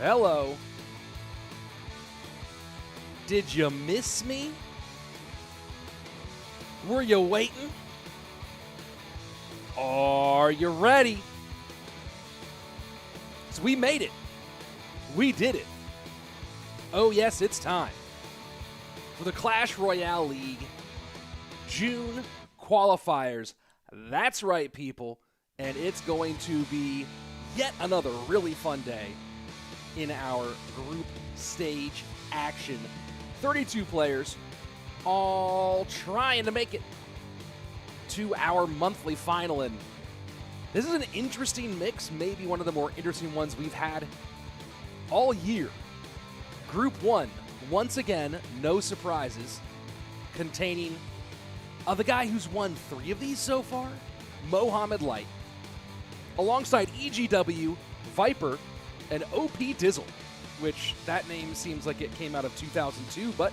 Hello. Did you miss me? Were you waiting? Are you ready? So we made it. We did it. Oh yes, it's time for the Clash Royale League June qualifiers. That's right, people. And it's going to be yet another really fun day in our group stage action. 32 players all trying to make it to our monthly final. And this is an interesting mix, maybe one of the more interesting ones we've had all year. Group 1, once again, no surprises, containing the guy who's won 3 of these so far, Mohamed Light, alongside EGW, Viper, and OPdizzle, which that name seems like it came out of 2002, but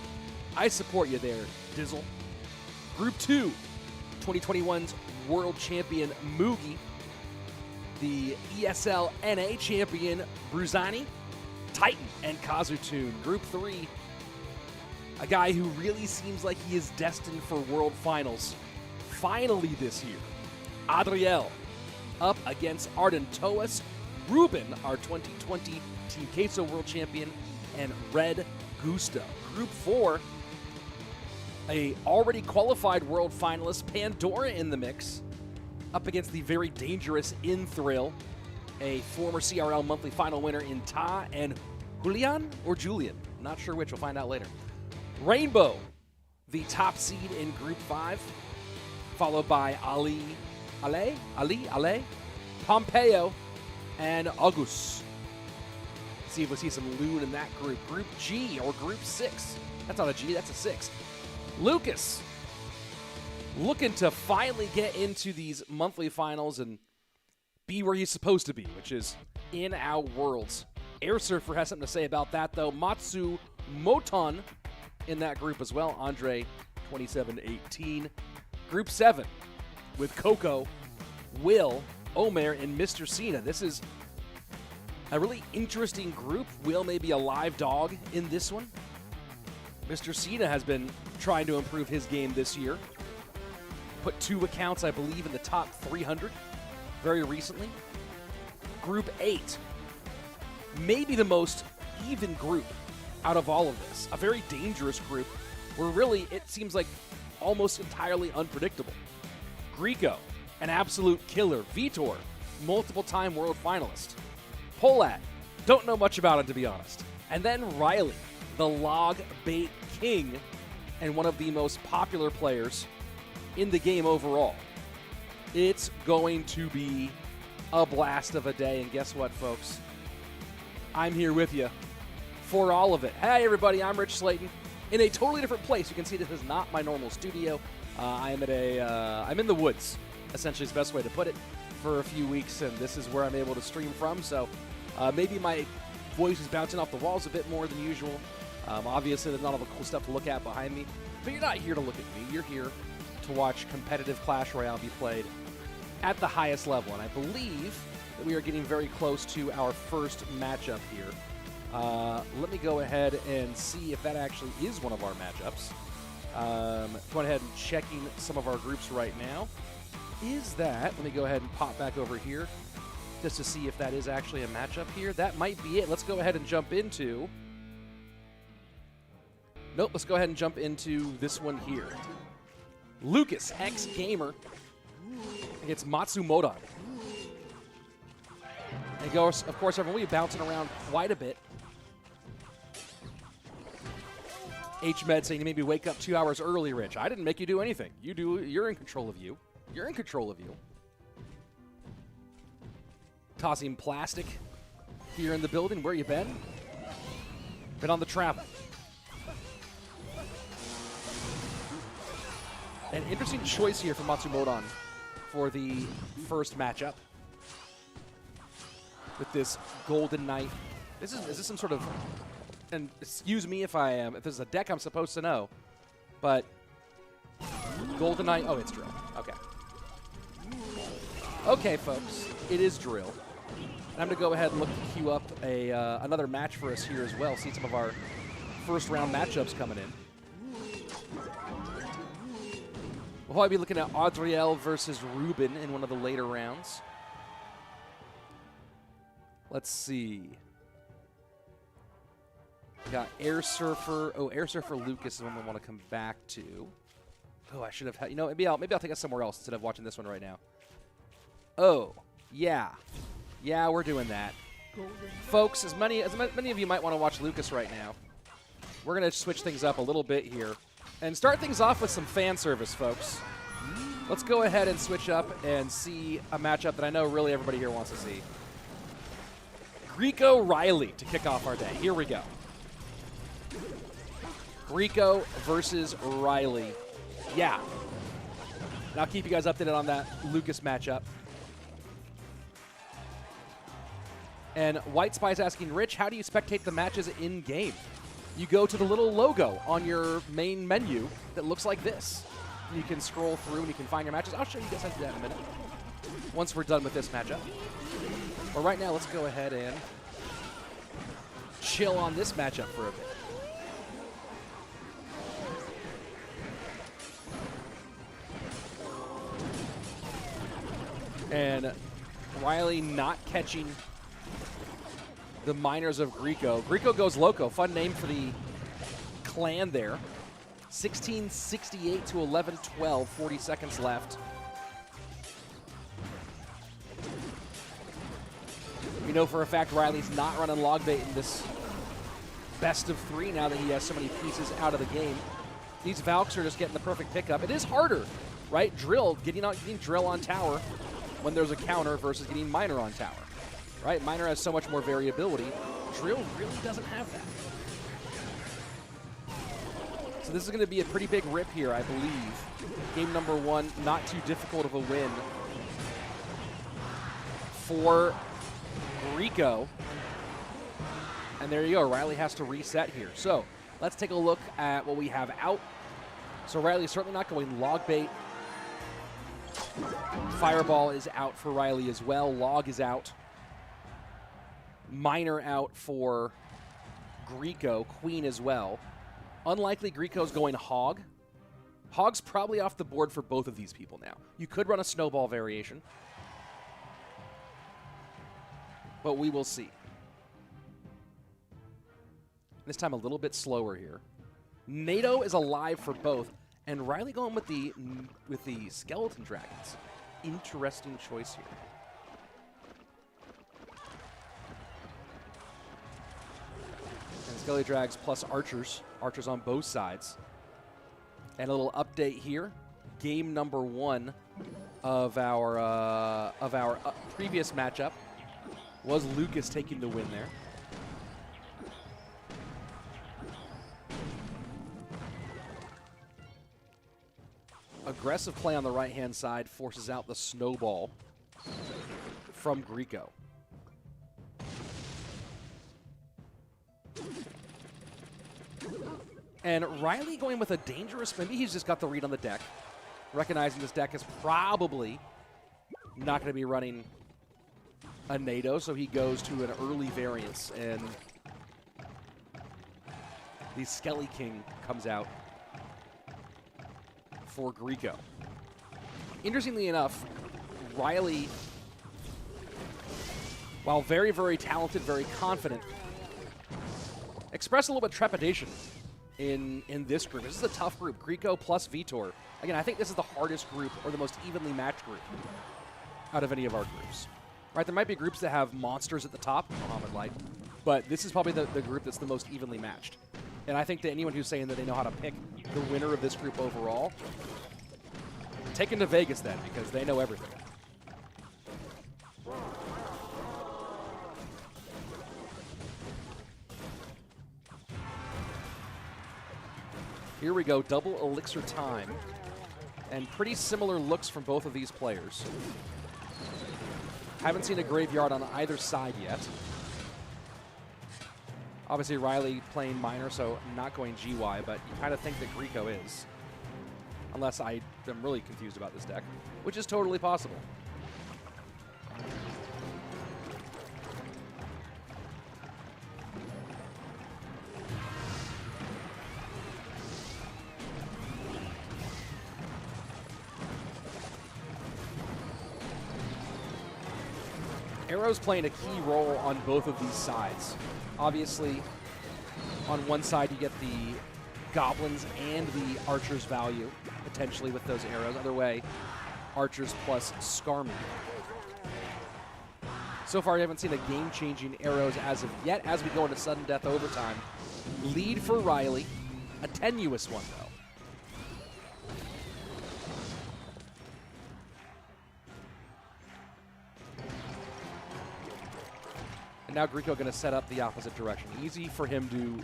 I support you there, Dizzle. Group 2, 2021's world champion Mugi, the ESL NA champion Brewzany, Tyton, and Kazutoon. Group 3, a guy who really seems like he is destined for world finals finally this year, Adriel, up against Ardentoas, Ruben, our 2020 Team Queso world champion, and Red Gusta. Group 4, a already qualified world finalist, Pandora, in the mix, up against the very dangerous Thrill, a former CRL monthly final winner in Ta, and Julian or Julian, not sure which, we'll find out later. Rainbow, the top seed in Group 5, followed by Alee, Pompeyo, and August. See if we see some Loon in that group. Group G, or Group 6. That's not a G, that's a 6. Lucas, looking to finally get into these monthly finals and be where he's supposed to be, which is in our worlds. Airsurfer has something to say about that, though. Matsumoton in that group as well. Andre, 2718. Group 7 with Coco, Will, Omer, and Mr. Cena. This is a really interesting group. Will may be a live dog in this one. Mr. Cena has been trying to improve his game this year. Put 2 accounts, I believe, in the top 300 very recently. Group 8, maybe the most even group out of all of this. A very dangerous group where really it seems like almost entirely unpredictable. Rico, an absolute killer. Vitor, multiple-time world finalist. Polat, don't know much about him, to be honest. And then Ryley, the log bait king and one of the most popular players in the game overall. It's going to be a blast of a day, and guess what, folks? I'm here with you for all of it. Hey, everybody, I'm richslaton in a totally different place. You can see this is not my normal studio. I'm in the woods, essentially is the best way to put it, for a few weeks, and this is where I'm able to stream from, so maybe my voice is bouncing off the walls a bit more than usual. Obviously, there's not all the cool stuff to look at behind me, but you're not here to look at me. You're here to watch competitive Clash Royale be played at the highest level, and I believe that we are getting very close to our first matchup here. Let me go ahead and see if that actually is one of our matchups. Going ahead and checking some of our groups right now. Is that, let me go ahead and pop back over here just to see if that is actually a matchup here. That might be it. Let's go ahead and jump into, nope, let's go ahead and jump into this one here. LucasXGamer against Matsumoton. And of course, everyone will be bouncing around quite a bit. HMed saying maybe wake up 2 hours early, Rich. I didn't make you do anything. You're in control of you. You're in control of you. Tossing plastic here in the building. Where you been? Been on the travel. An interesting choice here for Matsumoton for the first matchup with this Golden Knight. Is this some sort of, and excuse me if this is a deck I'm supposed to know, but Golden Knight, oh, it's Drill. Okay. Okay, folks, it is Drill. And I'm going to go ahead and look to queue up another match for us here as well. See some of our first round matchups coming in. We'll probably be looking at Adriel versus Ruben in one of the later rounds. Let's see. We got Airsurfer. Oh, Airsurfer Lucas is one we want to come back to. Oh, I should have had, you know, maybe I'll take us somewhere else instead of watching this one right now. Oh, yeah. Yeah, we're doing that. Folks, as many of you might want to watch Lucas right now, we're going to switch things up a little bit here and start things off with some fan service, folks. Let's go ahead and switch up and see a matchup that I know really everybody here wants to see. Rico Ryley to kick off our day. Here we go. Rico versus Ryley. Yeah. And I'll keep you guys updated on that Lucas matchup. And White Spy's asking, Rich, how do you spectate the matches in-game? You go to the little logo on your main menu that looks like this. You can scroll through and you can find your matches. I'll show you guys how to do that in a minute once we're done with this matchup. But right now, let's go ahead and chill on this matchup for a bit. And Ryley not catching the miners of Guriko. Guriko goes loco. Fun name for the clan there. 1668 to 1112. 40 seconds left. We know for a fact Ryley's not running log bait in this best of 3 now that he has so many pieces out of the game. These Valks are just getting the perfect pickup. It is harder, right? Getting drill on tower when there's a counter versus getting miner on tower. Right, miner has so much more variability. Drill really doesn't have that. So this is going to be a pretty big rip here, I believe. Game number 1, not too difficult of a win for Rico. And there you go, Ryley has to reset here. So let's take a look at what we have out. So Ryley is certainly not going log bait. Fireball is out for Ryley as well. Log is out. Miner out for Guriko, Queen as well. Unlikely Guriko's going Hog. Hog's probably off the board for both of these people now. You could run a snowball variation, but we will see. This time a little bit slower here. NATO is alive for both, and Ryley going with the Skeleton Dragons. Interesting choice here. Skelly Drags plus Archers. Archers on both sides. And a little update here. Game number 1 of our previous matchup was Lucas taking the win there. Aggressive play on the right-hand side forces out the snowball from Guriko. And Ryley going with a dangerous, maybe he's just got the read on the deck, recognizing this deck is probably not going to be running a NATO, so he goes to an early variance, and the Skelly King comes out for Guriko. Interestingly enough, Ryley, while very, very talented, very confident, expressed a little bit of trepidation in this group. This is a tough group. Guriko plus Vitor. Again, I think this is the hardest group or the most evenly matched group out of any of our groups. Right, there might be groups that have monsters at the top, Mohamed like, but this is probably the group that's the most evenly matched. And I think that anyone who's saying that they know how to pick the winner of this group overall, take them to Vegas then, because they know everything. Here we go, double elixir time. And pretty similar looks from both of these players. Haven't seen a graveyard on either side yet. Obviously Ryley playing miner, so not going GY, but you kind of think that Guriko is. Unless I am really confused about this deck, which is totally possible. Arrow's playing a key role on both of these sides. Obviously, on one side you get the goblins and the archers value, potentially with those arrows. Other way, archers plus Skarmy. So far, I haven't seen a game-changing arrows as of yet. As we go into sudden death overtime, lead for Ryley, a tenuous one though. And now Guriko going to set up the opposite direction. Easy for him to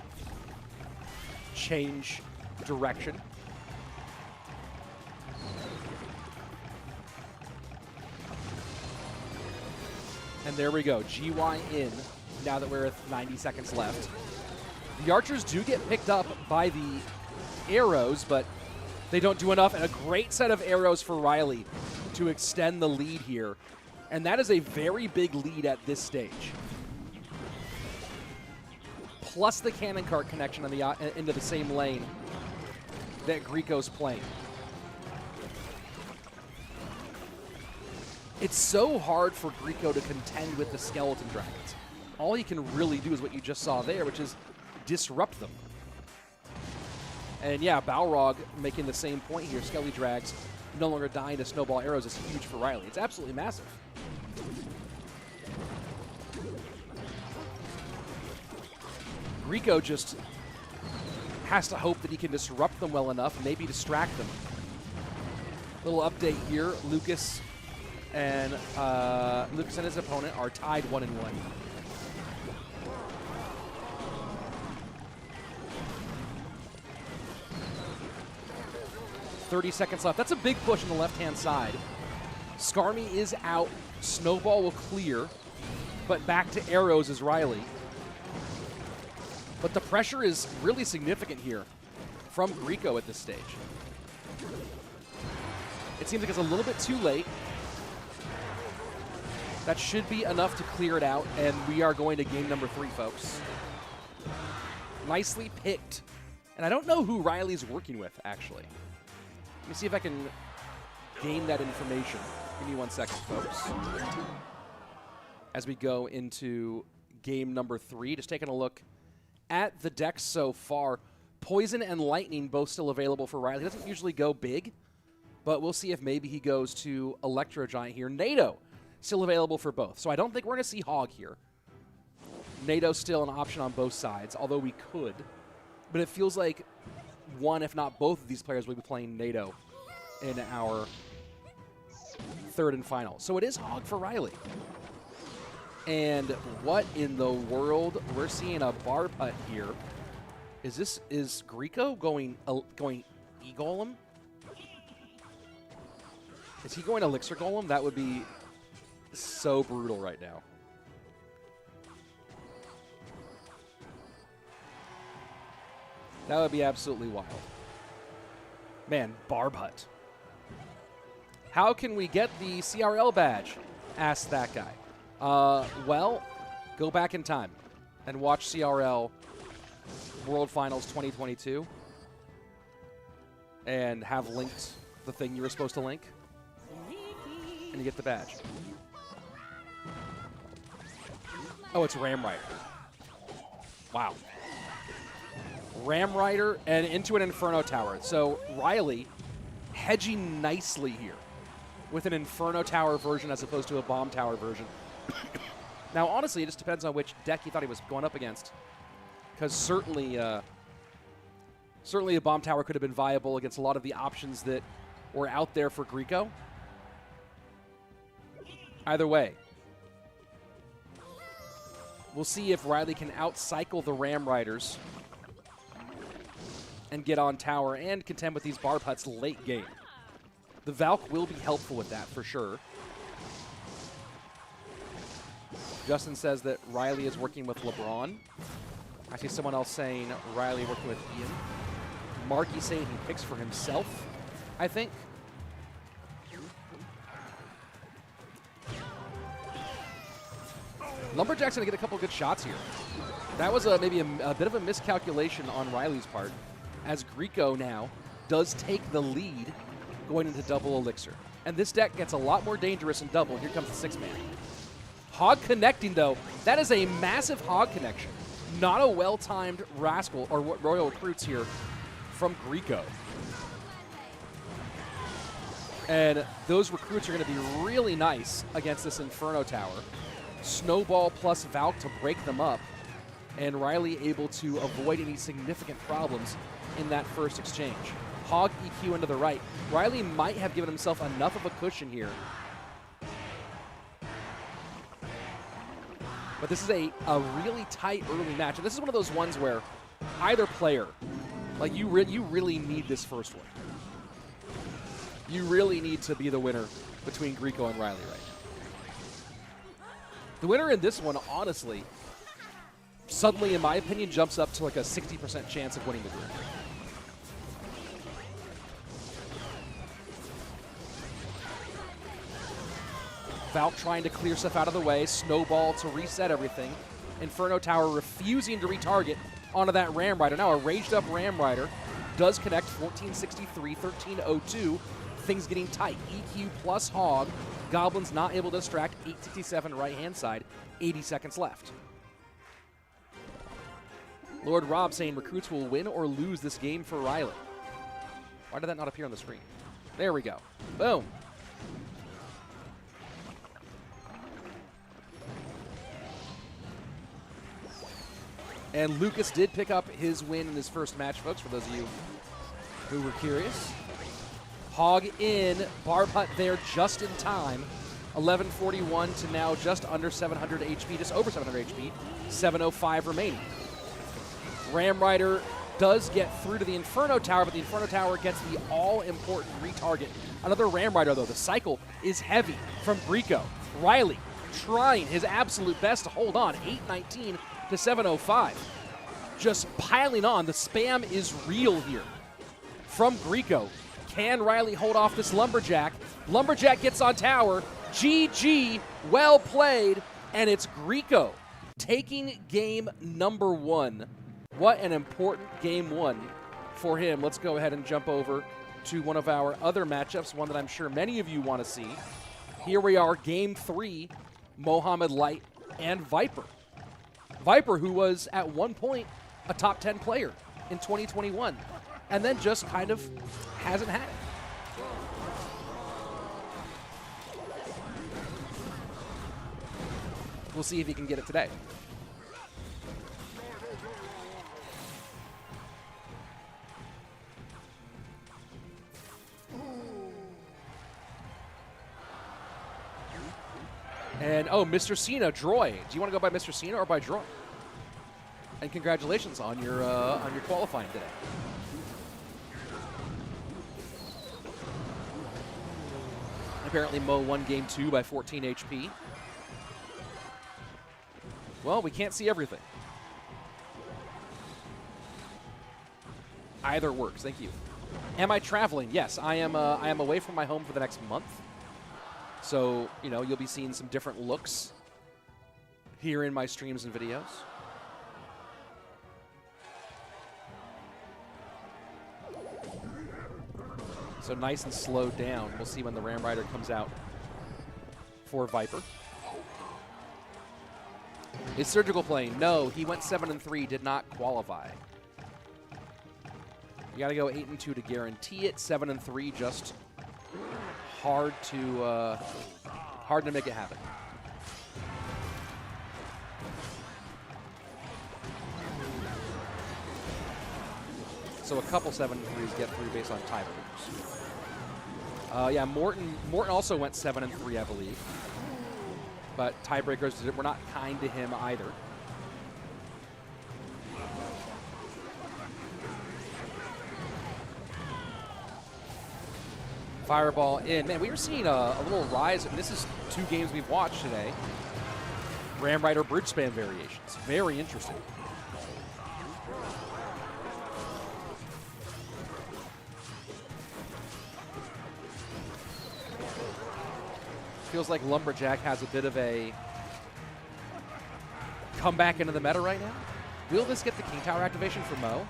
change direction. And there we go, GY in, now that we're at 90 seconds left. The archers do get picked up by the arrows, but they don't do enough. And a great set of arrows for Ryley to extend the lead here. And that is a very big lead at this stage. Plus the cannon cart connection on the into the same lane that Guriko's playing. It's so hard for Guriko to contend with the skeleton dragons. All he can really do is what you just saw there, which is disrupt them. And yeah, Balrog making the same point here. Skelly Drags no longer dying to snowball arrows is huge for Ryley. It's absolutely massive. Rico just has to hope that he can disrupt them well enough, maybe distract them. Little update here, Lucas and his opponent are tied 1-1. 30 seconds left. That's a big push on the left-hand side. Skarmy is out. Snowball will clear, but back to arrows is Ryley. But the pressure is really significant here from Rico at this stage. It seems like it's a little bit too late. That should be enough to clear it out, and we are going to game number 3, folks. Nicely picked. And I don't know who Ryley's working with, actually. Let me see if I can gain that information. Give me 1 second, folks. As we go into game number 3, just taking a look at the deck so far. Poison and Lightning both still available for Ryley. He doesn't usually go big, but we'll see if maybe he goes to Electro Giant here. NATO still available for both. So I don't think we're going to see Hog here. NATO's still an option on both sides, although we could. But it feels like one, if not both of these players will be playing NATO in our third and final. So it is Hog for Ryley. And what in the world? We're seeing a bar putt here. Is Guriko going E-Golem? Is he going Elixir Golem? That would be so brutal right now. That would be absolutely wild. Man, bar putt. How can we get the CRL badge? Asked that guy. Well, go back in time and watch CRL World Finals 2022 and have linked the thing you were supposed to link, and you get the badge. Oh, it's Ram Rider. Wow. Ram Rider and into an Inferno Tower. So Ryley hedging nicely here with an Inferno Tower version as opposed to a Bomb Tower version. Now, honestly, it just depends on which deck he thought he was going up against. Because certainly a Bomb Tower could have been viable against a lot of the options that were out there for Guriko. Either way, we'll see if Ryley can outcycle the Ram Riders and get on tower and contend with these bar putts late game. The Valk will be helpful with that for sure. Justin says that Ryley is working with LeBron. I see someone else saying Ryley working with Ian. Marky saying he picks for himself, I think. Lumberjack's going to get a couple good shots here. That was maybe a bit of a miscalculation on Ryley's part, as Guriko now does take the lead going into double Elixir. And this deck gets a lot more dangerous in double. Here comes the 6-man. Hog connecting, though. That is a massive Hog connection. Not a well-timed Rascal or Royal Recruits here from Guriko. And those Recruits are going to be really nice against this Inferno Tower. Snowball plus Valk to break them up. And Ryley able to avoid any significant problems in that first exchange. Hog EQ into the right. Ryley might have given himself enough of a cushion here. But this is a really tight early match. And this is one of those ones where either player, like you really need this first one. You really need to be the winner between Guriko and Ryley right now. The winner in this one, honestly, suddenly, in my opinion, jumps up to like a 60% chance of winning the group. Valk trying to clear stuff out of the way. Snowball to reset everything. Inferno Tower refusing to retarget onto that Ram Rider. Now a raged up Ram Rider does connect 1463, 1302. Things getting tight. EQ plus Hog. Goblins not able to distract. 867 right hand side. 80 seconds left. Lord Rob saying Recruits will win or lose this game for Ryley. Why did that not appear on the screen? There we go. Boom. And Lucas did pick up his win in his first match, folks, for those of you who were curious. Hog in, Barb Hut there just in time. 1141 to now just under 700 HP, just over 700 HP. 705 remaining. Ram Rider does get through to the Inferno Tower, but the Inferno Tower gets the all-important retarget. Another Ram Rider, though. The cycle is heavy from Rico. Ryley trying his absolute best to hold on. 819 to 705. Just piling on. The spam is real here from Guriko. Can Ryley hold off this Lumberjack? Lumberjack gets on tower. GG, well played, and it's Guriko taking game number one. What an important game one for him. Let's go ahead and jump over to one of our other matchups, one that I'm sure many of you want to see. Here we are, game 3, Mohamed Light and Viper. Viper, who was at one point a top 10 player in 2021, and then just kind of hasn't had it. We'll see if he can get it today. And, oh, Mr. Cena, Droy. Do you want to go by Mr. Cena or by Droy? And congratulations on your qualifying today. Apparently Mo won game 2 by 14 HP. Well, we can't see everything. Either works. Thank you. Am I traveling? Yes, I am away from my home for the next month. So, you know, you'll be seeing some different looks here in my streams and videos. So nice and slowed down. We'll see when the Ram Rider comes out for Viper. Is Surgical playing? No, he went 7-3, did not qualify. You got to go 8-2 to guarantee it. 7-3, just hard to make it happen. So a couple 7-3s get through based on tiebreakers. Yeah, Morton also went 7-3, I believe. But tiebreakers were not kind to him either. Fireball in. Man, we were seeing a little rise, and this is 2 games we've watched today. Ram Rider bridge spam variations. Very interesting. Feels like Lumberjack has a bit of a comeback into the meta right now. Will this get the King Tower activation for Mo?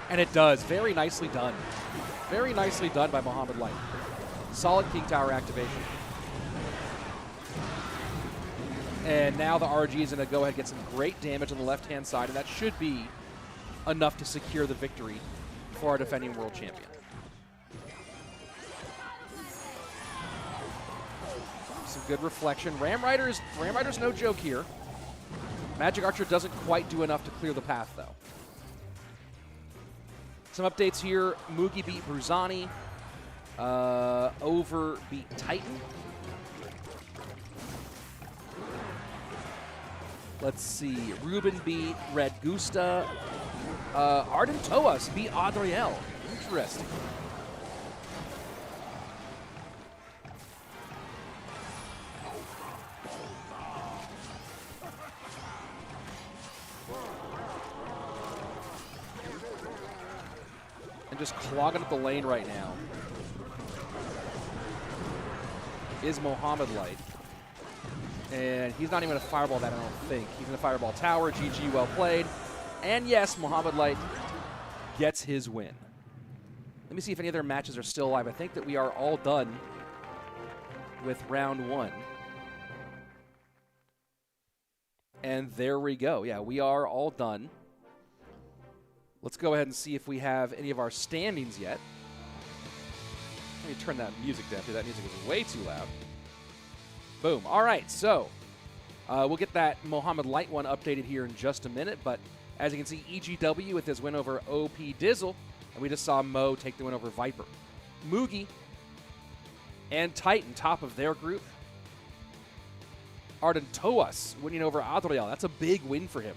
And it does. Very nicely done. Very nicely done by Mohamed Light. Solid King Tower activation. And now the RG is going to go ahead and get some great damage on the left-hand side, and that should be enough to secure the victory for our defending world champion. Some good reflection. Ram Rider's no joke here. Magic Archer doesn't quite do enough to clear the path, though. Some updates here. Mugi beat Brewzany. Over beat Tyton. Let's see. Ruben beat Red Gusta. Ardentoas beat Adriel. Interesting. And just clogging up the lane right now is Mohamed Light. And he's not even going to fireball that, I don't think. He's going to fireball tower. GG, well played. And yes, Mohamed Light gets his win. Let me see if any other matches are still alive. I think that we are all done with round 1. And there we go. Yeah, we are all done. Let's go ahead and see if we have any of our standings yet. Let me turn that music down, because that music is way too loud. Boom. All right, so we'll get that Mohamed Light one updated here in just a minute, but as you can see, EGW with his win over OPdizzle, and we just saw Mo take the win over Viiper. Mugi and Tyton, top of their group. Ardentoas winning over Adriel. That's a big win for him.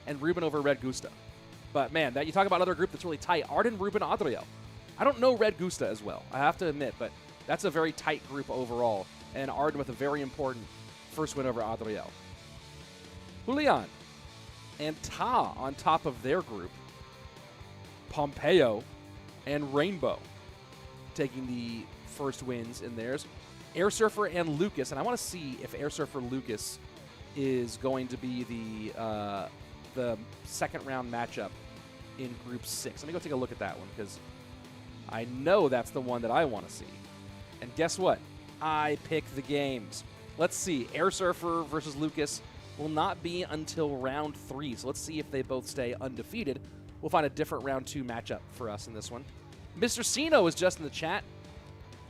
And Ruben over Red Gusta. But man, that you talk about another group that's really tight. Arden, Ruben, Adriel. I don't know Red Gusta as well, I have to admit, but that's a very tight group overall. And Arden with a very important first win over Adriel. Julian and Ta on top of their group. Pompeyo and Rainbow taking the first wins in theirs. Airsurfer and Lucas, and I want to see if Airsurfer Lucas is going to be the second round matchup in Group 6. Let me go take a look at that one, because I know that's the one that I want to see. And guess what? I pick the games. Let's see. Airsurfer versus Lucas will not be until round 3, so let's see if they both stay undefeated. We'll find a different round 2 matchup for us in this one. Mr. Cena is just in the chat,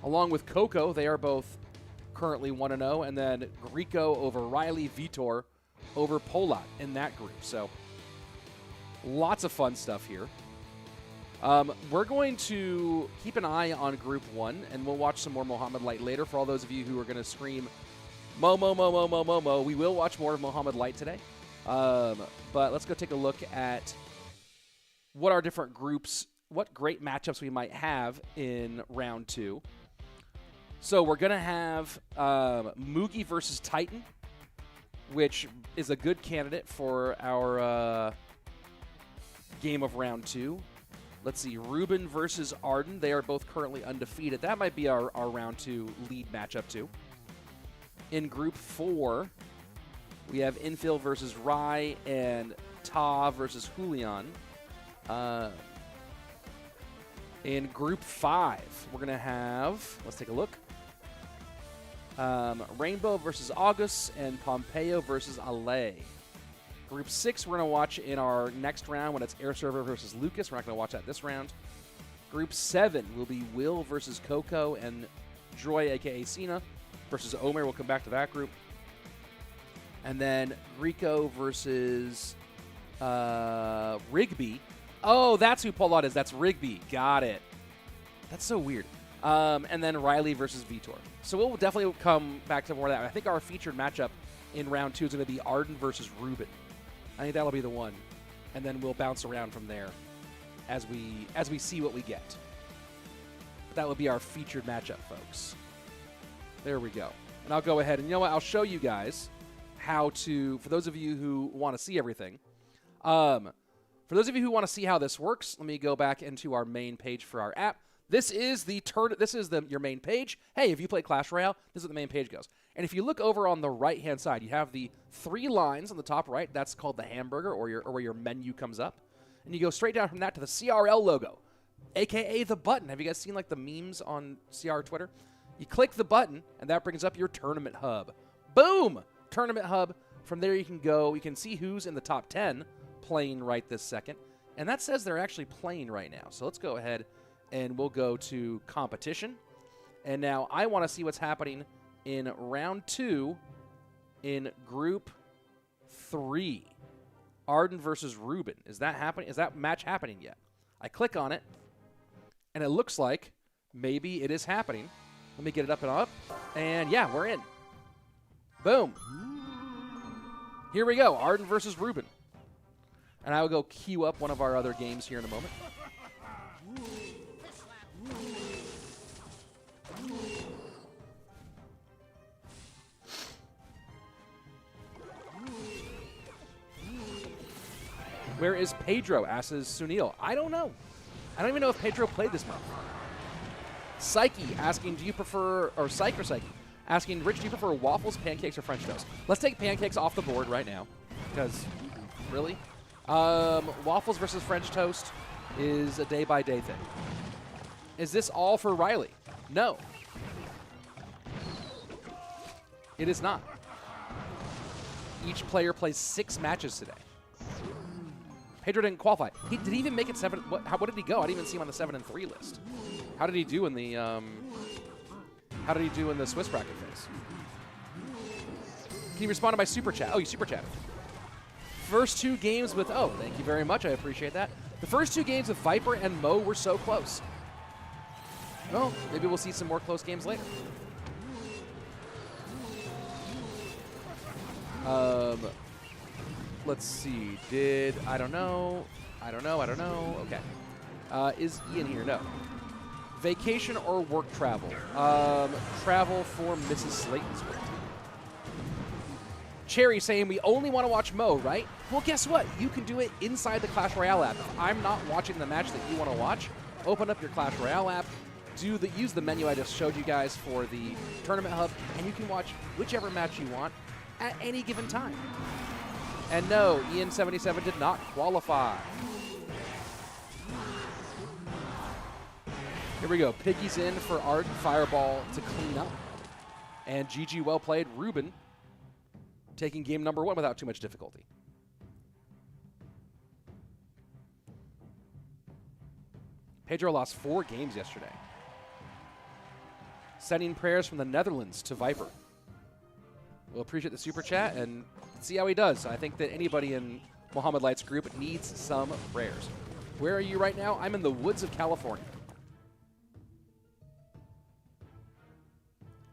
along with Coco. They are both currently 1-0, and then Rico over Ryley, Vitor over Polat in that group. So lots of fun stuff here. We're going to keep an eye on Group 1, and we'll watch some more Mohamed Light later. For all those of you who are going to scream, Mo, Mo, Mo, Mo, Mo, Mo, Mo, we will watch more of Mohamed Light today. But let's go take a look at what our different groups, what great matchups we might have in round 2. So we're going to have Mugi versus Tyton, which is a good candidate for our game of round 2. Let's see, Ruben versus Arden. They are both currently undefeated. That might be our round 2 lead matchup, too. In Group 4, we have Infill versus Rye and Ta versus Julian. In Group 5, we're going to have, let's take a look, Rainbow versus August and Pompeyo versus Alee. Group 6, we're going to watch in our next round when it's Airsurfer versus Lucas. We're not going to watch that this round. Group 7 will be Will versus Coco and Joy, a.k.a. Cena, versus Omer. We'll come back to that group. And then Rico versus Rigby. Oh, that's who Polat is. That's Rigby. Got it. That's so weird. And then Ryley versus Vitor. So we'll definitely come back to more of that. I think our featured matchup in round 2 is going to be Arden versus Ruben. I think that'll be the one. And then we'll bounce around from there as we see what we get. That will be our featured matchup, folks. There we go. And I'll go ahead and, you know what, I'll show you guys how to, for those of you who want to see everything, for those of you who want to see how this works, let me go back into our main page for our app. This is your main page. Hey, if you play Clash Royale, this is what the main page goes. And if you look over on the right-hand side, you have the 3 lines on the top right. That's called the hamburger, or where your menu comes up. And you go straight down from that to the CRL logo, a.k.a. the button. Have you guys seen like the memes on CR Twitter? You click the button, and that brings up your tournament hub. Boom! tournament hub. From there, you can go. You can see who's in the top 10 playing right this second. And that says they're actually playing right now. So let's go ahead and we'll go to competition. And now I want to see what's happening in round 2 in group 3. Arden versus Ruben. Is that happening? Is that match happening yet? I click on it, and it looks like maybe it is happening. Let me get it up and up. And yeah, we're in. Boom. Here we go. Arden versus Ruben. And I will go queue up one of our other games here in a moment. Where is Pedro? Asks Sunil. I don't know. I don't even know if Pedro played this month. Psyche asking, do you prefer, or Psyche or Psyche, asking, Rich, do you prefer waffles, pancakes, or French toast? Let's take pancakes off the board right now, because, really? Waffles versus French toast is a day-by-day thing. Is this all for Ryley? No. It is not. Each player plays 6 matches today. Pedro didn't qualify. Did he even make it 7? What did he go? I didn't even see him on the 7-3 list. How did he do in the Swiss bracket phase? Can you respond to my super chat? Oh, you super chatted. First 2 games with thank you very much. I appreciate that. The first 2 games with Viper and Mo were so close. Well, maybe we'll see some more close games later. Let's see. I don't know. Okay. Is Ian here? No. Vacation or work travel? Travel for Mrs. Slayton's work. Cherry saying we only want to watch Mo, right? Well, guess what? You can do it inside the Clash Royale app. If I'm not watching the match that you want to watch, open up your Clash Royale app, use the menu I just showed you guys for the tournament hub, and you can watch whichever match you want at any given time. And no, Ian77 did not qualify. Here we go. Piggy's in for Arden Fireball to clean up. And GG, well played. Ruben taking game number 1 without too much difficulty. Pedro lost 4 games yesterday. Sending prayers from the Netherlands to Viper. We'll appreciate the super chat and see how he does. I think that anybody in Mohamed Light's group needs some prayers. Where are you right now? I'm in the woods of California.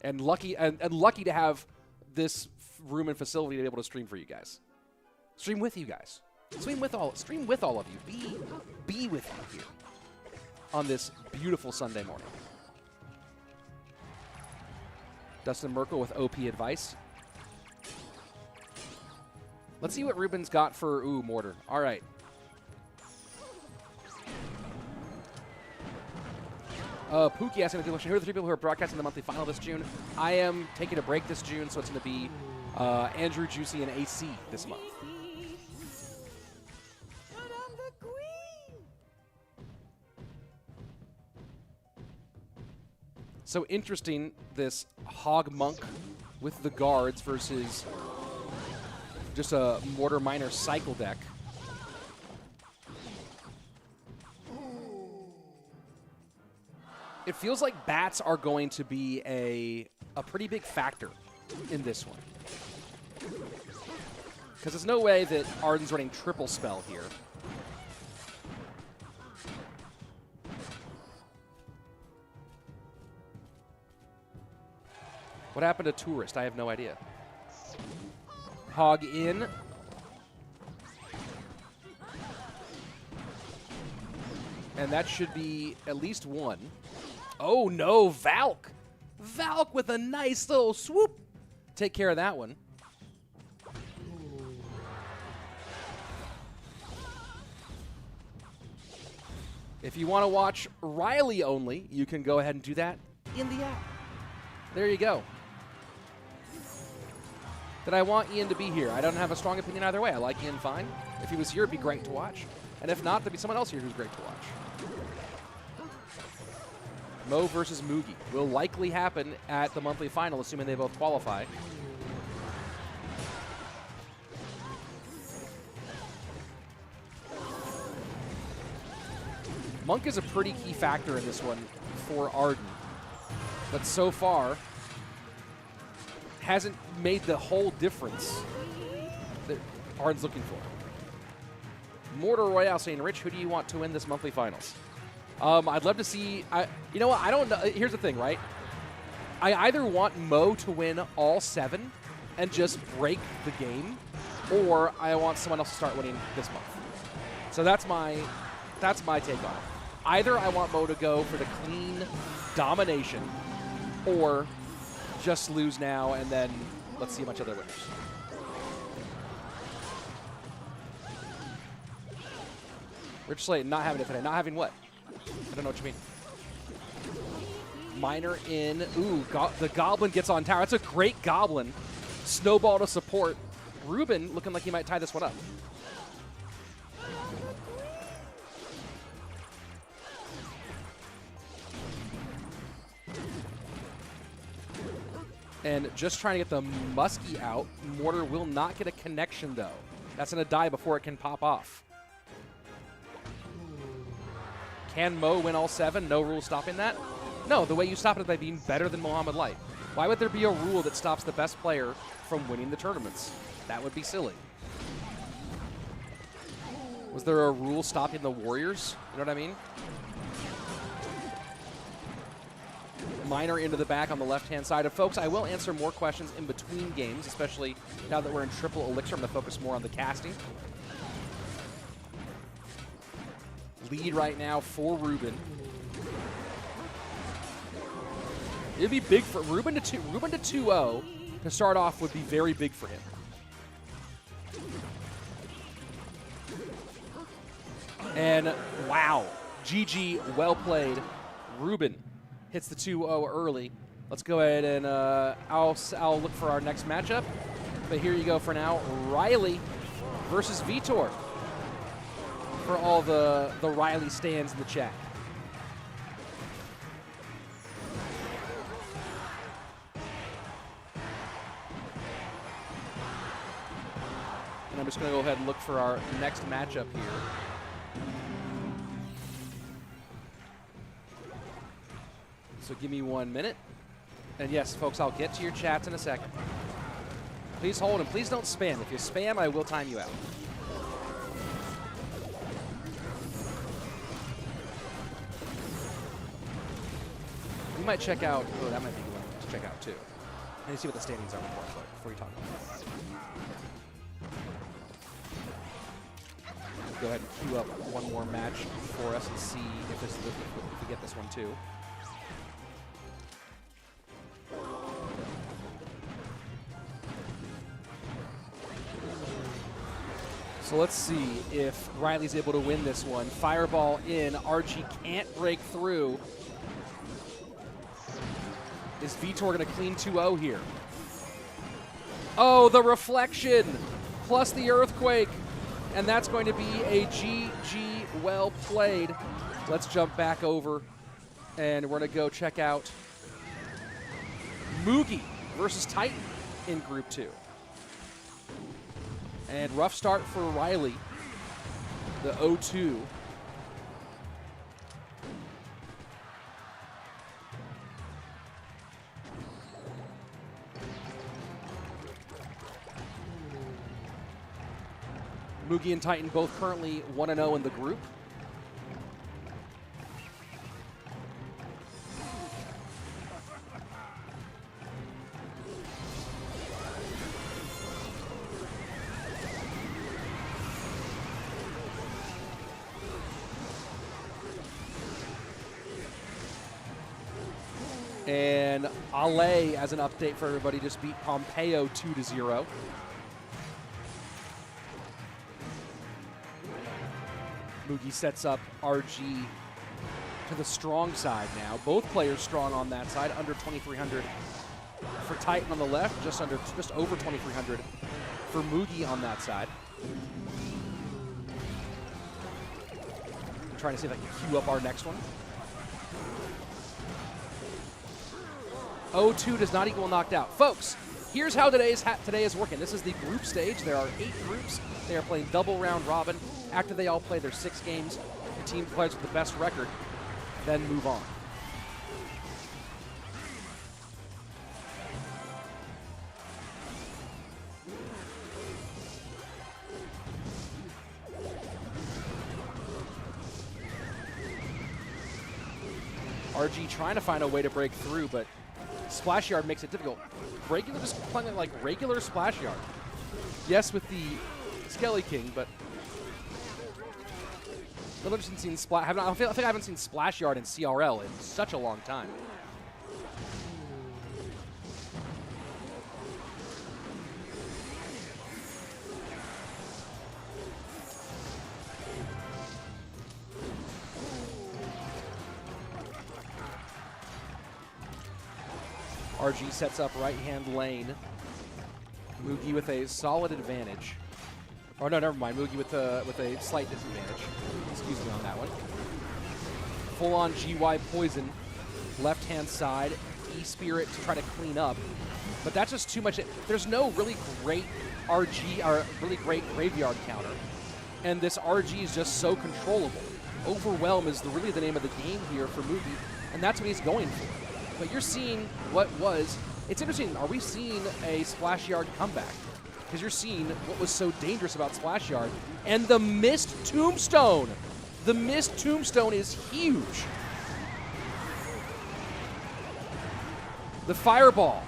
And lucky to have this room and facility to be able to stream for you guys. Stream with you guys. Stream with all of you. Be with you here on this beautiful Sunday morning. Dustin Merkel with OP advice. Let's see what Ruben's got for, Mortar. All right. Pookie asking a good question. Who are the 3 people who are broadcasting the monthly final this June? I am taking a break this June, so it's going to be Andrew, Juicy, and AC this month. So interesting, this Hog Monk with the guards versus just a Mortar Miner cycle deck. It feels like bats are going to be a pretty big factor in this one. Because there's no way that Arden's running triple spell here. What happened to Tourist? I have no idea. Hog in. And that should be at least 1. Oh no, Valk! Valk with a nice little swoop. Take care of that one. If you want to watch Ryley only, you can go ahead and do that in the app. There you go. Did I want Ian to be here? I don't have a strong opinion either way. I like Ian fine. If he was here, it'd be great to watch. And if not, there'd be someone else here who's great to watch. Mo versus Mugi will likely happen at the monthly final, assuming they both qualify. Monk is a pretty key factor in this one for Arden, but so far hasn't made the whole difference that Arden's looking for. Mortar Royale saying, Rich, who do you want to win this monthly finals? I'd love to see, you know what, I don't know, here's the thing, right? I either want Mo to win all 7 and just break the game, or I want someone else to start winning this month. So that's my take on it. Either I want Mo to go for the clean domination, or just lose now and then let's see a bunch of other winners. richslaton not having it today. Not having what? I don't know what you mean. Miner in. Ooh, the Goblin gets on tower. That's a great Goblin. Snowball to support. Ruben looking like he might tie this one up. And just trying to get the Muskie out. Mortar will not get a connection, though. That's going to die before it can pop off. Can Mo win all 7? No rule stopping that? No, the way you stop it is by being better than Mohamed Light. Why would there be a rule that stops the best player from winning the tournaments? That would be silly. Was there a rule stopping the Warriors? You know what I mean? Miner into the back on the left-hand side. And folks, I will answer more questions in between games, especially now that we're in triple elixir. I'm going to focus more on the casting. Lead right now for Ruben. It'd be big for Ruben to 2-0 to start off would be very big for him. And wow, GG, well played. Ruben hits the 2-0 early. Let's go ahead and I'll look for our next matchup. But here you go for now. Ryley versus Vitor. For all the Ryley stands in the chat. And I'm just going to go ahead and look for our next matchup here. So give me 1 minute. And yes, folks, I'll get to your chats in a second. Please hold and please don't spam. If you spam, I will time you out. You might check out, oh, that might be one to check out too. And see what the standings are before you talk about it. Go ahead and queue up one more match for us and see if we get this one too. So let's see if Ryley's able to win this one. Fireball in. RG can't break through. Is Vitor going to clean 2-0 here? Oh, the reflection plus the earthquake. And that's going to be a GG well played. Let's jump back over and we're going to go check out Mugi versus Tyton in Group 2. And rough start for Ryley, the 0-2. Mugi and Tyton both currently 1-0 in the group. And Alee, as an update for everybody, just beat Pompeyo 2-0. Mugi sets up RG to the strong side now. Both players strong on that side, under 2,300 for Tyton on the left, just over 2,300 for Mugi on that side. I'm trying to see if I can queue up our next one. 0-2 does not equal knocked out. Folks, here's how today is working. This is the group stage. There are 8 groups. They are playing double round robin. After they all play their 6 games, the team plays with the best record, then move on. RG trying to find a way to break through, but Splash Yard makes it difficult. Regular, just playing like regular Splash Yard. Yes, with the Skelly King, but a little interesting seeing Splash. I think I haven't seen Splash Yard in CRL in such a long time. RG sets up right-hand lane. Mugi with a solid advantage. Oh no, never mind. Mugi with a slight disadvantage. Excuse me on that one. Full-on GY poison, left-hand side. E-Spirit to try to clean up, but that's just too much. There's no really great RG or really great graveyard counter, and this RG is just so controllable. Overwhelm is really the name of the game here for Mugi, and that's what he's going for. But you're seeing what was. It's interesting. Are we seeing a Splash Yard comeback? Because you're seeing what was so dangerous about Splash Yard. And the missed Tombstone. The missed Tombstone is huge. The Fireball.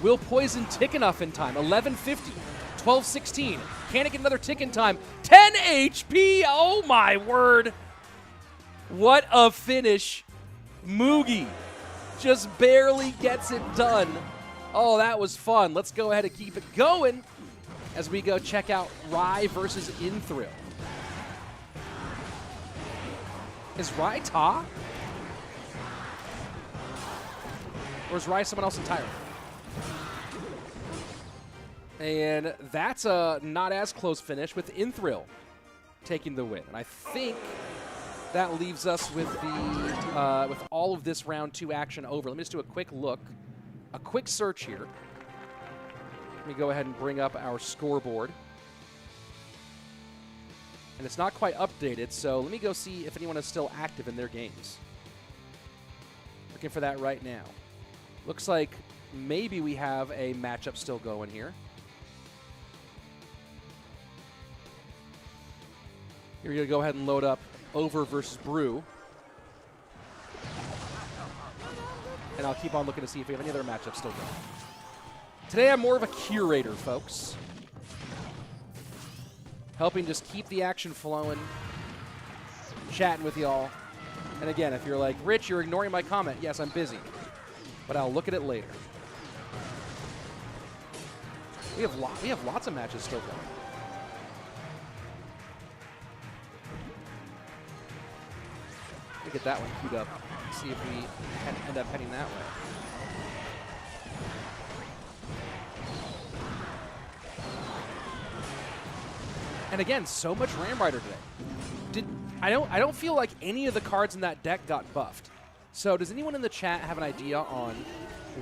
Will poison tick enough in time? 11:50. 12:16. Can it get another tick in time? 10 HP. Oh, my word. What a finish. Mugi just barely gets it done. Oh, that was fun. Let's go ahead and keep it going as we go check out Rye versus Inthrill. Is Rye Ta? Or is Rye someone else entirely? And that's a not as close finish with Inthrill taking the win. And I think that leaves us with the with all of this round 2 action over. Let me just do a quick look, a quick search here. Let me go ahead and bring up our scoreboard. And it's not quite updated, so let me go see if anyone is still active in their games. Looking for that right now. Looks like maybe we have a matchup still going here. Here we're going to go ahead and load up Over versus Brew. And I'll keep on looking to see if we have any other matchups still going. Today I'm more of a curator, folks. Helping just keep the action flowing, chatting with y'all. And again, if you're like, Rich, you're ignoring my comment. Yes, I'm busy, but I'll look at it later. We have lots of matches still going. Let me get that one queued up. See if we end up heading that way. And again, so much Ram Rider today. I don't feel like any of the cards in that deck got buffed. So does anyone in the chat have an idea on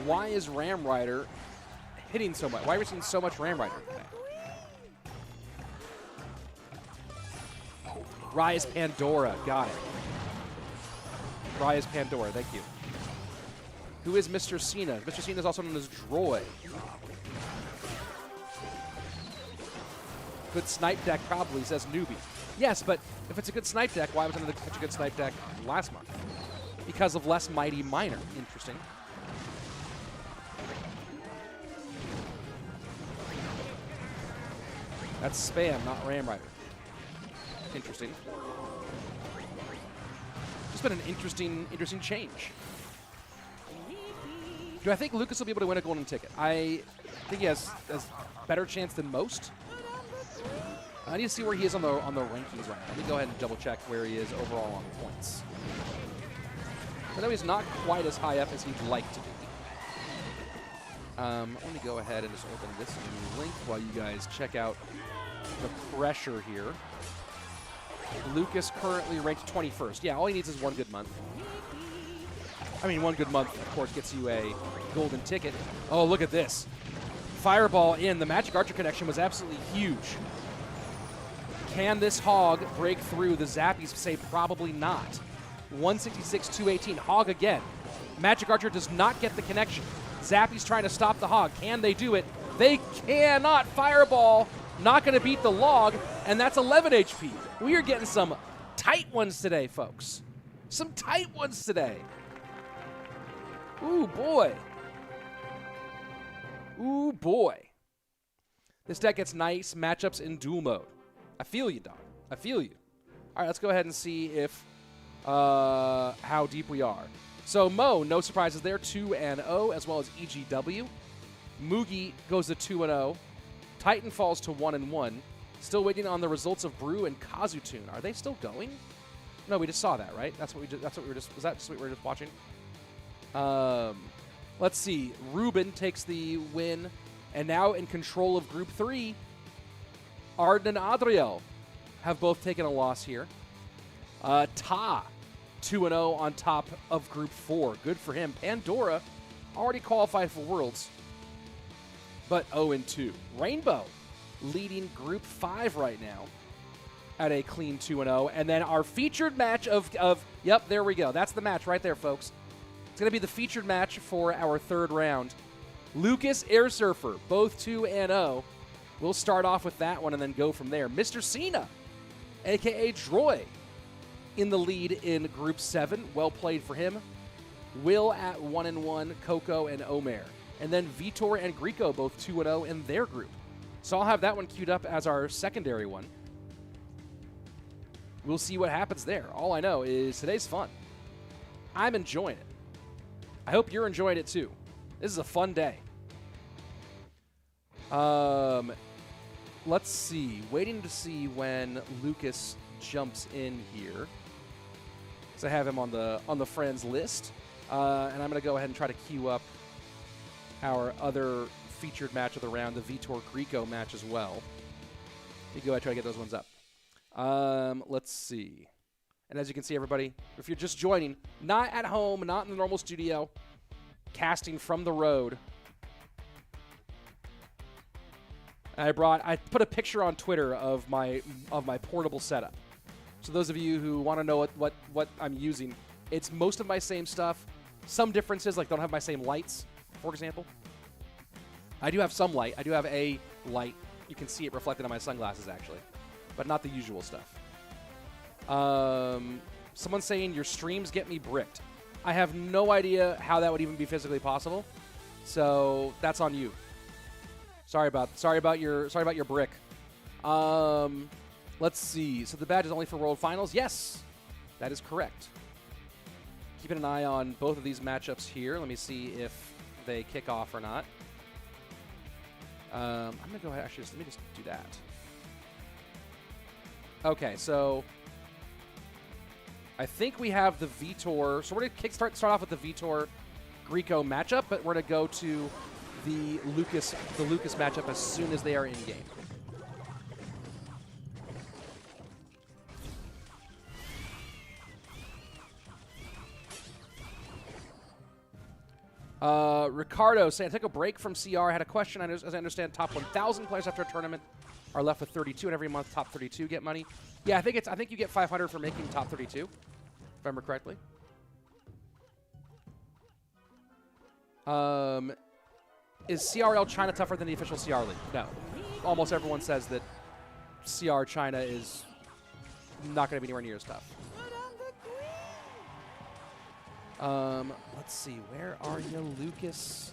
why is Ram Rider hitting so much? Why are we seeing so much Ram Rider today? Rise Pandora, got it. Rise Pandora, thank you. Who is Mr. Cena? Mr. Cena is also known as Droid. Good snipe deck probably, says Newbie. Yes, but if it's a good snipe deck, why wasn't it such a good snipe deck last month? Because of less Mighty Miner. Interesting. That's spam, not Ram Rider. Interesting. Just been an interesting change. Do I think Lucas will be able to win a golden ticket? I think he has better chance than most. I need to see where he is on the rankings right now. Let me go ahead and double check where he is overall on points. I know he's not quite as high up as he'd like to be. Let me go ahead and just open this new link while you guys check out the pressure here. Lucas currently ranked 21st. Yeah, all he needs is one good month. I mean, one good month, of course, gets you a golden ticket. Oh, look at this. Fireball in. The Magic Archer connection was absolutely huge. Can this Hog break through? The Zappies say probably not. 166-218. Hog again. Magic Archer does not get the connection. Zappy's trying to stop the Hog. Can they do it? They cannot. Fireball. Not going to beat the Log, and that's 11 HP. We are getting some tight ones today, folks. Some tight ones today. Ooh, boy. Ooh, boy. This deck gets nice matchups in duel mode. I feel you, dog. I feel you. All right, let's go ahead and see if how deep we are. So Mo, no surprises there, 2-0, as well as EGW. Mugi goes to 2-0. Tyton falls to 1-1. Still waiting on the results of Brew and Kazutoon. Are they still going? No, we just saw that, right? That's what we were just. Was that just what we were just watching? Let's see. Ruben takes the win, and now in control of Group 3. Arden and Adriel have both taken a loss here. Ta, 2-0 on top of Group 4. Good for him. Pandora already qualified for Worlds, but 0-2. Rainbow leading Group 5 right now at a clean 2-0. And then our featured match of yep, there we go. That's the match right there, folks. It's going to be the featured match for our third round. Lucas Airsurfer, both 2-0. We'll start off with that one and then go from there. Mr. Cena, a.k.a. Droy, in the lead in Group 7. Well played for him. Will at 1-1, Coco and Omer. And then Vitor and Rico, both 2-0 in their group. So I'll have that one queued up as our secondary one. We'll see what happens there. All I know is today's fun. I'm enjoying it. I hope you're enjoying it too. This is a fun day. Let's see. Waiting to see when Lucas jumps in here. So I have him on the friends list. And I'm going to go ahead and try to queue up our other featured match of the round, the Vitor Guriko match as well. Let me go ahead and try to get those ones up. Let's see. And as you can see, everybody, if you're just joining, not at home, not in the normal studio, casting from the road. I put a picture on Twitter of my portable setup. So those of you who want to know what I'm using, it's most of my same stuff. Some differences, like don't have my same lights, for example. I do have some light. I do have a light. You can see it reflected on my sunglasses, actually, but not the usual stuff. Someone's saying your streams get me bricked. I have no idea how that would even be physically possible. So that's on you. Sorry about your brick. Let's see. So the badge is only for World Finals. Yes, that is correct. Keeping an eye on both of these matchups here. Let me see if they kick off or not. I'm gonna go ahead. Actually, let me just do that. Okay, so I think we have the Vitor. So we're gonna start off with the Vitor Guriko matchup, but we're gonna go to the Lucas matchup as soon as they are in game. Ricardo saying, I took a break from CR. I had a question. As I understand, top 1,000 players after a tournament are left with 32, and every month top 32 get money. Yeah, I think you get 500 for making top 32, if I remember correctly. Is CRL China tougher than the official CR League? No. Almost everyone says that CR China is not going to be anywhere near as tough. Let's see. Where are you, Lucas?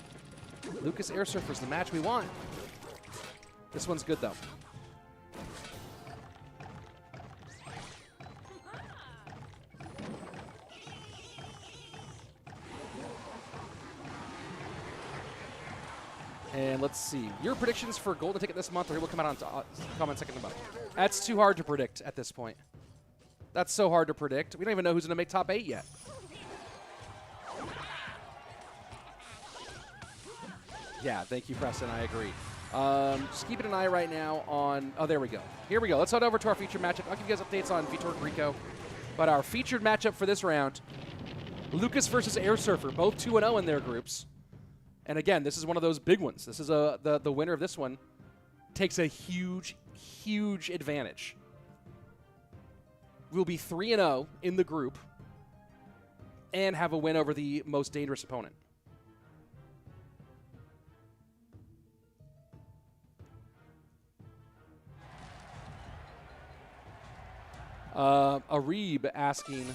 Lucas Airsurfer's the match we want. This one's good, though. And let's see. Your predictions for Golden Ticket this month, or he will come out on comment second about. That's too hard to predict at this point. That's so hard to predict. We don't even know who's going to make top 8 yet. Yeah, thank you, Preston. I agree. Just keeping an eye right now on... Oh, there we go. Here we go. Let's head over to our featured matchup. I'll give you guys updates on Vitor Guriko. But our featured matchup for this round, Lucas versus Airsurfer, both 2-0 in their groups. And again, this is one of those big ones. This is the winner of this one takes a huge, huge advantage we'll be 3-0 in the group and have a win over the most dangerous opponent. Areb asking,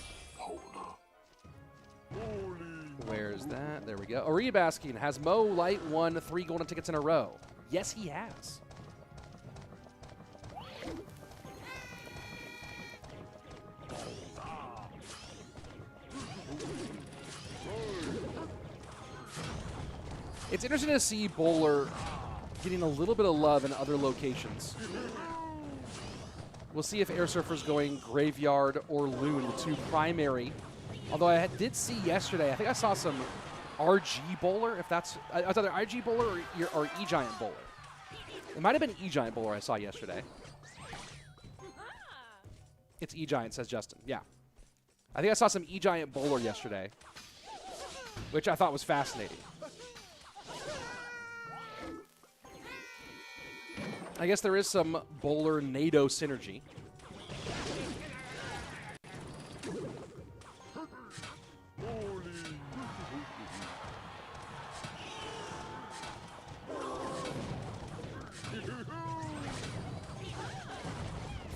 where's that? There we go. Areb asking, has Mo Light won 3 golden tickets in a row? Yes, he has. It's interesting to see Bowler getting a little bit of love in other locations. We'll see if Airsurfer's going Graveyard or Loon, the 2 primary. Although I did see yesterday, I think I saw some RG Bowler, if that's... I was either RG Bowler or E-Giant Bowler. It might have been E-Giant Bowler I saw yesterday. It's E-Giant, says Justin. Yeah. I think I saw some E-Giant Bowler yesterday, which I thought was fascinating. I guess there is some Bowler-NATO synergy.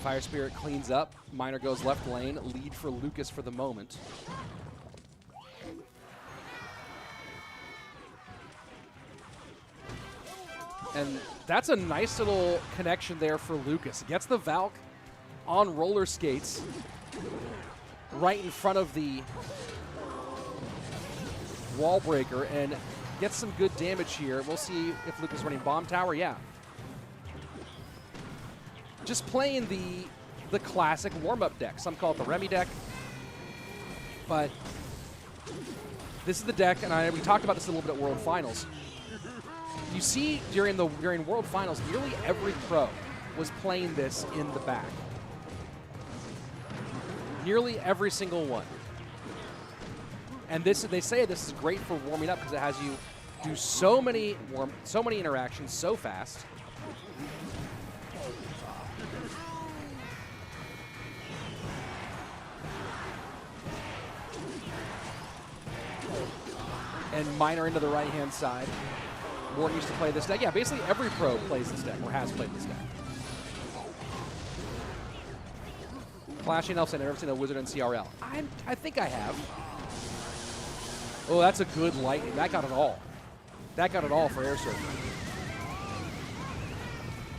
Fire Spirit cleans up. Miner goes left lane. Lead for Lucas for the moment. And that's a nice little connection there for Lucas. Gets the Valk on roller skates right in front of the wall breaker and gets some good damage here. We'll see if Lucas is running Bomb Tower. Yeah. Just playing the classic warm-up deck. Some call it the Remy deck. But this is the deck, and we talked about this a little bit at World Finals. You see during World Finals, nearly every pro was playing this in the back. Nearly every single one. And they say this is great for warming up because it has you do so many interactions so fast. And Miner into the right-hand side. Morton used to play this deck. Yeah, basically every pro plays this deck or has played this deck. Flashing Elf, I've never seen a Wizard in CRL. I think I have. Oh, that's a good lightning. That got it all. That got it all for Airsurfer.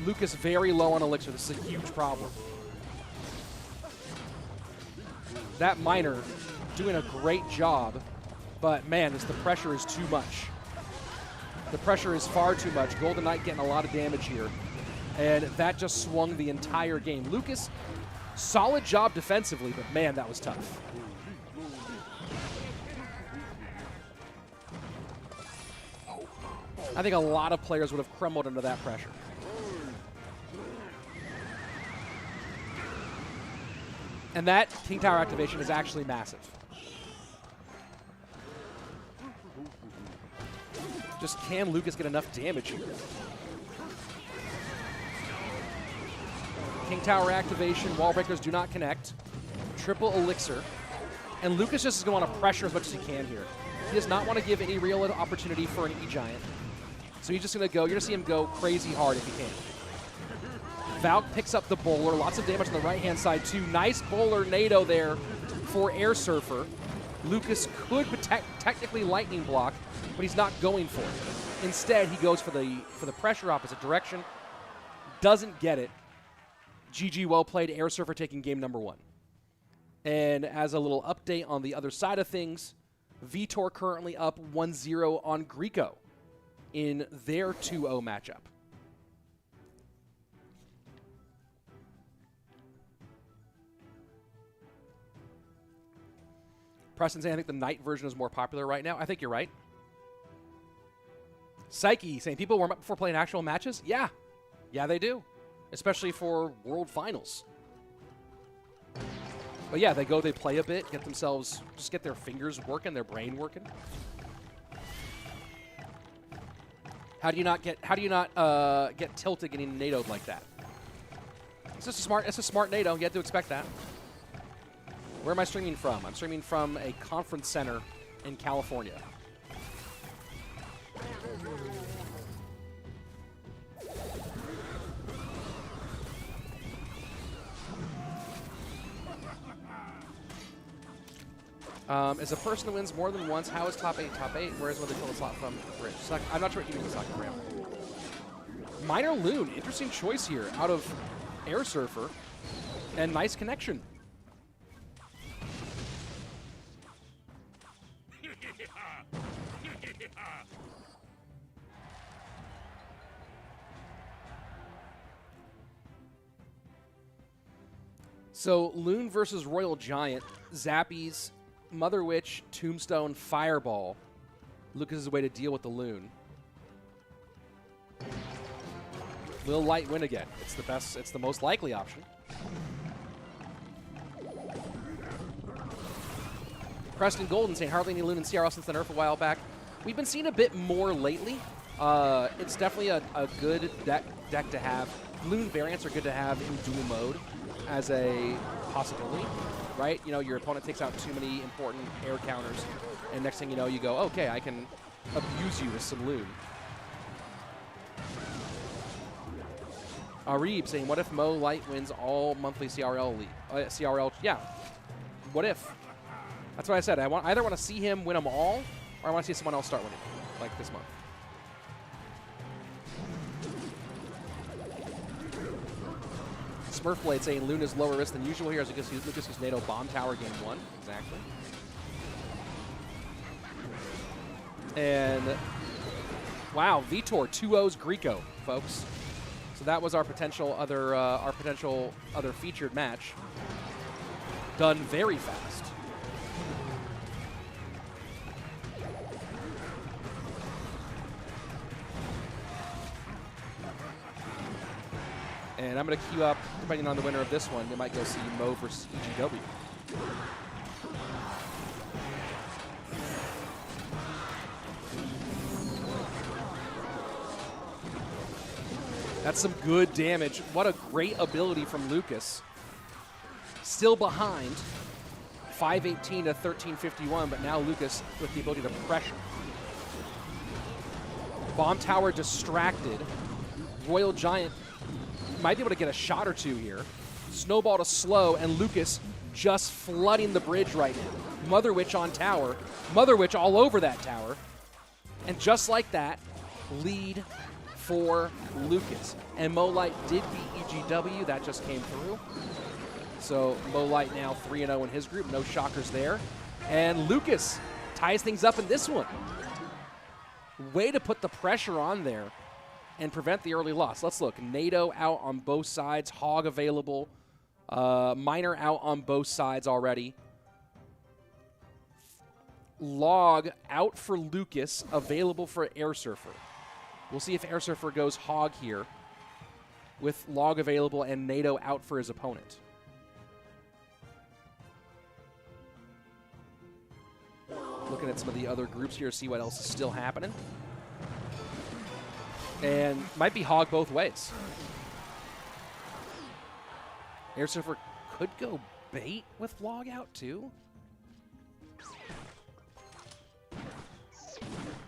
Lucas very low on Elixir. This is a huge problem. That Miner doing a great job, but man, the pressure is too much. The pressure is far too much. Golden Knight getting a lot of damage here. And that just swung the entire game. Lucas, solid job defensively, but man, that was tough. I think a lot of players would have crumbled under that pressure. And that King Tower activation is actually massive. Just can Lucas get enough damage here? King Tower activation, wall breakers do not connect. Triple Elixir. And Lucas just is going to want to pressure as much as he can here. He does not want to give any real opportunity for an E-Giant. So he's just going to go, you're going to see him go crazy hard if he can. Valk picks up the Bowler, lots of damage on the right-hand side too. Nice Bowler NATO there for Airsurfer. Lucas could technically lightning block, but he's not going for it. Instead, he goes for the pressure opposite direction. Doesn't get it. GG, well played. Airsurfer taking game number 1. And as a little update on the other side of things, Vitor currently up 1-0 on Guriko in their 2-0 matchup. Preston saying I think the Knight version is more popular right now. I think you're right. Psyche saying people warm up before playing actual matches? Yeah. Yeah, they do. Especially for World Finals. But yeah, they play a bit, just get their fingers working, their brain working. How do you not get tilted getting NATO'd like that? It's a smart NATO. You have to expect that. Where am I streaming from? I'm streaming from a conference center in California. Is a person who wins more than once, how is top 8 top 8? Where is where they pull the slot from? Rich. So I'm not sure what you mean the slot from. Minor Loon, interesting choice here out of Airsurfer, and nice connection. So Loon versus Royal Giant, Zappies, Mother Witch, Tombstone, Fireball. Lucas' way to deal with the Loon. Will Light win again? It's the best, it's the most likely option. Preston Golden saying hardly any Loon in CRL since the nerf a while back. We've been seeing a bit more lately. It's definitely a good deck to have. Loon variants are good to have in dual mode as a possibility, right? You know, your opponent takes out too many important air counters, and next thing you know, you go, okay, I can abuse you with some Loon. Arib saying, what if Mo Light wins all monthly CRL league? CRL, yeah. What if? That's what I said. I either want to see him win them all, or I want to see someone else start winning, like this month. Smurfblade saying Loon is lower risk than usual here as Lucas used NATO Bomb Tower game 1. Exactly. And wow, Vitor 2-0's Guriko, folks. So that was our potential other featured match. Done very fast. And I'm going to queue up, depending on the winner of this one, they might go see Mo versus EGW. That's some good damage. What a great ability from Lucas. Still behind, 518 to 1351, but now Lucas with the ability to pressure. Bomb Tower distracted. Royal Giant might be able to get a shot or two here. Snowball to slow, and Lucas just flooding the bridge right now. Mother Witch on tower. Mother Witch all over that tower. And just like that, lead for Lucas. And Mo Light did beat EGW. That just came through. So Mo Light now 3-0 in his group. No shockers there. And Lucas ties things up in this one. Way to put the pressure on there and prevent the early loss. Let's look. NATO out on both sides. Hog available. Miner out on both sides already. Log out for Lucas, available for Airsurfer. We'll see if Airsurfer goes Hog here with Log available and NATO out for his opponent. Looking at some of the other groups here, see what else is still happening. And might be Hog both ways. Airsurfer could go bait with Log out too.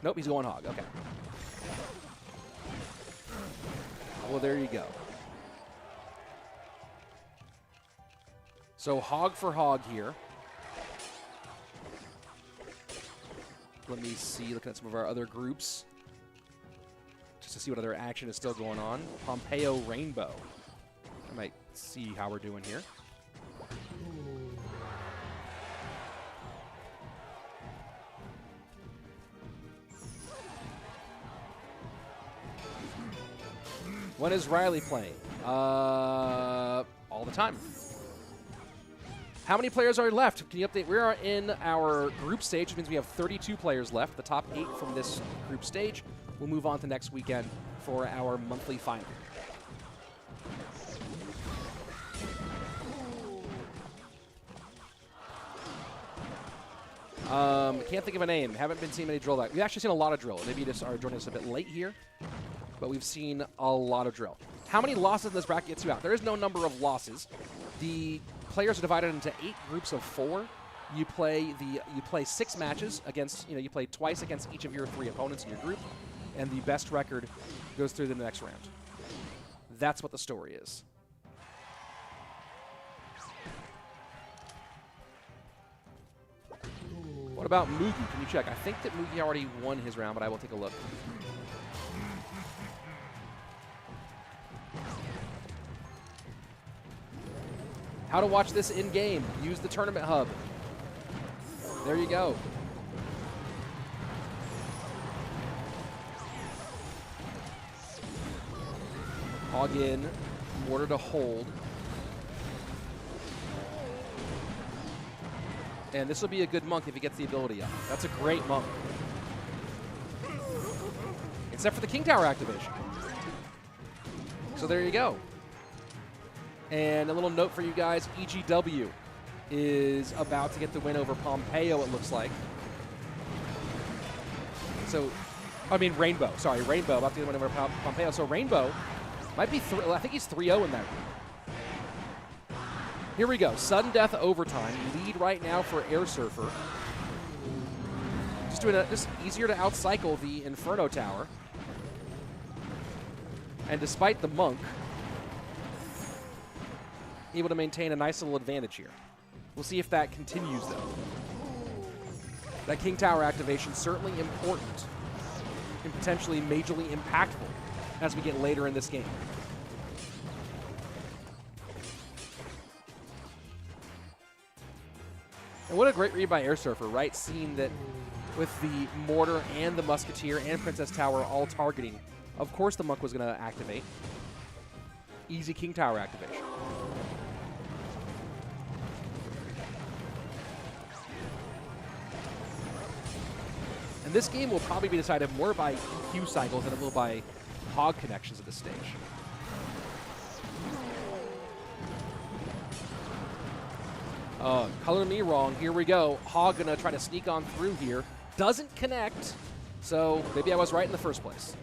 Nope, he's going Hog. Okay. Well, there you go. So Hog for Hog here. Let me see, looking at some of our other groups, just to see what other action is still going on. Pompeyo Rainbow. I might see how we're doing here. When is Ryley playing? All the time. How many players are left? Can you update? We are in our group stage, which means we have 32 players left. The top 8 from this group stage. We'll move on to next weekend for our monthly final. Can't think of a name. Haven't been seeing many drill. We've actually seen a lot of drill. Maybe you just are joining us a bit late here, but we've seen a lot of drill. How many losses in this bracket gets you out? There is no number of losses. The players are divided into 8 groups of 4. You play 6 matches against, you play twice against each of your 3 opponents in your group, and the best record goes through the next round. That's what the story is. What about Mookie? Can you check? I think that Mookie already won his round, but I will take a look. How to watch this in-game. Use the tournament hub. There you go. Hog in, mortar to hold. And this will be a good monk if he gets the ability up. That's a great monk. Except for the King Tower activation. So there you go. And a little note for you guys, EGW is about to get the win over Pompeyo, it looks like. So, I mean Rainbow. Sorry, Rainbow about to get the win over Pompeyo. So Rainbow might be, I think he's 3-0 in that group. Here we go, sudden death overtime. Lead right now for Airsurfer. Just easier to outcycle the Inferno Tower. And despite the monk, able to maintain a nice little advantage here. We'll see if that continues, though. That King Tower activation certainly important and potentially majorly impactful as we get later in this game. And what a great read by Airsurfer, right? Seeing that with the Mortar and the Musketeer and Princess Tower all targeting, of course the Monk was going to activate. Easy King Tower activation. And this game will probably be decided more by EQ cycles than it will by hog connections at this stage. Color me wrong. Here we go. Hog gonna try to sneak on through here. Doesn't connect. So maybe I was right in the first place.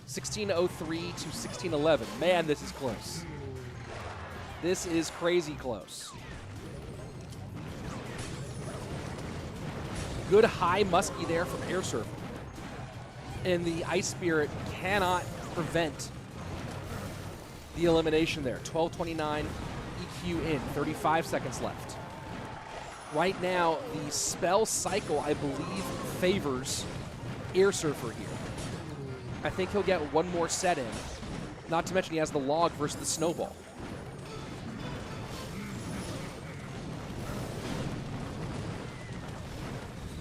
1603 to 1611. Man, this is close. This is crazy close. Good high muskie there from Airsurfer. And the Ice Spirit cannot prevent the elimination there. 12:29 EQ in, 35 seconds left. Right now, the spell cycle, I believe, favors Airsurfer here. I think he'll get one more set in. Not to mention he has the log versus the snowball.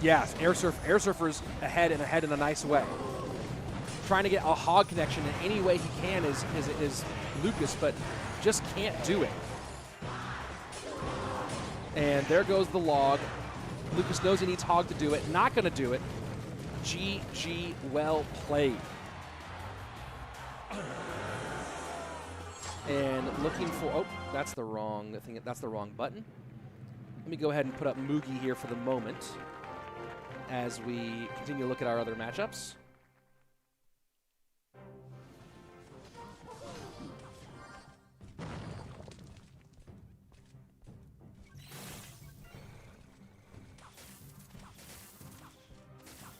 Yes, Airsurfer's ahead and ahead in a nice way. Trying to get a hog connection in any way he can is Lucas, but just can't do it. And there goes the log. Lucas knows he needs hog to do it. Not going to do it. GG, well played. And looking for, oh, that's the wrong thing. That's the wrong button. Let me go ahead and put up Mugi here for the moment as we continue to look at our other matchups.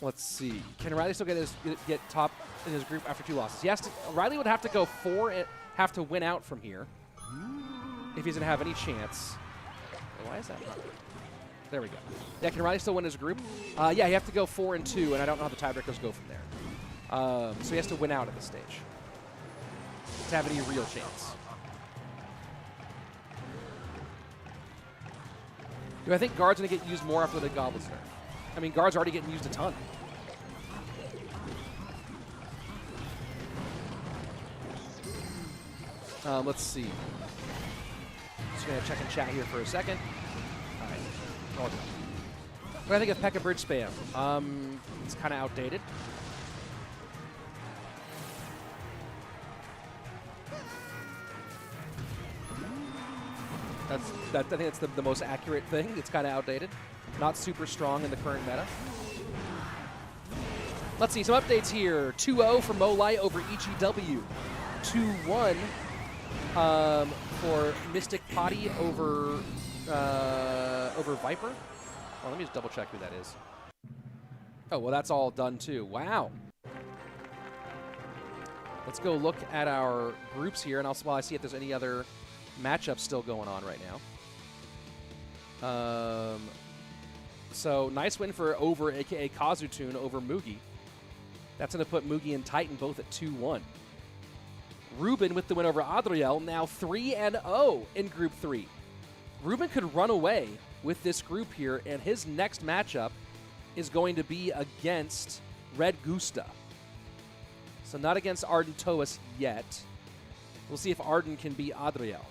Let's see. Can Ryley still get top in his group after 2 losses? He has to. Ryley would have to go 4 and have to win out from here if he's going to have any chance. Why is that not? There we go. Yeah, can Ryley still win his group? Yeah, you have to go 4 and 2, and I don't know how the tiebreakers go from there. So he has to win out at this stage to have any real chance. Do I think Guard's going to get used more after the Goblin's nerf? I mean, Guard's already getting used a ton. Let's see. Just going to check and chat here for a second. All right. All done. What do I think of P.E.K.K.A. bridge spam? It's kind of outdated. I think that's the most accurate thing. It's kind of outdated. Not super strong in the current meta. Let's see, some updates here. 2-0 for Molite over EGW. 2-1 for Mystic Potty over Viiper. Well, let me just double check who that is. Oh, well, that's all done too. Wow. Let's go look at our groups here, and while I see if there's any other matchups still going on right now. So nice win for Over, a.k.a. Kazutoon, over Mugi. That's going to put Mugi and Tyton both at 2-1. Ruben with the win over Adriel, now 3-0 in Group 3. Ruben could run away with this group here, and his next matchup is going to be against Red Gusta. So not against Ardentoas yet. We'll see if Arden can beat Adriel.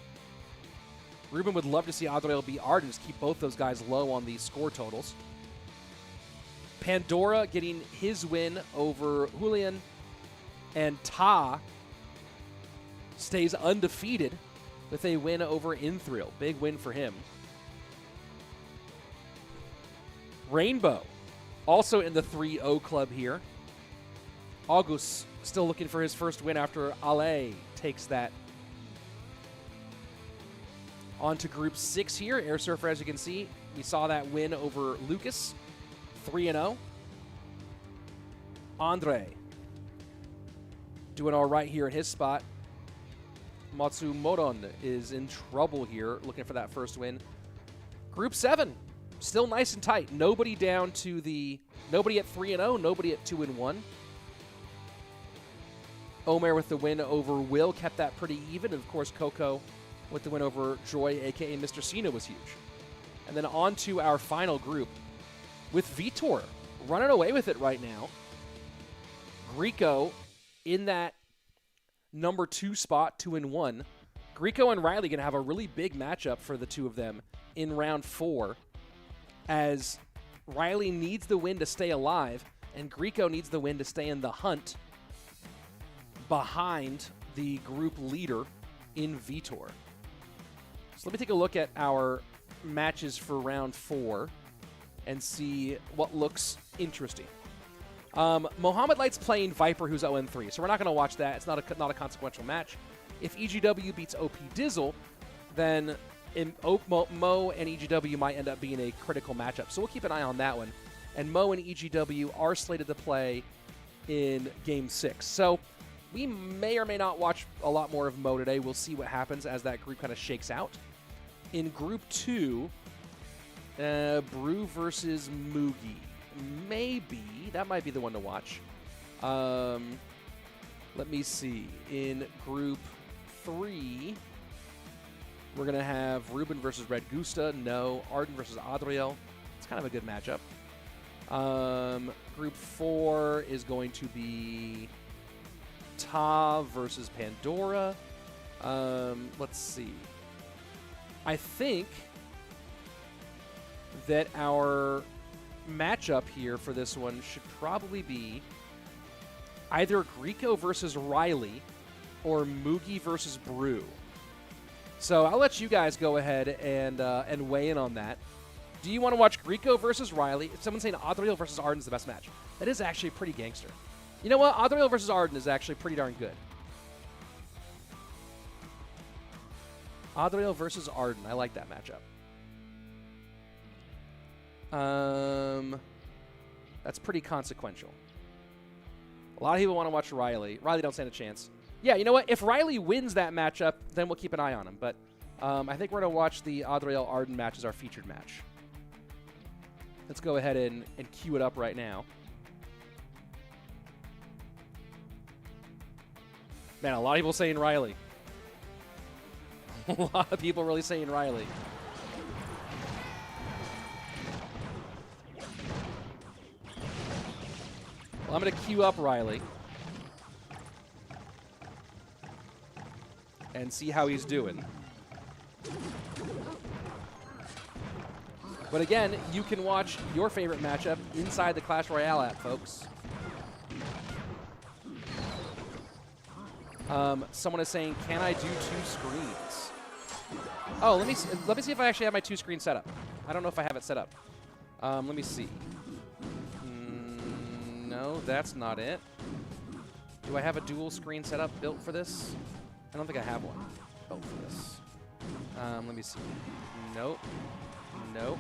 Ruben would love to see Adriel beat Arden, just keep both those guys low on the score totals. Pandora getting his win over Julian, and Ta stays undefeated with a win over Inthril. Big win for him. Rainbow also in the 3-0 club here. August still looking for his first win after Alee takes that. On to Group 6 here. Airsurfer, as you can see, we saw that win over Lucas. 3-0. Andre doing all right here at his spot. Matsumoton is in trouble here, looking for that first win. Group 7, still nice and tight. Nobody down to the... Nobody at 3-0, nobody at 2-1. Omer with the win over Will kept that pretty even. And of course, Coco with the win over Joy, a.k.a. Mr. Cena, was huge. And then on to our final group with Vitor running away with it right now. Rico in that number 2 spot, 2-1. Guriko and Ryley going to have a really big matchup for the two of them in round 4, as Ryley needs the win to stay alive, and Guriko needs the win to stay in the hunt behind the group leader in Vitor. So let me take a look at our matches for round 4 and see what looks interesting. Mohamed likes playing Viper, who's 0-3, so we're not going to watch that. It's not a consequential match. If EGW beats OPdizzle, then Mo and EGW might end up being a critical matchup. So we'll keep an eye on that one. And Mo and EGW are slated to play in Game 6. So we may or may not watch a lot more of Mo today. We'll see what happens as that group kind of shakes out. In Group 2, Brew versus Mugi. Maybe. That might be the one to watch. Let me see. In Group 3, we're going to have Ruben versus Red Gusta. No. Arden versus Adriel. It's kind of a good matchup. Group 4 is going to be Ta versus Pandora. Let's see. I think that our matchup here for this one should probably be either Guriko versus Ryley or Mugi versus Brew. So I'll let you guys go ahead and weigh in on that. Do you want to watch Guriko versus Ryley? Someone's saying Adriel versus Arden is the best match. That is actually pretty gangster. You know what? Adriel versus Arden is actually pretty darn good. Adriel versus Arden. I like that matchup. That's pretty consequential. A lot of people want to watch Ryley. Ryley don't stand a chance. Yeah, you know what? If Ryley wins that matchup, then we'll keep an eye on him. But I think we're going to watch the Adriel Arden match as our featured match. Let's go ahead and queue it up right now. Man, a lot of people saying Ryley. A lot of people really saying Ryley. Well, I'm going to queue up Ryley and see how he's doing. But again, you can watch your favorite matchup inside the Clash Royale app, folks. Someone is saying, can I do 2 screens? Oh, let me see if I actually have my 2 screen set up. I don't know if I have it set up. Let me see. No, that's not it. Do I have a dual screen setup built for this? I don't think I have one. both of this. Let me see. Nope. Nope.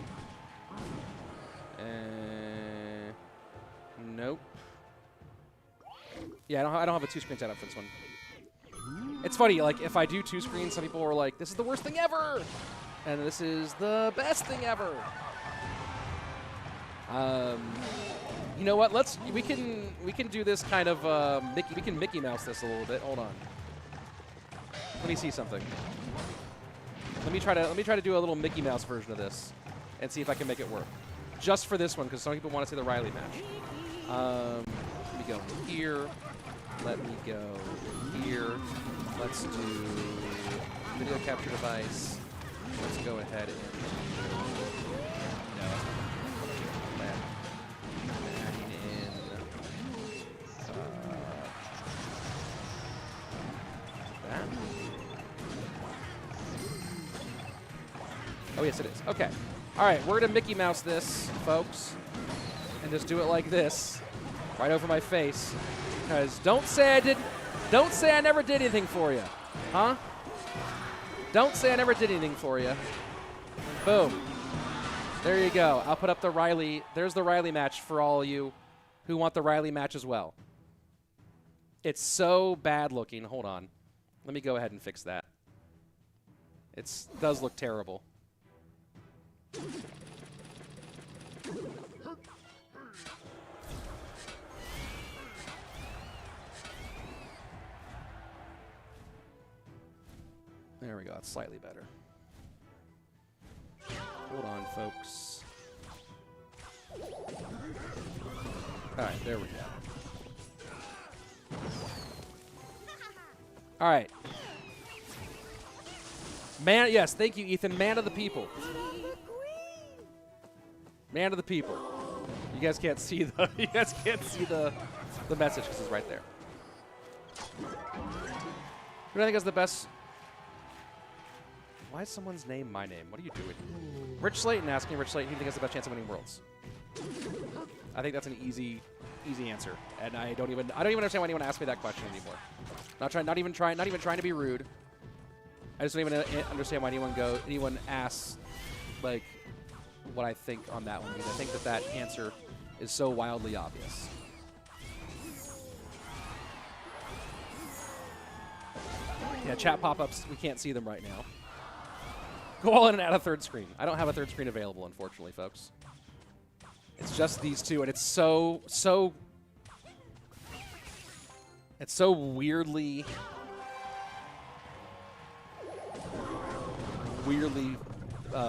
Nope. Yeah, I don't have a 2-screen setup for this one. It's funny, like, if I do 2 screens, some people are like, this is the worst thing ever! And this is the best thing ever! You know what? We can do this kind of we can Mickey Mouse this a little bit. Hold on. Let me see something. Let me try to do a little Mickey Mouse version of this and see if I can make it work. Just for this one, because some people want to see the Ryley match. Let me go here. Let me go here. Let's do video capture device. Let's go ahead and that. Oh yes, it is. Okay. All right, we're gonna Mickey Mouse this, folks, and just do it like this, right over my face. Because don't say I never did anything for you, huh? Don't say I never did anything for you. Boom. There you go. I'll put up the Ryley. There's the Ryley match for all of you who want the Ryley match as well. It's so bad looking. Hold on. Let me go ahead and fix that. It does look terrible. There we go. It's slightly better. Hold on, folks. All right, there we go. All right. Man, yes, thank you, Ethan. Man of the people. Man of the people. You guys can't see the the message because it's right there. Who do I think is the best? Why is someone's name my name? What are you doing? richslaton asking richslaton who do you think has the best chance of winning Worlds? I think that's an easy answer, and I don't even understand why anyone asked me that question anymore. Not even trying to be rude. I just don't even understand why anyone asks like what I think on that one, because I think that answer is so wildly obvious. Yeah, chat pop-ups, we can't see them right now. Go all in and add a third screen. I don't have a third screen available, unfortunately, folks. It's just these two, and it's so weirdly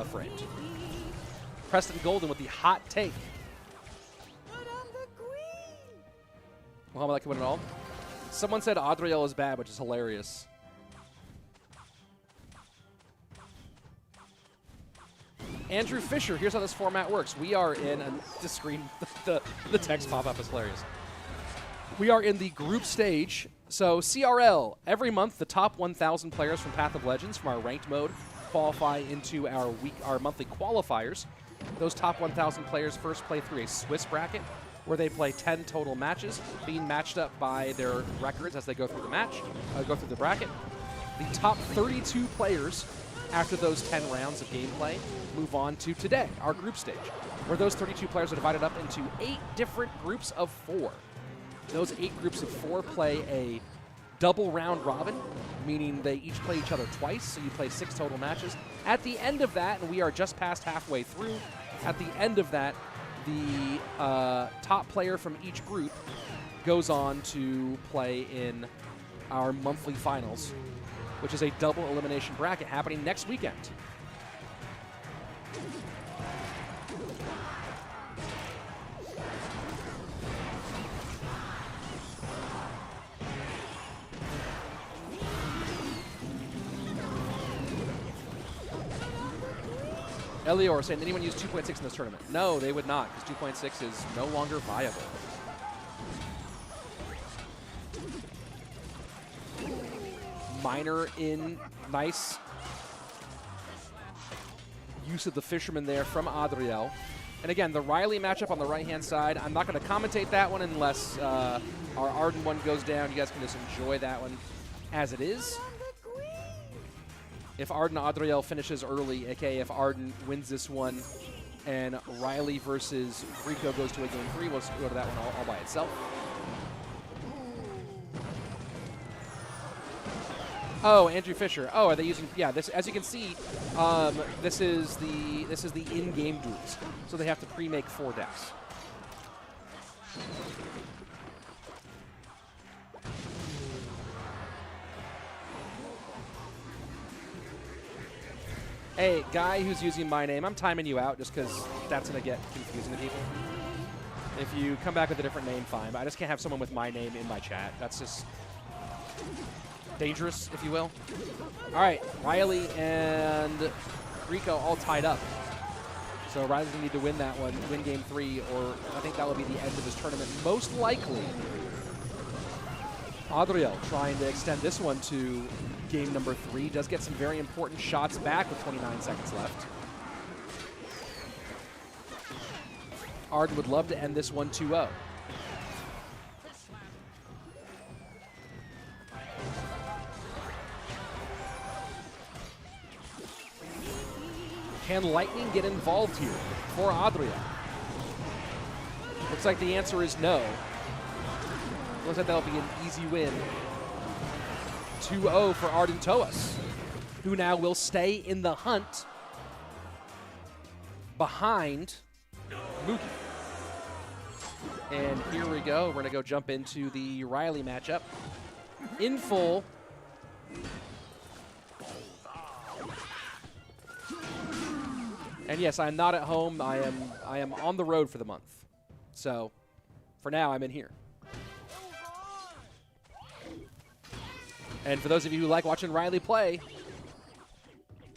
framed. Preston Golden with the hot take. Mohamed, that could win it all. Someone said Adriel is bad, which is hilarious. Andrew Fisher, here's how this format works. We are in the screen. The text pop-up is hilarious. We are in the group stage. So CRL, every month the top 1,000 players from Path of Legends from our ranked mode qualify into our monthly qualifiers. Those top 1,000 players first play through a Swiss bracket where they play 10 total matches, being matched up by their records as they go through the bracket. The top 32 players after those 10 rounds of gameplay move on to today, our group stage, where those 32 players are divided up into 8 different groups of 4. Those 8 groups of 4 play a double round robin, meaning they each play each other twice, so you play 6 total matches. At the end of that, and we are just past halfway through, at the end of that, the top player from each group goes on to play in our monthly finals, which is a double elimination bracket happening next weekend. Elior saying, anyone use 2.6 in this tournament? No, they would not, because 2.6 is no longer viable. Minor in nice use of the fisherman there from Adriel. And again, the Ryley matchup on the right-hand side, I'm not going to commentate that one unless our Arden one goes down. You guys can just enjoy that one as it is. if Arden Adriel finishes early, aka if Arden wins this one, and Ryley versus Rico goes to a game 3, we'll go to that one all by itself. Oh, Andrew Fisher. Oh, are they using? Yeah, this, as you can see, this is the in-game duels. So they have to pre-make 4 decks. Hey, guy who's using my name, I'm timing you out just because that's going to get confusing to people. If you come back with a different name, fine. But I just can't have someone with my name in my chat. That's just dangerous, if you will. All right, Ryley and Rico all tied up. So Ryley's going to need to win that one, win game 3, or I think that will be the end of his tournament. Most likely, Adriel trying to extend this one to game number 3. Does get some very important shots back with 29 seconds left. Arden would love to end this one 2-0. Can Lightning get involved here for Adriel? Looks like the answer is no. Looks like that'll be an easy win. 2-0 for Ardentoas, who now will stay in the hunt behind Mugi. And here we go. We're going to go jump into the Ryley matchup. In full. And yes, I'm not at home. I am on the road for the month. So, for now, I'm in here. And for those of you who like watching Ryley play,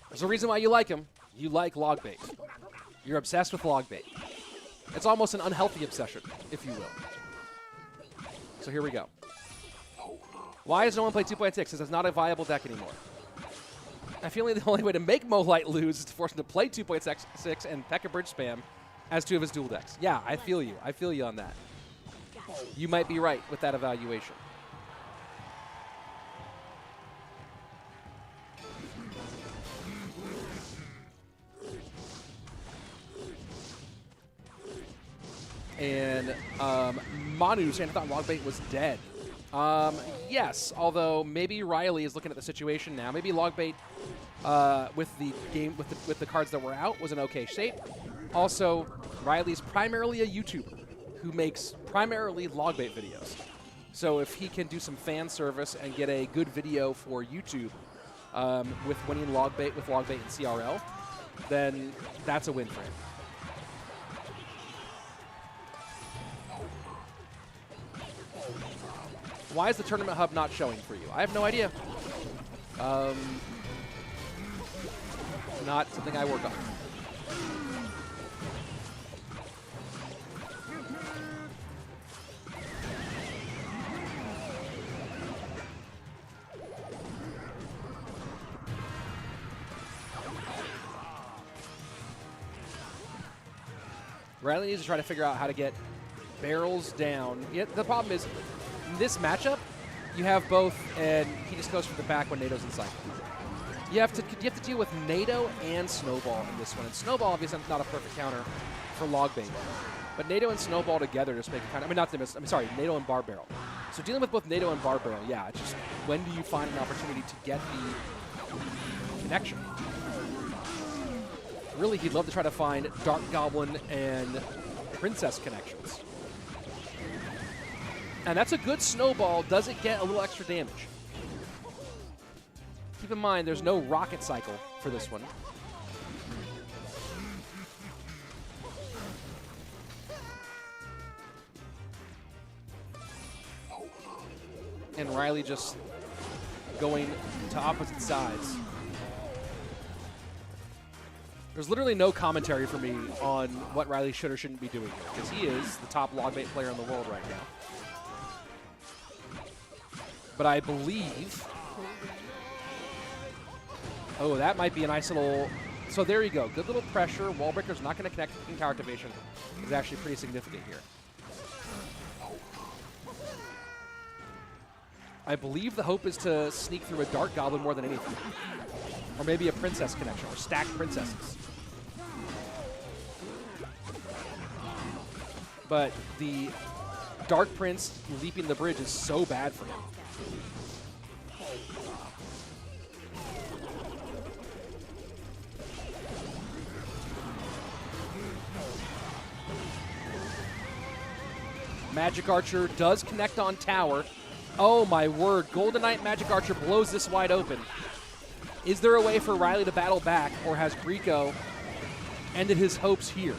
there's a reason why you like him. You like log bait. You're obsessed with log bait. It's almost an unhealthy obsession, if you will. So here we go. Why does no one play 2.6? Because it's not a viable deck anymore. I feel like the only way to make Mohamed lose is to force him to play 2.6 and P.E.K.K.A Bridge spam as 2 of his dual decks. Yeah, I feel you. I feel you on that. You might be right with that evaluation. And Manu saying I thought Logbait was dead. Yes, although maybe Ryley is looking at the situation now. Maybe Logbait with the game with the cards that were out was an okay shape. Also, Ryley's primarily a YouTuber who makes primarily Logbait videos. So if he can do some fan service and get a good video for YouTube with winning Logbait with Logbait and CRL, then that's a win for him. Why is the Tournament Hub not showing for you? I have no idea. Not something I work on. Ryley needs to try to figure out how to get barrels down. The problem is, in this matchup, you have both, and he just goes for the back when NATO's inside. You have to deal with NATO and Snowball in this one. And Snowball, obviously, is not a perfect counter for Logbait. But NATO and Snowball together just make a kind of, NATO and Bar Barrel. So dealing with both NATO and Bar Barrel, yeah, it's just when do you find an opportunity to get the connection? Really, he'd love to try to find Dark Goblin and Princess connections. And that's a good Snowball. Does it get a little extra damage? Keep in mind, there's no rocket cycle for this one. And Ryley just going to opposite sides. There's literally no commentary for me on what Ryley should or shouldn't be doing here, because he is the top Logbait player in the world right now. But I believe... Oh, that might be a nice little... So there you go. Good little pressure. Wallbreaker's not going to connect. King Tower Activation is actually pretty significant here. I believe the hope is to sneak through a Dark Goblin more than anything. Or maybe a Princess connection, or stacked Princesses. But the Dark Prince leaping the bridge is so bad for him. Magic Archer does connect on tower. Oh my word, Golden Knight Magic Archer blows this wide open. Is there a way for Ryley to battle back, or has Rico ended his hopes here?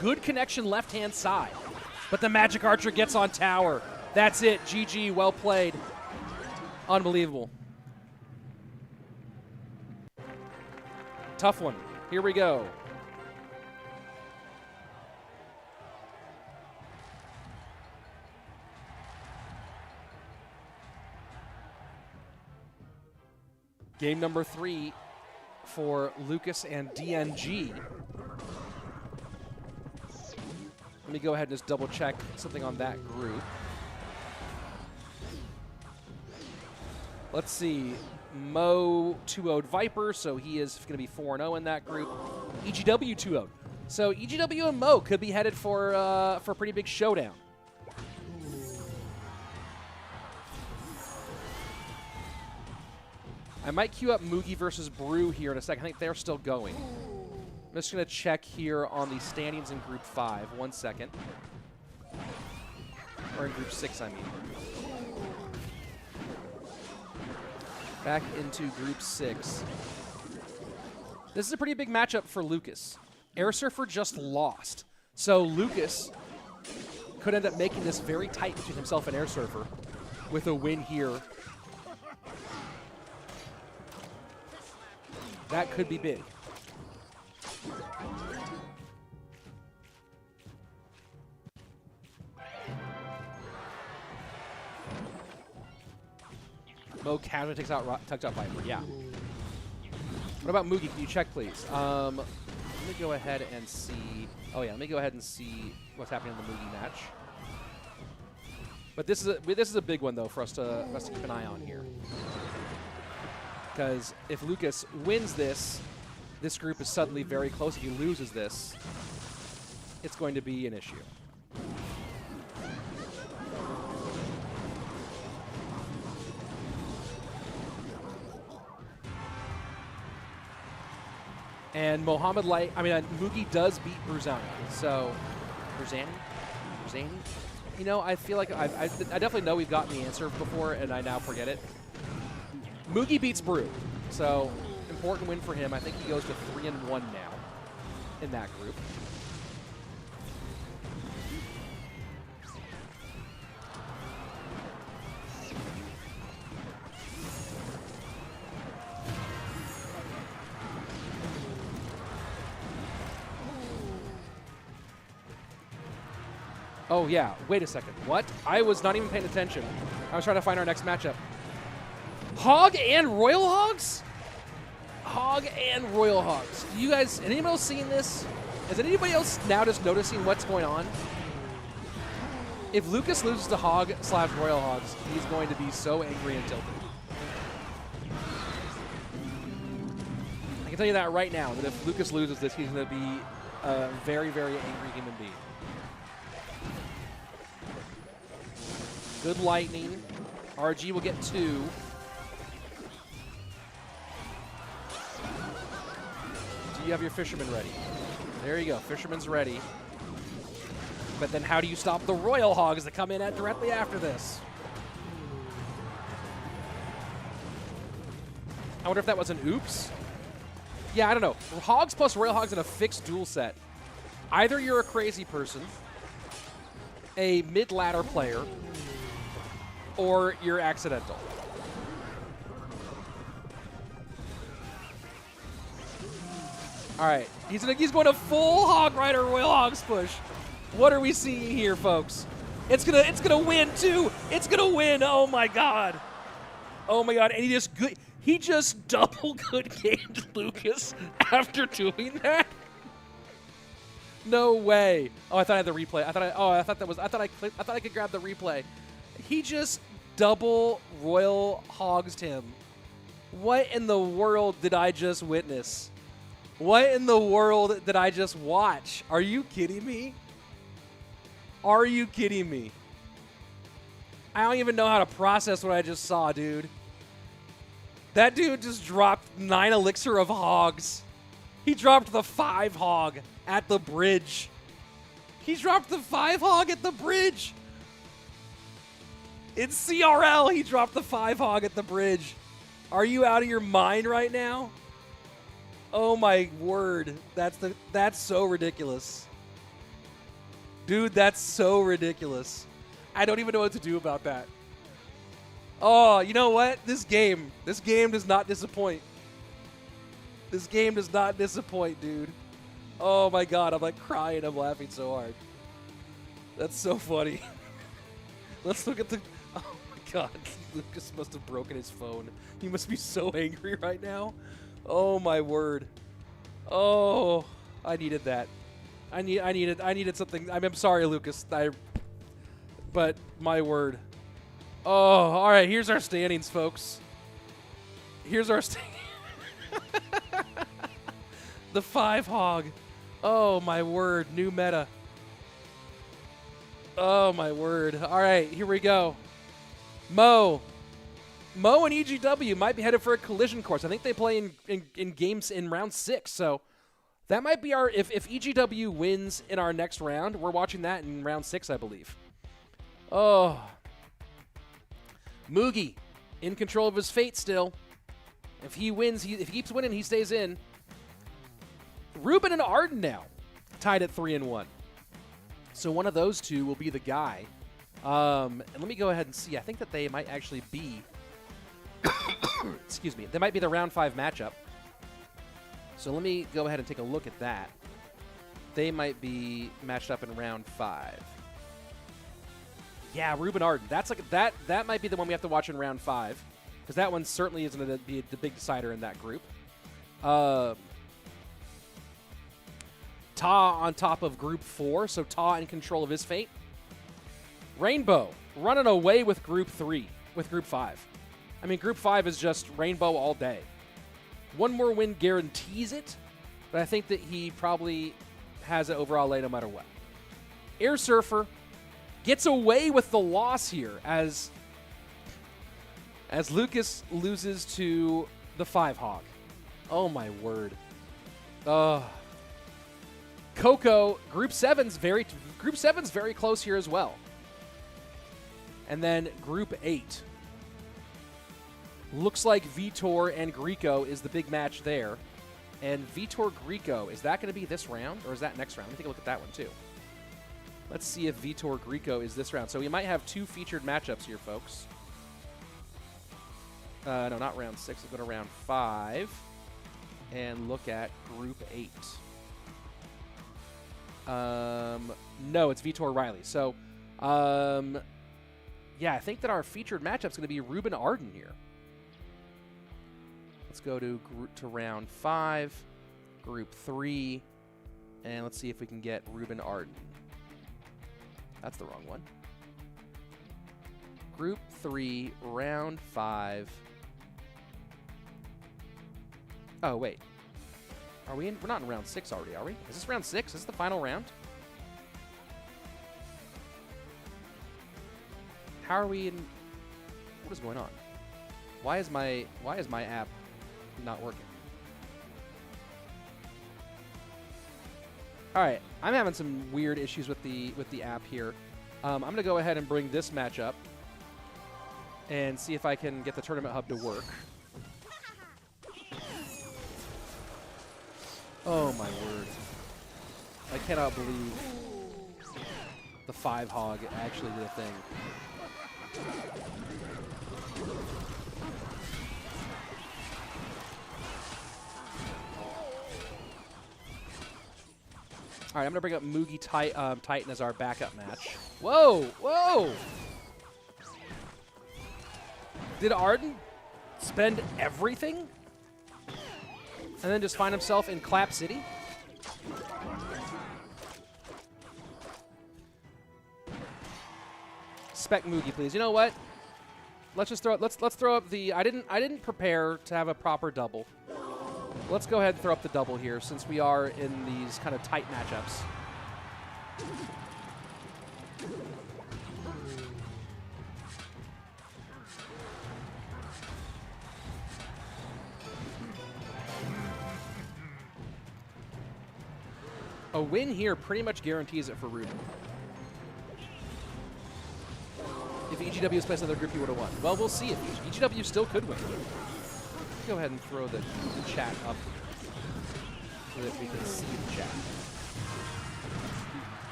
Good connection left-hand side, but the Magic Archer gets on tower. That's it, GG, well played. Unbelievable. Tough one, here we go. Game number 3 for Lucas and DNG. Let me go ahead and just double check something on that group. Let's see. Mo 2-0'd Viper, so he is going to be 4-0 in that group. EGW 2-0'd. So EGW and Mo could be headed for a pretty big showdown. I might queue up Mugi versus Brew here in a second. I think they're still going. I'm just going to check here on the standings in Group 5. 1 second. Or in Group 6, I mean. Back into Group 6. This is a pretty big matchup for Lucas. Airsurfer just lost. So Lucas could end up making this very tight between himself and Airsurfer with a win here. That could be big. Mo casually takes out Viper, yeah. What about Moogie? Can you check, please? Let me go ahead and see. Oh yeah, let me go ahead and see what's happening in the Moogie match. But this is a big one though for us to keep an eye on here. Because if Lucas wins this group is suddenly very close. If he loses this, it's going to be an issue. And Mohamed Mugi does beat Brewzany. So, Brewzany? You know, I feel like I definitely know we've gotten the answer before, and I now forget it. Mugi beats Brew, so important win for him. I think he goes to 3-1 now in that group. Oh yeah, wait a second. What? I was not even paying attention. I was trying to find our next matchup. Hog and Royal Hogs? Hog and Royal Hogs. Do you guys, anybody else seeing this? Is anybody else now just noticing what's going on? If Lucas loses to Hog/Royal Hogs, he's going to be so angry and tilted. I can tell you that right now, that if Lucas loses this, he's going to be a very, very angry human being. Good lightning. RG will get 2. Do you have your Fisherman ready? There you go. Fisherman's ready. But then how do you stop the Royal Hogs that come in directly after this? I wonder if that was an oops. Yeah, I don't know. Hogs plus Royal Hogs in a fixed duel set. Either you're a crazy person, a mid-ladder player, or you're accidental. All right, he's going to full Hog Rider Royal Hogs push. What are we seeing here, folks? It's gonna win too. It's gonna win. Oh my god. Oh my god. And he just double good gamed Lucas after doing that. No way. Oh, I thought I had the replay. I thought I could grab the replay. He just double royal hogsed him. What in the world did I just witness? What in the world did I just watch? Are you kidding me? Are you kidding me? I don't even know how to process what I just saw, dude. That dude just dropped 9 elixir of hogs. He dropped the 5 hog at the bridge. He dropped the 5 hog at the bridge. In CRL, he dropped the 5 hog at the bridge. Are you out of your mind right now? Oh my word. That's so ridiculous. Dude, that's so ridiculous. I don't even know what to do about that. Oh, you know what? This game does not disappoint. This game does not disappoint, dude. Oh my god, I'm like crying. I'm laughing so hard. That's so funny. Let's look at the... Oh my god. Lucas must have broken his phone. He must be so angry right now. Oh my word. Oh, I needed that. I needed something. I'm sorry, Lucas. But my word. Oh, all right. Here's our standings, folks. Here's our standings. The 5 hog. Oh my word. New meta. Oh my word. All right, here we go. Mo and EGW might be headed for a collision course. I think they play in games in round 6, so that might be our... If EGW wins in our next round, we're watching that in round 6, I believe. Oh. Mugi, in control of his fate still. If he wins, if he keeps winning, he stays in. Ruben and Arden now, tied at 3-1. So one of those two will be the guy. And let me go ahead and see. I think that they might actually be... excuse me. They might be the round 5 matchup. So let me go ahead and take a look at that. They might be matched up in round 5. Yeah, Ruben Arden. That's like that might be the one we have to watch in round 5, because that one certainly isn't going to be the big decider in that group. Ta on top of group 4, so Ta in control of his fate. Rainbow running away with group 5. I mean, group 5 is just Rainbow all day. One more win guarantees it, but I think that he probably has it overall lay no matter what. Airsurfer gets away with the loss here as Lucas loses to the 5 hog. Oh my word. Coco, group 7's very close here as well. And then group 8. Looks like Vitor and Guriko is the big match there. And Vitor Guriko, is that going to be this round or is that next round? Let me take a look at that one too. Let's see if Vitor Guriko is this round. So we might have 2 featured matchups here, folks. No, not round 6. Let's go to round 5 and look at group 8. No, it's Vitor Ryley. So, yeah, I think that our featured matchup is going to be Ruben Arden here. Let's go to round 5, group 3, and let's see if we can get Ruben Arden. That's the wrong one. Group 3, round 5. Oh, wait. Are we in? We're not in round 6 already, are we? Is this round 6? Is this the final round? How are we in? What is going on? Why is my app not working? All right, I'm having some weird issues with the app here. I'm gonna go ahead and bring this match up and see if I can get the tournament hub to work. Oh my word! I cannot believe the 5 hog actually did a thing. All right, I'm going to bring up Mugi Tyton as our backup match. Whoa! Whoa! Did Arden spend everything and then just find himself in Clap City? Spec Mugi, please. You know what? Let's just throw it. Let's throw up the. I didn't prepare to have a proper double. Let's go ahead and throw up the double here since we are in these kind of tight matchups. A win here pretty much guarantees it for Ruben. If EGW was placed in another group, he would have won. Well, we'll see. If EGW still could win. Let's go ahead and throw the chat up so that we can see the chat.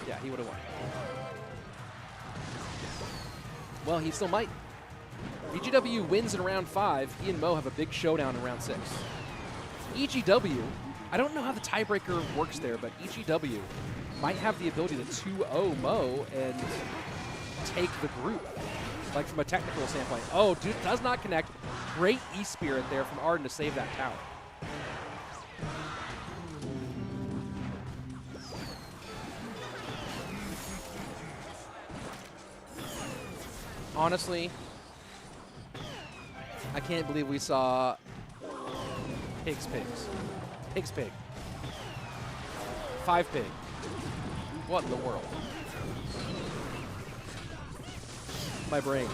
Yeah, he would have won. Well, he still might. EGW wins in round 5. He and Mo have a big showdown in round 6. EGW, I don't know how the tiebreaker works there, but EGW might have the ability to 2-0 Mo and take the group, like from a technical standpoint. Oh, dude, does not connect. Great E-Spirit there from Arden to save that tower. Honestly, I can't believe we saw Pigs. Pigs pig. 5 pig. What in the world? My brain.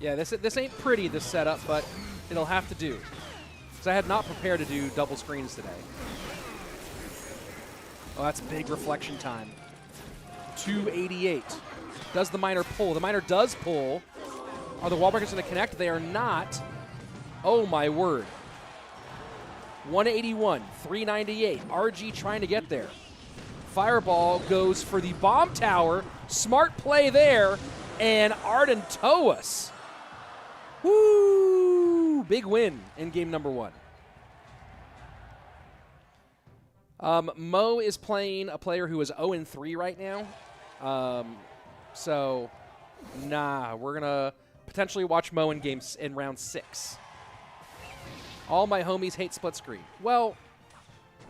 Yeah, this ain't pretty, this setup, but it'll have to do. Because I had not prepared to do double screens today. Oh, that's big reflection time. 288. Does the miner pull? The miner does pull. Are the wall breakers going to connect? They are not. Oh, my word. 181, 398. RG trying to get there. Fireball goes for the bomb tower. Smart play there. And Ardentoas. Woo! Big win in game number 1. Mo is playing a player who is 0-3 right now. So, nah, we're going to potentially watch Mo in round 6. All my homies hate split screen. Well,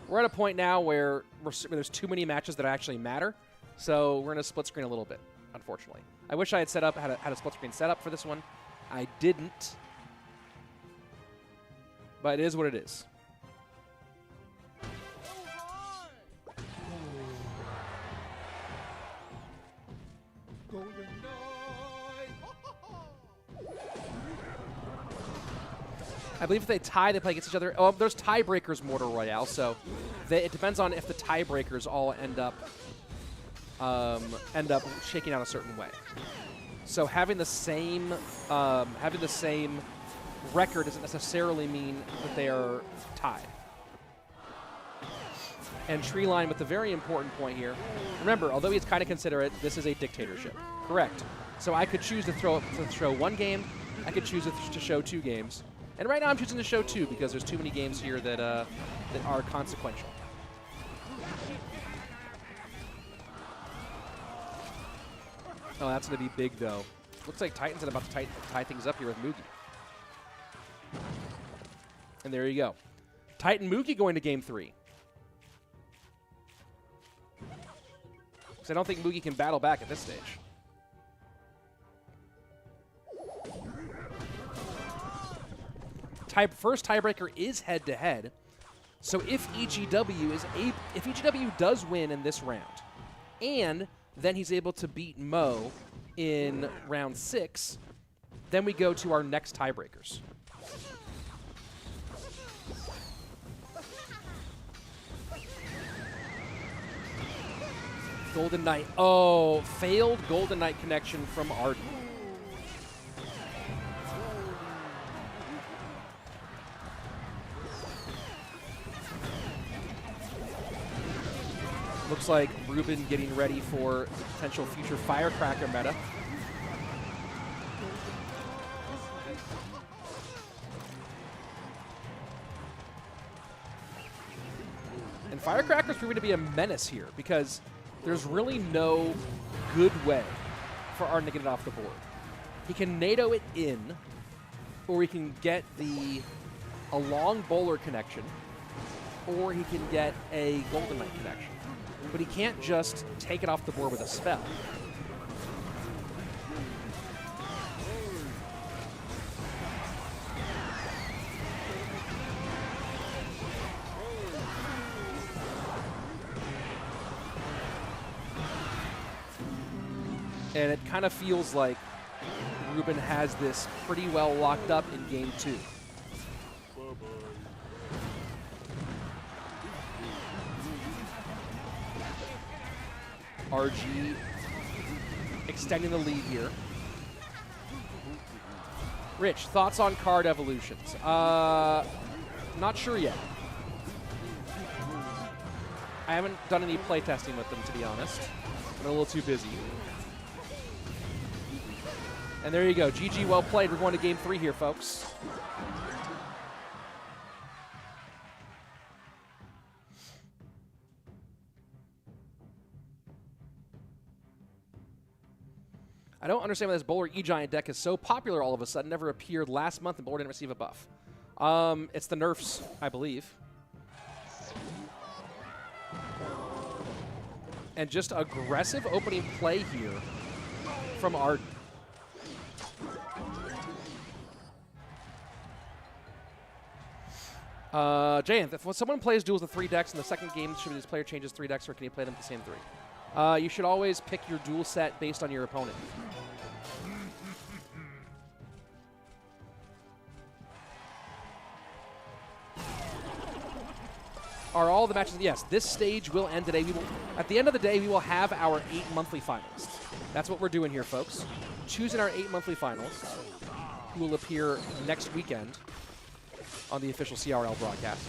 we're at a point now where there's too many matches that actually matter. So we're going to split screen a little bit, unfortunately. I wish I had had a split screen set up for this one. I didn't. But it is what it is. I believe if they tie, they play against each other. Oh, there's tiebreakers more to Royale, so it depends on if the tiebreakers all end up shaking out a certain way. So having the same record doesn't necessarily mean that they are tied. And Treeline with the very important point here. Remember, although he's kind of considerate, this is a dictatorship. Correct. So I could choose to show 1 game. I could choose to show 2 games. And right now I'm choosing to show 2 because there's too many games here that are consequential. Oh, that's going to be big, though. Looks like Tyton's about to tie things up here with Mugi. And there you go. Tyton Mugi going to game 3. Because I don't think Mugi can battle back at this stage. First tiebreaker is head-to-head. So if EGW does win in this round, and then he's able to beat Mo in round 6, then we go to our next tiebreakers. Golden Knight. Oh, failed Golden Knight connection from Arden. Looks like Ruben getting ready for the potential future Firecracker meta. And Firecracker's proving to be a menace here because there's really no good way for Arden to get it off the board. He can NATO it in, or he can get a long bowler connection or he can get a Golden Knight connection. But he can't just take it off the board with a spell. And it kind of feels like Ruben has this pretty well locked up in game 2. RG extending the lead here. Rich, thoughts on card evolutions? Not sure yet. I haven't done any playtesting with them, to be honest. I'm a little too busy. And there you go. GG, well played. We're going to game 3 here, folks. I don't understand why this Bowler E-Giant deck is so popular all of a sudden. Never appeared last month and Bowler didn't receive a buff. It's the nerfs, I believe. And just aggressive opening play here from Arden. Jayanth, if someone plays duels with 3 decks in the second game, should this player changes 3 decks, or can he play them with the same 3? You should always pick your duel set based on your opponent. Are all the matches? Yes, this stage will end today. At the end of the day, we will have our 8 monthly finalists. That's what we're doing here, folks. Choosing our 8 monthly finalists, who will appear next weekend on the official CRL broadcast.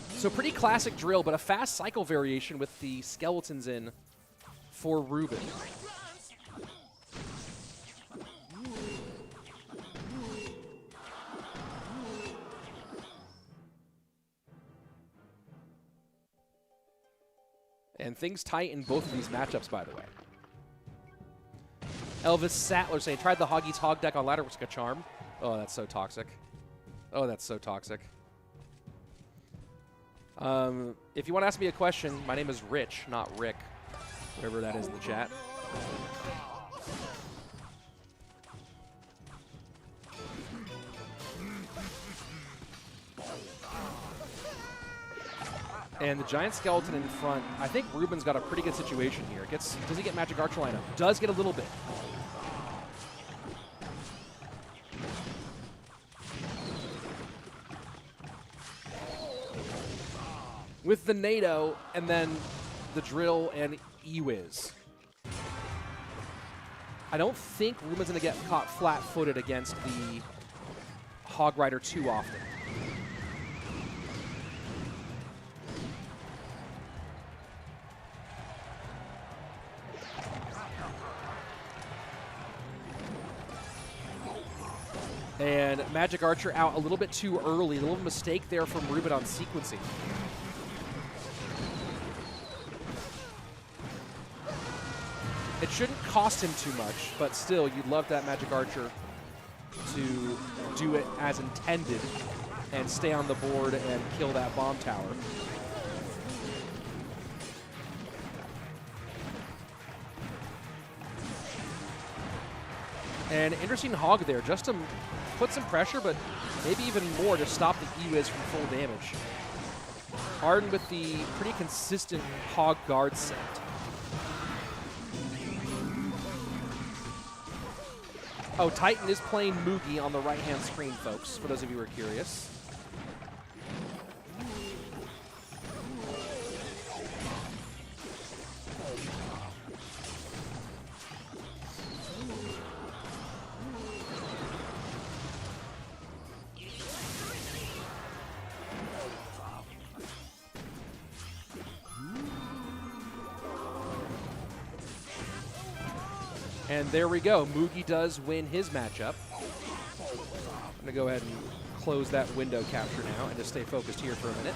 So pretty classic drill, but a fast cycle variation with the skeletons in for Ruben. And things tight in both of these matchups, by the way. Elvis Sattler saying, tried the Hoggy's Hog deck on ladder, which is a charm. Oh, that's so toxic. Oh, that's so toxic. If you want to ask me a question, my name is Rich, not Rick, whatever that is in the chat. And the giant skeleton in front, I think Ruben's got a pretty good situation here. Does he get Magic Archer lineup? Does get a little bit. With the NATO and then the drill and E-Wiz. I don't think Ruben's going to get caught flat-footed against the Hog Rider too often. And Magic Archer out a little bit too early. A little mistake there from Ruben on sequencing. It shouldn't cost him too much, but still, you'd love that Magic Archer to do it as intended and stay on the board and kill that bomb tower. And interesting hog there, just to put some pressure, but maybe even more to stop the E-Wiz from full damage. Arden with the pretty consistent hog guard set. Oh, Tyton is playing Mugi on the right-hand screen, folks, for those of you who are curious. And there we go. Mookie does win his matchup. I'm going to go ahead and close that window capture now and just stay focused here for a minute.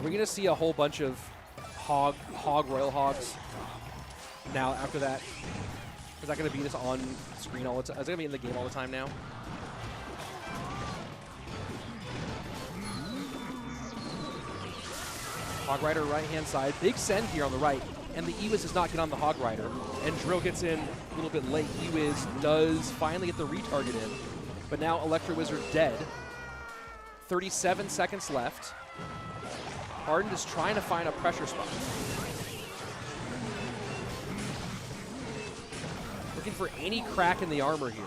We're going to see a whole bunch of Royal Hogs now after that. Is that going to be just on screen all the time? Is it going to be in the game all the time now? Hog Rider right-hand side. Big send here on the right. And the Ewiz does not get on the Hog Rider. And Drill gets in a little bit late. Ewiz does finally get the retarget in. But now Electro Wizard dead. 37 seconds left. Arden is trying to find a pressure spot. Looking for any crack in the armor here.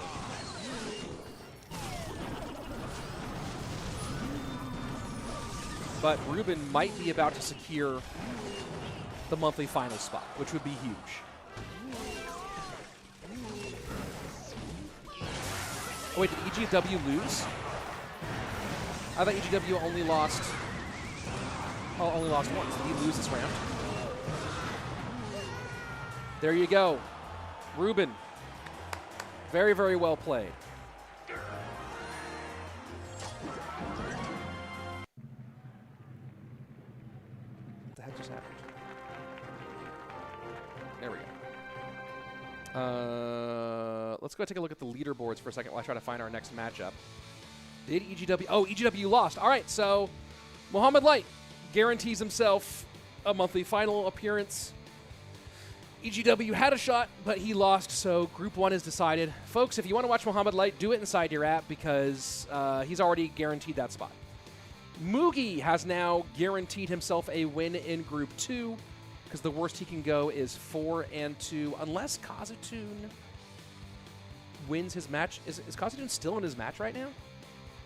But Ruben might be about to secure the monthly final spot, which would be huge. Oh wait, did EGW lose? I thought EGW only lost... Oh, only lost once. Did he lose this round? There you go. Ruben. Very, very well played. What the heck just happened? There we go. Let's go take a look at the leaderboards for a second while I try to find our next matchup. Did EGW... Oh, EGW lost. All right, so Mohamed Light guarantees himself a monthly final appearance. EGW had a shot, but he lost, so Group 1 is decided. Folks, if you want to watch Mohamed Light, do it inside your app because he's already guaranteed that spot. Mugi has now guaranteed himself a win in Group 2 because the worst he can go is 4-2, unless Kazutoon wins his match. Is Kazutoon still in his match right now?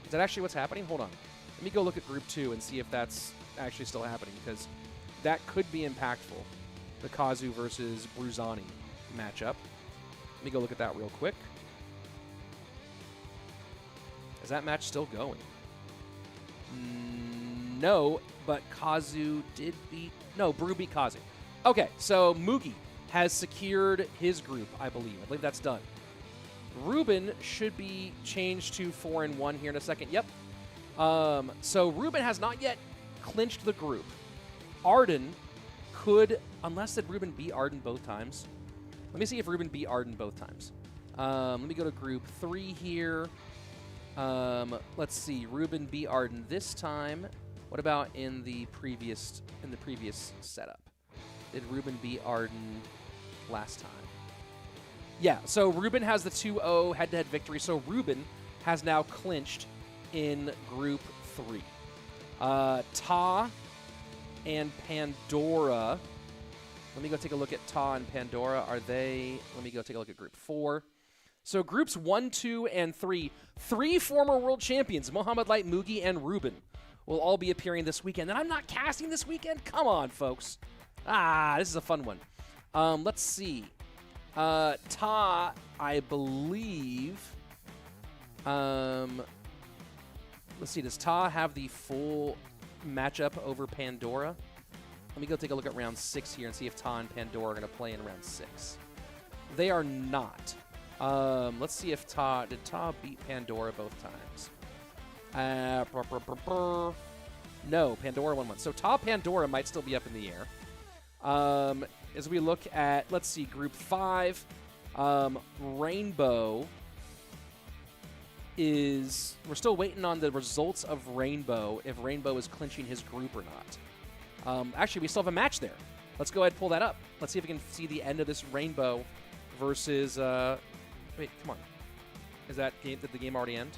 Is that actually what's happening? Hold on. Let me go look at Group 2 and see if that's actually still happening, because that could be impactful. The Kazu versus Brewzany matchup. Let me go look at that real quick. Is that match still going? No, but Kazu did beat... No, Brew beat Kazu. Okay, so Mugi has secured his group, I believe. I believe that's done. Ruben should be changed to 4-1 here in a second. Yep. So Ruben has not yet clinched the group. Arden could, unless did Ruben beat Arden both times? Let me see if Ruben beat Arden both times. Let me go to Group 3 here. Let's see. Ruben beat Arden this time. What about in the previous setup? Did Ruben beat Arden last time? Yeah, so Ruben has the 2-0 head-to-head victory. So Ruben has now clinched in Group 3. Ta and Pandora. Let me go take a look at Ta and Pandora. Are they... Let me go take a look at Group 4. So Groups 1, 2, and 3. 3 former world champions, Mohamed Light, Mugi, and Ruben, will all be appearing this weekend. And I'm not casting this weekend? Come on, folks. This is a fun one. Let's see. Ta, I believe... let's see, does Ta have the full matchup over Pandora? Let me go take a look at round 6 here and see if Ta and Pandora are going to play in round 6. They are not. Let's see if Ta... Did Ta beat Pandora both times? No, Pandora won one. So Ta Pandora might still be up in the air. As we look at, let's see, Group 5, Rainbow is... We're still waiting on the results of Rainbow, if Rainbow is clinching his group or not. Actually, we still have a match there. Let's go ahead and pull that up. Let's see if we can see the end of this Rainbow versus... wait, come on. Is that game... Did the game already end?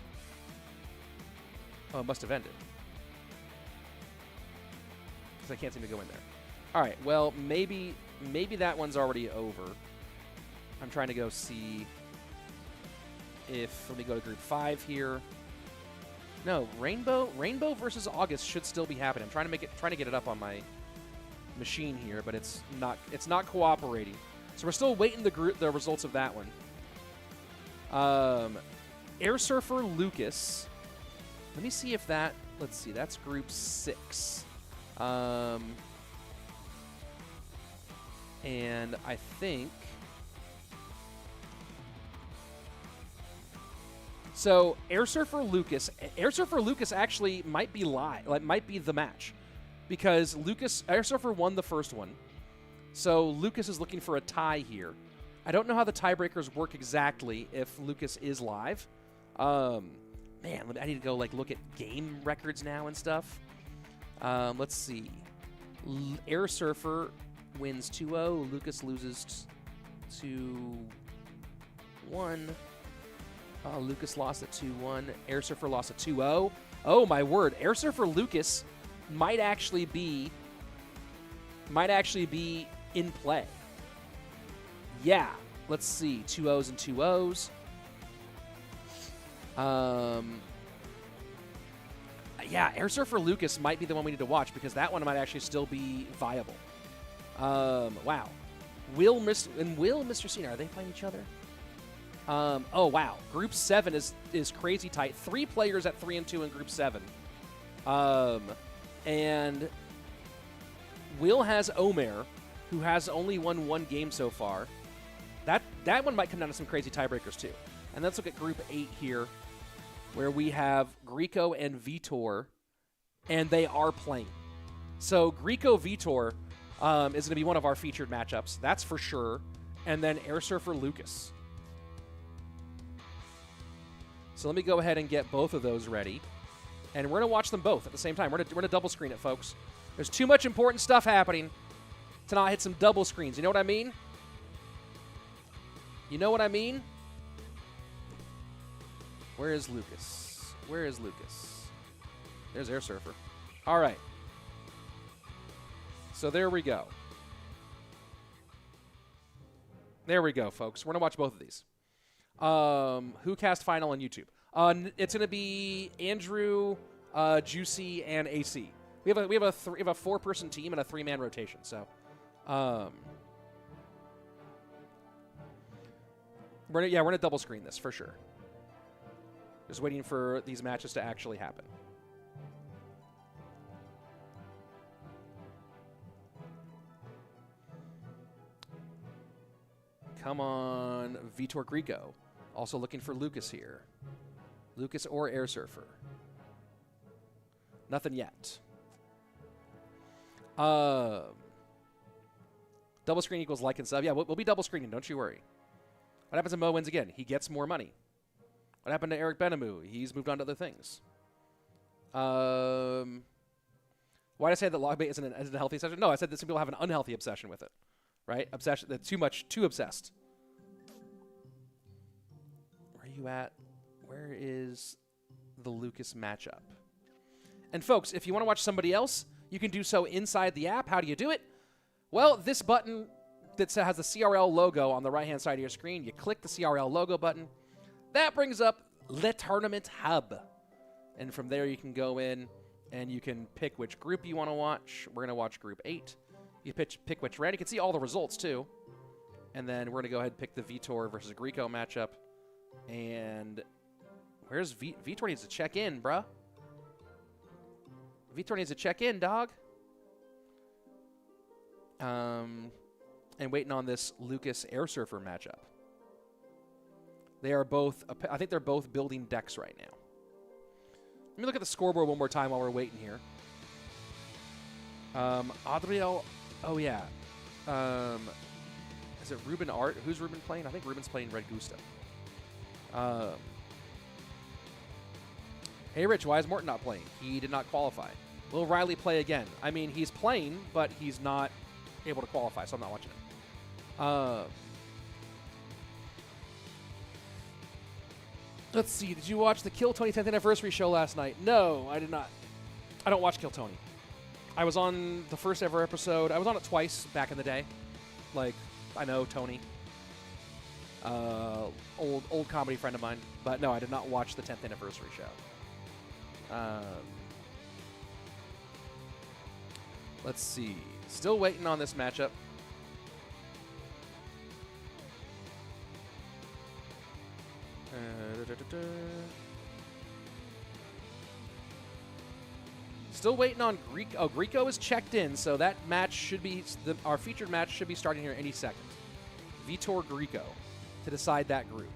Oh, it must have ended. Because I can't seem to go in there. All right, well, maybe that one's already over. I'm trying to go see if... Let me go to Group 5 here. No, Rainbow versus August should still be happening. I'm trying to get it up on my machine here, but it's not cooperating. So we're still waiting the results of that one. Airsurfer Lucas. Let me see if that... Let's see, that's Group 6. And I think... So Airsurfer Lucas actually might be live. Like, might be the match. because Airsurfer won the first one. So Lucas is looking for a tie here. I don't know how the tiebreakers work exactly if Lucas is live. Man, I need to go look at game records now and stuff. Let's see. Airsurfer wins 2-0. Lucas loses 2-1. Lucas lost at 2-1. Airsurfer lost at 2-0. Oh my word! Airsurfer Lucas might actually be in play. Yeah. Let's see. 2 O's and 2 O's. Yeah, Airsurfer Lucas might be the one we need to watch because that one might actually still be viable. Wow. Will and Mr. Cena, are they playing each other? Oh, wow. Group 7 is crazy tight. 3 players at 3-2 in Group 7. And Will has Omer, who has only won 1 game so far. That one might come down to some crazy tiebreakers, too. And let's look at Group 8 here, where we have Guriko and Vitor, and they are playing. So Guriko-Vitor is going to be one of our featured matchups. That's for sure. And then Airsurfer Lucas. So let me go ahead and get both of those ready. And we're going to watch them both at the same time. We're going to double screen it, folks. There's too much important stuff happening to not hit some double screens. You know what I mean? You know what I mean? Where is Lucas? Where is Lucas? There's Airsurfer. All right. So there we go. There we go, folks. We're going to watch both of these. Who cast final on YouTube? It's going to be Andrew, Juicy, and AC. We have a 4-person team and a 3-man rotation. So, we're gonna double screen this for sure. Just waiting for these matches to actually happen. Come on, Vitor Guriko. Also looking for Lucas here. Lucas or Airsurfer. Nothing yet. Double screen equals like and sub. Yeah, we'll be double screening. Don't you worry. What happens if Mo wins again? He gets more money. What happened to Eric Benamu? He's moved on to other things. Why did I say that log bait isn't a healthy obsession? No, I said that some people have an unhealthy obsession with it. Right? Obsession. That's too obsessed. Where are you at? Where is the Lucas matchup? And folks, if you want to watch somebody else, you can do so inside the app. How do you do it? Well, this button that has the CRL logo on the right-hand side of your screen, you click the CRL logo button. That brings up Le Tournament Hub. And from there, you can go in and you can pick which group you want to watch. We're going to watch Group 8. You pick which round. You can see all the results, too. And then we're going to go ahead and pick the Vitor versus Guriko matchup. And where's Vitor needs to check in, bruh. Vitor needs to check in, dog. And waiting on this Lucas Airsurfer matchup. They are both, I think they're both building decks right now. Let me look at the scoreboard one more time while we're waiting here. Adriel, oh yeah. Is it Ruben Art? Who's Ruben playing? I think Ruben's playing Red Gusta. Hey Rich, why is Morton not playing? He did not qualify. Will Ryley play again? I mean, he's playing, but he's not able to qualify, so I'm not watching him. Let's see. Did you watch the Kill Tony 10th anniversary show last night? No, I did not. I don't watch Kill Tony. I was on the first ever episode. I was on it twice back in the day. Like, I know Tony. Old comedy friend of mine. But no, I did not watch the 10th anniversary show. Let's see. Still waiting on this matchup. Still waiting on Guriko. Oh, Guriko is checked in, so that match should be our featured match should be starting here any second. Vitor Guriko to decide that group.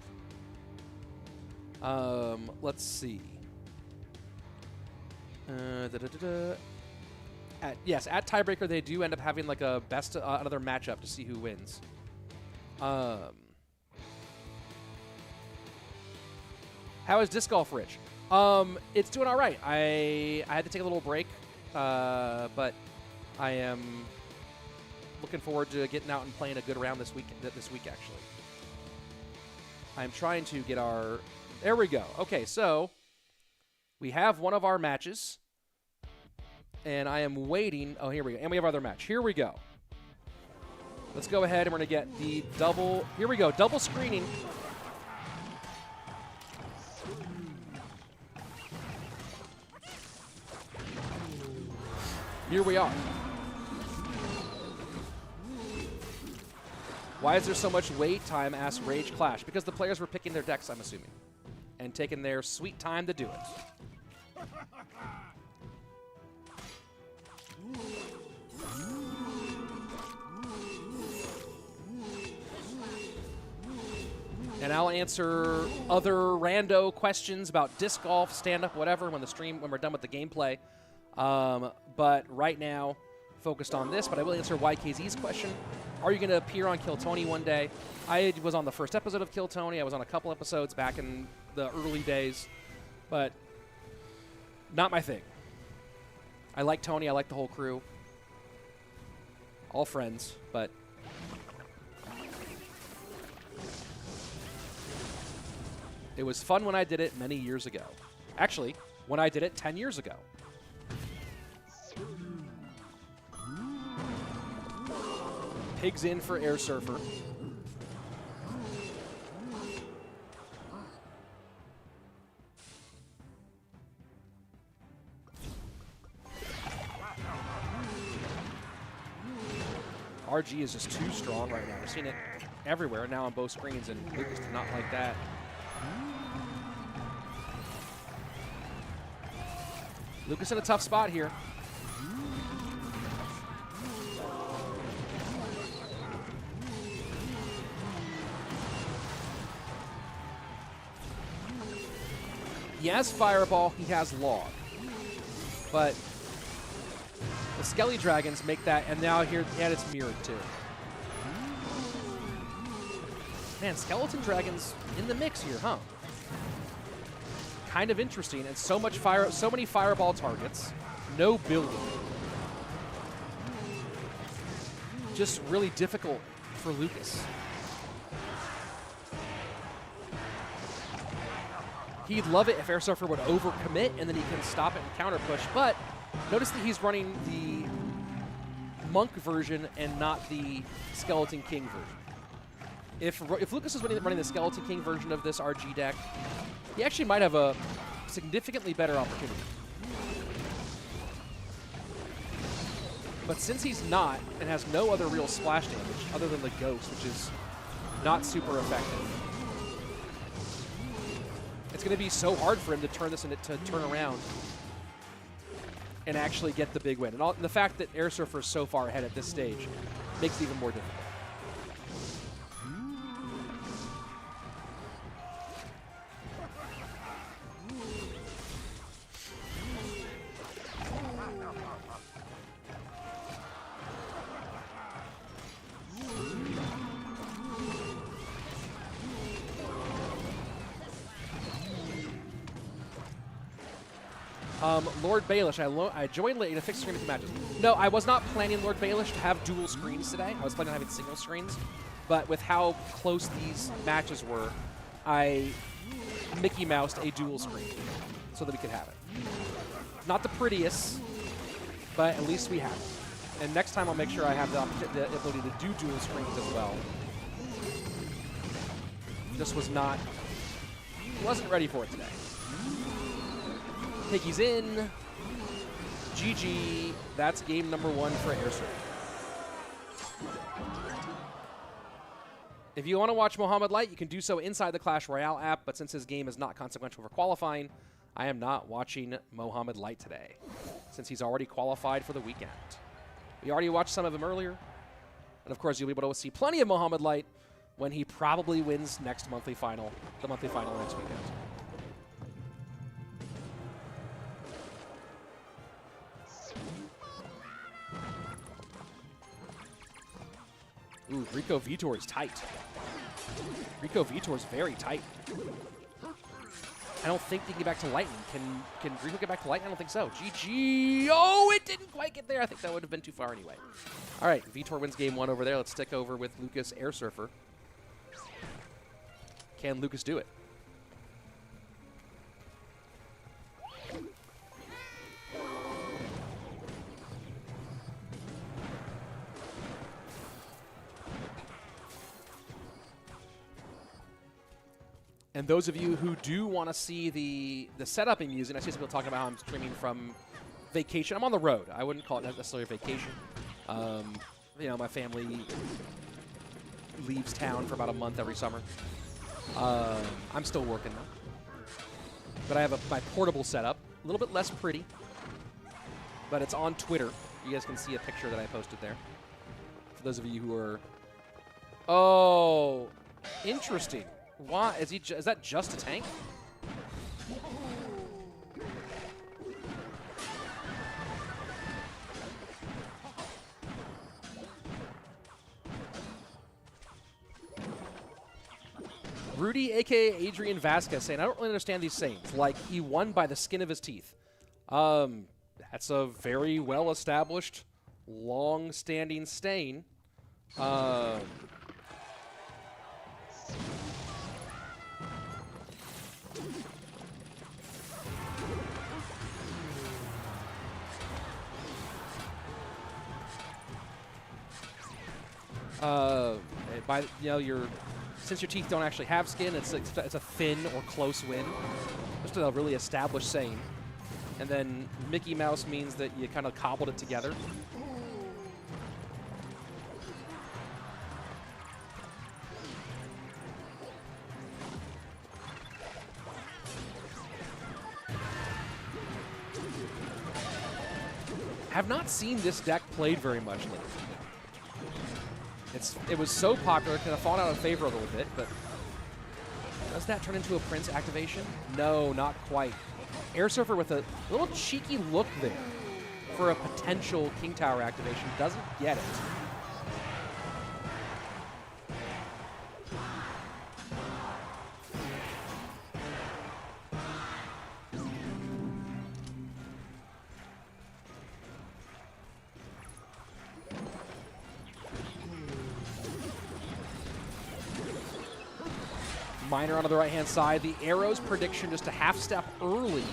Let's see. Yes, at tiebreaker, they do end up having like a best another matchup to see who wins. How is disc golf, Rich? It's doing all right. I had to take a little break, but I am looking forward to getting out and playing a good round this week. Actually, I'm trying to get our. There we go. Okay, so we have one of our matches, and I am waiting. Oh, here we go. And we have our other match. Here we go. Let's go ahead and we're gonna get the double. Here we go. Double screening. Here we are. Why is there so much wait time, asks Rage Clash? Because the players were picking their decks, I'm assuming, and taking their sweet time to do it. And I'll answer other rando questions about disc golf, stand-up, whatever, when we're done with the gameplay. But right now, focused on this, but I will answer YKZ's question. Are you going to appear on Kill Tony one day? I was on the first episode of Kill Tony. I was on a couple episodes back in the early days, but not my thing. I like Tony. I like the whole crew. All friends, but it was fun when I did it many years ago. Actually, when I did it 10 years ago. Pigs in for Airsurfer. RG is just too strong right now. We're seeing it everywhere now on both screens, and Lucas did not like that. Lucas in a tough spot here. He has Fireball, he has Log. But the Skelly Dragons make that, and now here, and it's mirrored too. Man, Skeleton Dragons in the mix here, huh? Kind of interesting, and so many Fireball targets, no building. Just really difficult for Lucas. He'd love it if Airsurfer would overcommit and then he can stop it and counter push, but notice that he's running the Monk version and not the Skeleton King version. If Lucas is running the Skeleton King version of this RG deck, he actually might have a significantly better opportunity. But since he's not and has no other real splash damage other than the Ghost, which is not super effective, it's going to be so hard for him to turn this into turn around and actually get the big win. And the fact that Airsurfer is so far ahead at this stage makes it even more difficult. Lord Baelish, I joined late in a fixed screen with the matches. No, I was not planning Lord Baelish to have dual screens today. I was planning on having single screens. But with how close these matches were, I Mickey Moused a dual screen so that we could have it. Not the prettiest, but at least we have it. And next time I'll make sure I have the ability to do dual screens as well. This wasn't ready for it today. Piggy's in. GG. That's game number 1 for Airsurfer. If you want to watch Mohamed Light, you can do so inside the Clash Royale app, but since his game is not consequential for qualifying, I am not watching Mohamed Light today, since he's already qualified for the weekend. We already watched some of him earlier, and of course you'll be able to see plenty of Mohamed Light when he probably wins the monthly final next weekend. Ooh, Rico Vitor is tight. Rico Vitor is very tight. I don't think they can get back to lightning. Can Rico get back to lightning? I don't think so. GG. Oh, it didn't quite get there. I think that would have been too far anyway. All right, Vitor wins game 1 over there. Let's stick over with Lucas Airsurfer. Can Lucas do it? And those of you who do want to see the setup I'm using, I see some people talking about how I'm streaming from vacation. I'm on the road. I wouldn't call it necessarily a vacation. You know, my family leaves town for about a month every summer. I'm still working though. But I have my portable setup. A little bit less pretty. But it's on Twitter. You guys can see a picture that I posted there. For those of you who are... Oh, interesting. Why is that just a tank? Rudy, aka Adrian Vasquez, saying, I don't really understand these sayings. Like, he won by the skin of his teeth. That's a very well-established, long-standing saying. Since your teeth don't actually have skin, it's a thin or close win. Just a really established saying. And then Mickey Mouse means that you kind of cobbled it together. Have not seen this deck played very much lately. It was so popular, kind of fallen out of favor a little bit, but does that turn into a Prince activation? No, not quite. Airsurfer with a little cheeky look there for a potential King Tower activation. Doesn't get it. Miner onto the right-hand side. The arrows prediction just a half step early.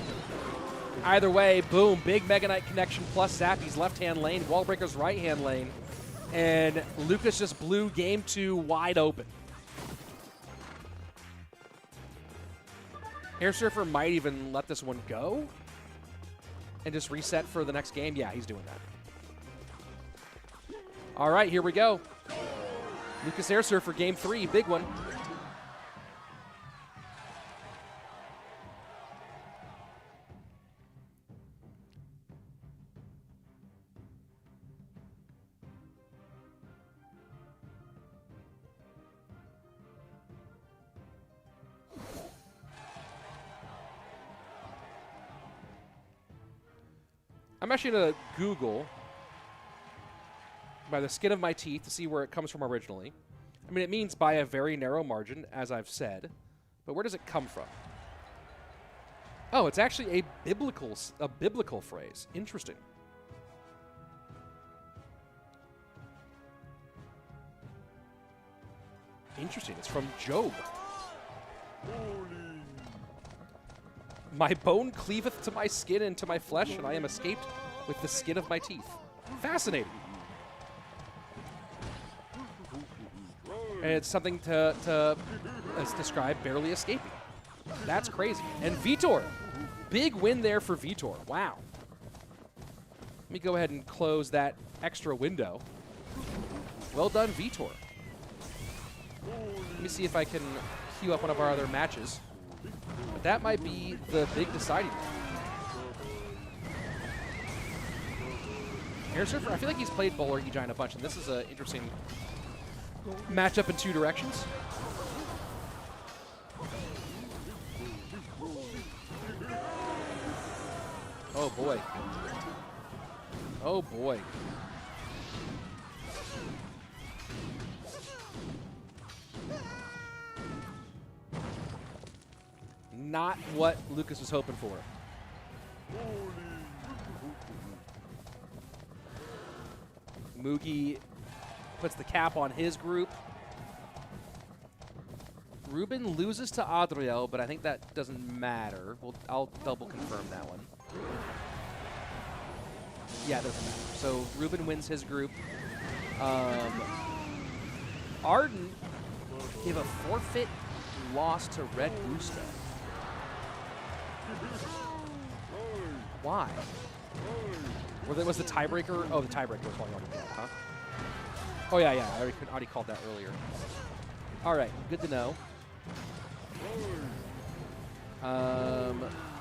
Either way, boom, big Mega Knight connection plus Zappy's left-hand lane, Wallbreaker's right-hand lane, and Lucas just blew game 2 wide open. Airsurfer might even let this one go and just reset for the next game. Yeah, he's doing that. All right, here we go. Lucas Airsurfer, game 3, big one. I'm actually going to Google by the skin of my teeth to see where it comes from originally. I mean, it means by a very narrow margin, as I've said. But where does it come from? Oh, it's actually a biblical phrase. Interesting. Interesting. It's from Job. My bone cleaveth to my skin and to my flesh, and I am escaped with the skin of my teeth. Fascinating. And it's something to describe barely escaping. That's crazy. And Vitor. Big win there for Vitor. Wow. Let me go ahead and close that extra window. Well done, Vitor. Let me see if I can queue up one of our other matches. But that might be the big deciding one. Airsurfer, I feel like he's played Bowler E-Giant a bunch, and this is an interesting matchup in 2 directions. Oh, boy. Oh, boy. Not what Lucas was hoping for. Mugi puts the cap on his group. Ruben loses to Adriel, but I think that doesn't matter. I'll double confirm that one. Yeah, it doesn't matter. So Ruben wins his group. Arden gave a forfeit loss to Red Gusta. Why? Was the tiebreaker? Oh, the tiebreaker was falling over, huh? Oh, yeah, I already called that earlier. All right, good to know.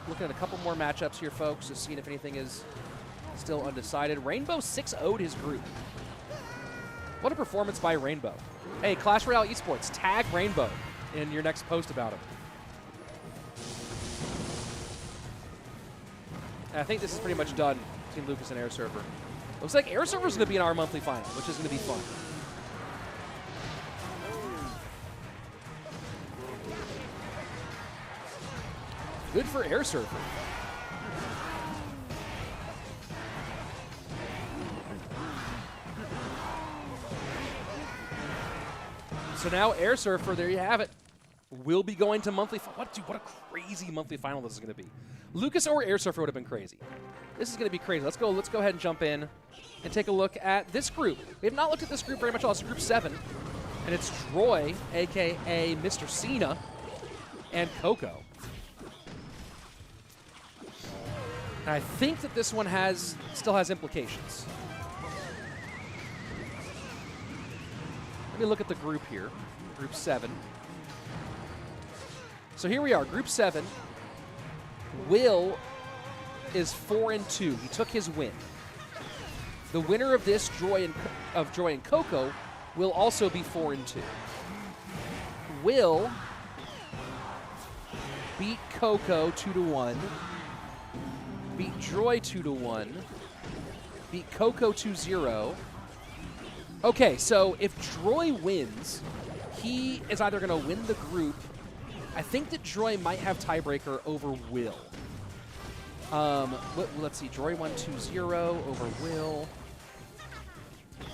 Looking at a couple more matchups here, folks, just seeing if anything is still undecided. Rainbow 6-0'd his group. What a performance by Rainbow. Hey, Clash Royale Esports, tag Rainbow in your next post about him. And I think this is pretty much done between Lucas and Airsurfer. Looks like Airsurfer's going to be in our monthly final, which is going to be fun. Good for Airsurfer. So now Airsurfer, there you have it, will be going to monthly. What a crazy monthly final this is going to be. Lucas or Airsurfer would have been crazy. This is going to be crazy. Let's go ahead and jump in and take a look at this group. We have not looked at this group very much at all. It's Group 7, and it's Troy, a.k.a. Mr. Cena, and Coco. And I think that this one still has implications. Let me look at the group here, Group 7. So here we are, Group 7. Will is 4-2. He took his win. The winner of this, Joy and Coco, will also be 4-2. Will beat Coco 2-1. Beat Joy 2-1. Beat Coco 2-0. Okay, so if Troy wins, he is either going to win the group. I think that Troy might have tiebreaker over Will. Let's see. Troy won 2-0 over Will.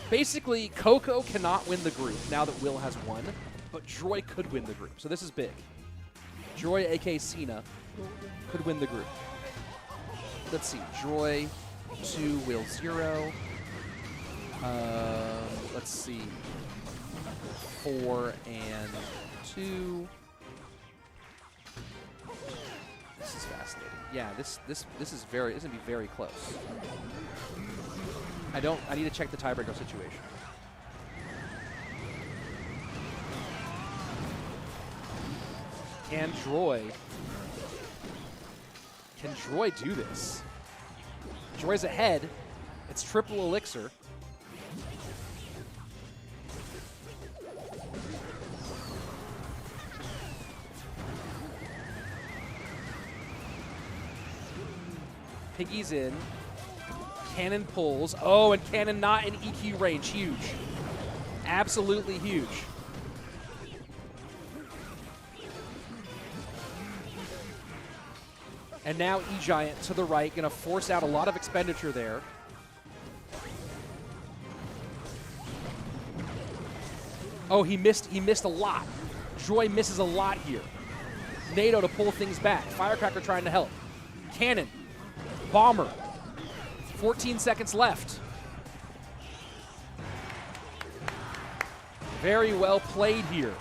Basically, Coco cannot win the group now that Will has won, but Troy could win the group. So this is big. Troy, a.k.a. Cena, could win the group. Let's see. Troy 2, Will 0. Let's see. 4 and 2. This is fascinating. Yeah, this is gonna be very close. I need to check the tiebreaker situation. Can Troy do this? Troy's ahead. It's triple elixir. Piggy's in. Cannon pulls. Oh, and Cannon not in EQ range. Huge. Absolutely huge. And now E-Giant to the right, going to force out a lot of expenditure there. Oh, he missed a lot. Joy misses a lot here. NATO to pull things back. Firecracker trying to help. Cannon. Bomber. 14 seconds left. Very well played here.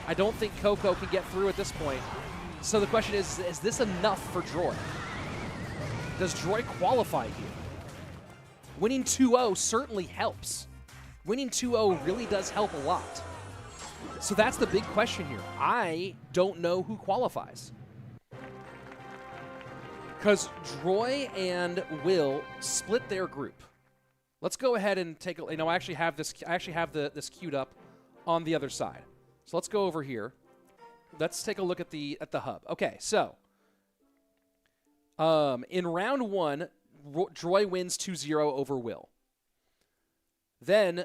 I don't think Coco can get through at this point. So the question is this enough for Troy? Does Troy qualify here? Winning 2-0 certainly helps. Winning 2-0 really does help a lot. So that's the big question here. I don't know who qualifies. Because Troy and Will split their group. Let's go ahead and take a. I actually have this. This queued up on the other side. So let's go over here. Let's take a look at the hub. Okay, so in round 1, Troy wins 2-0 over Will. Then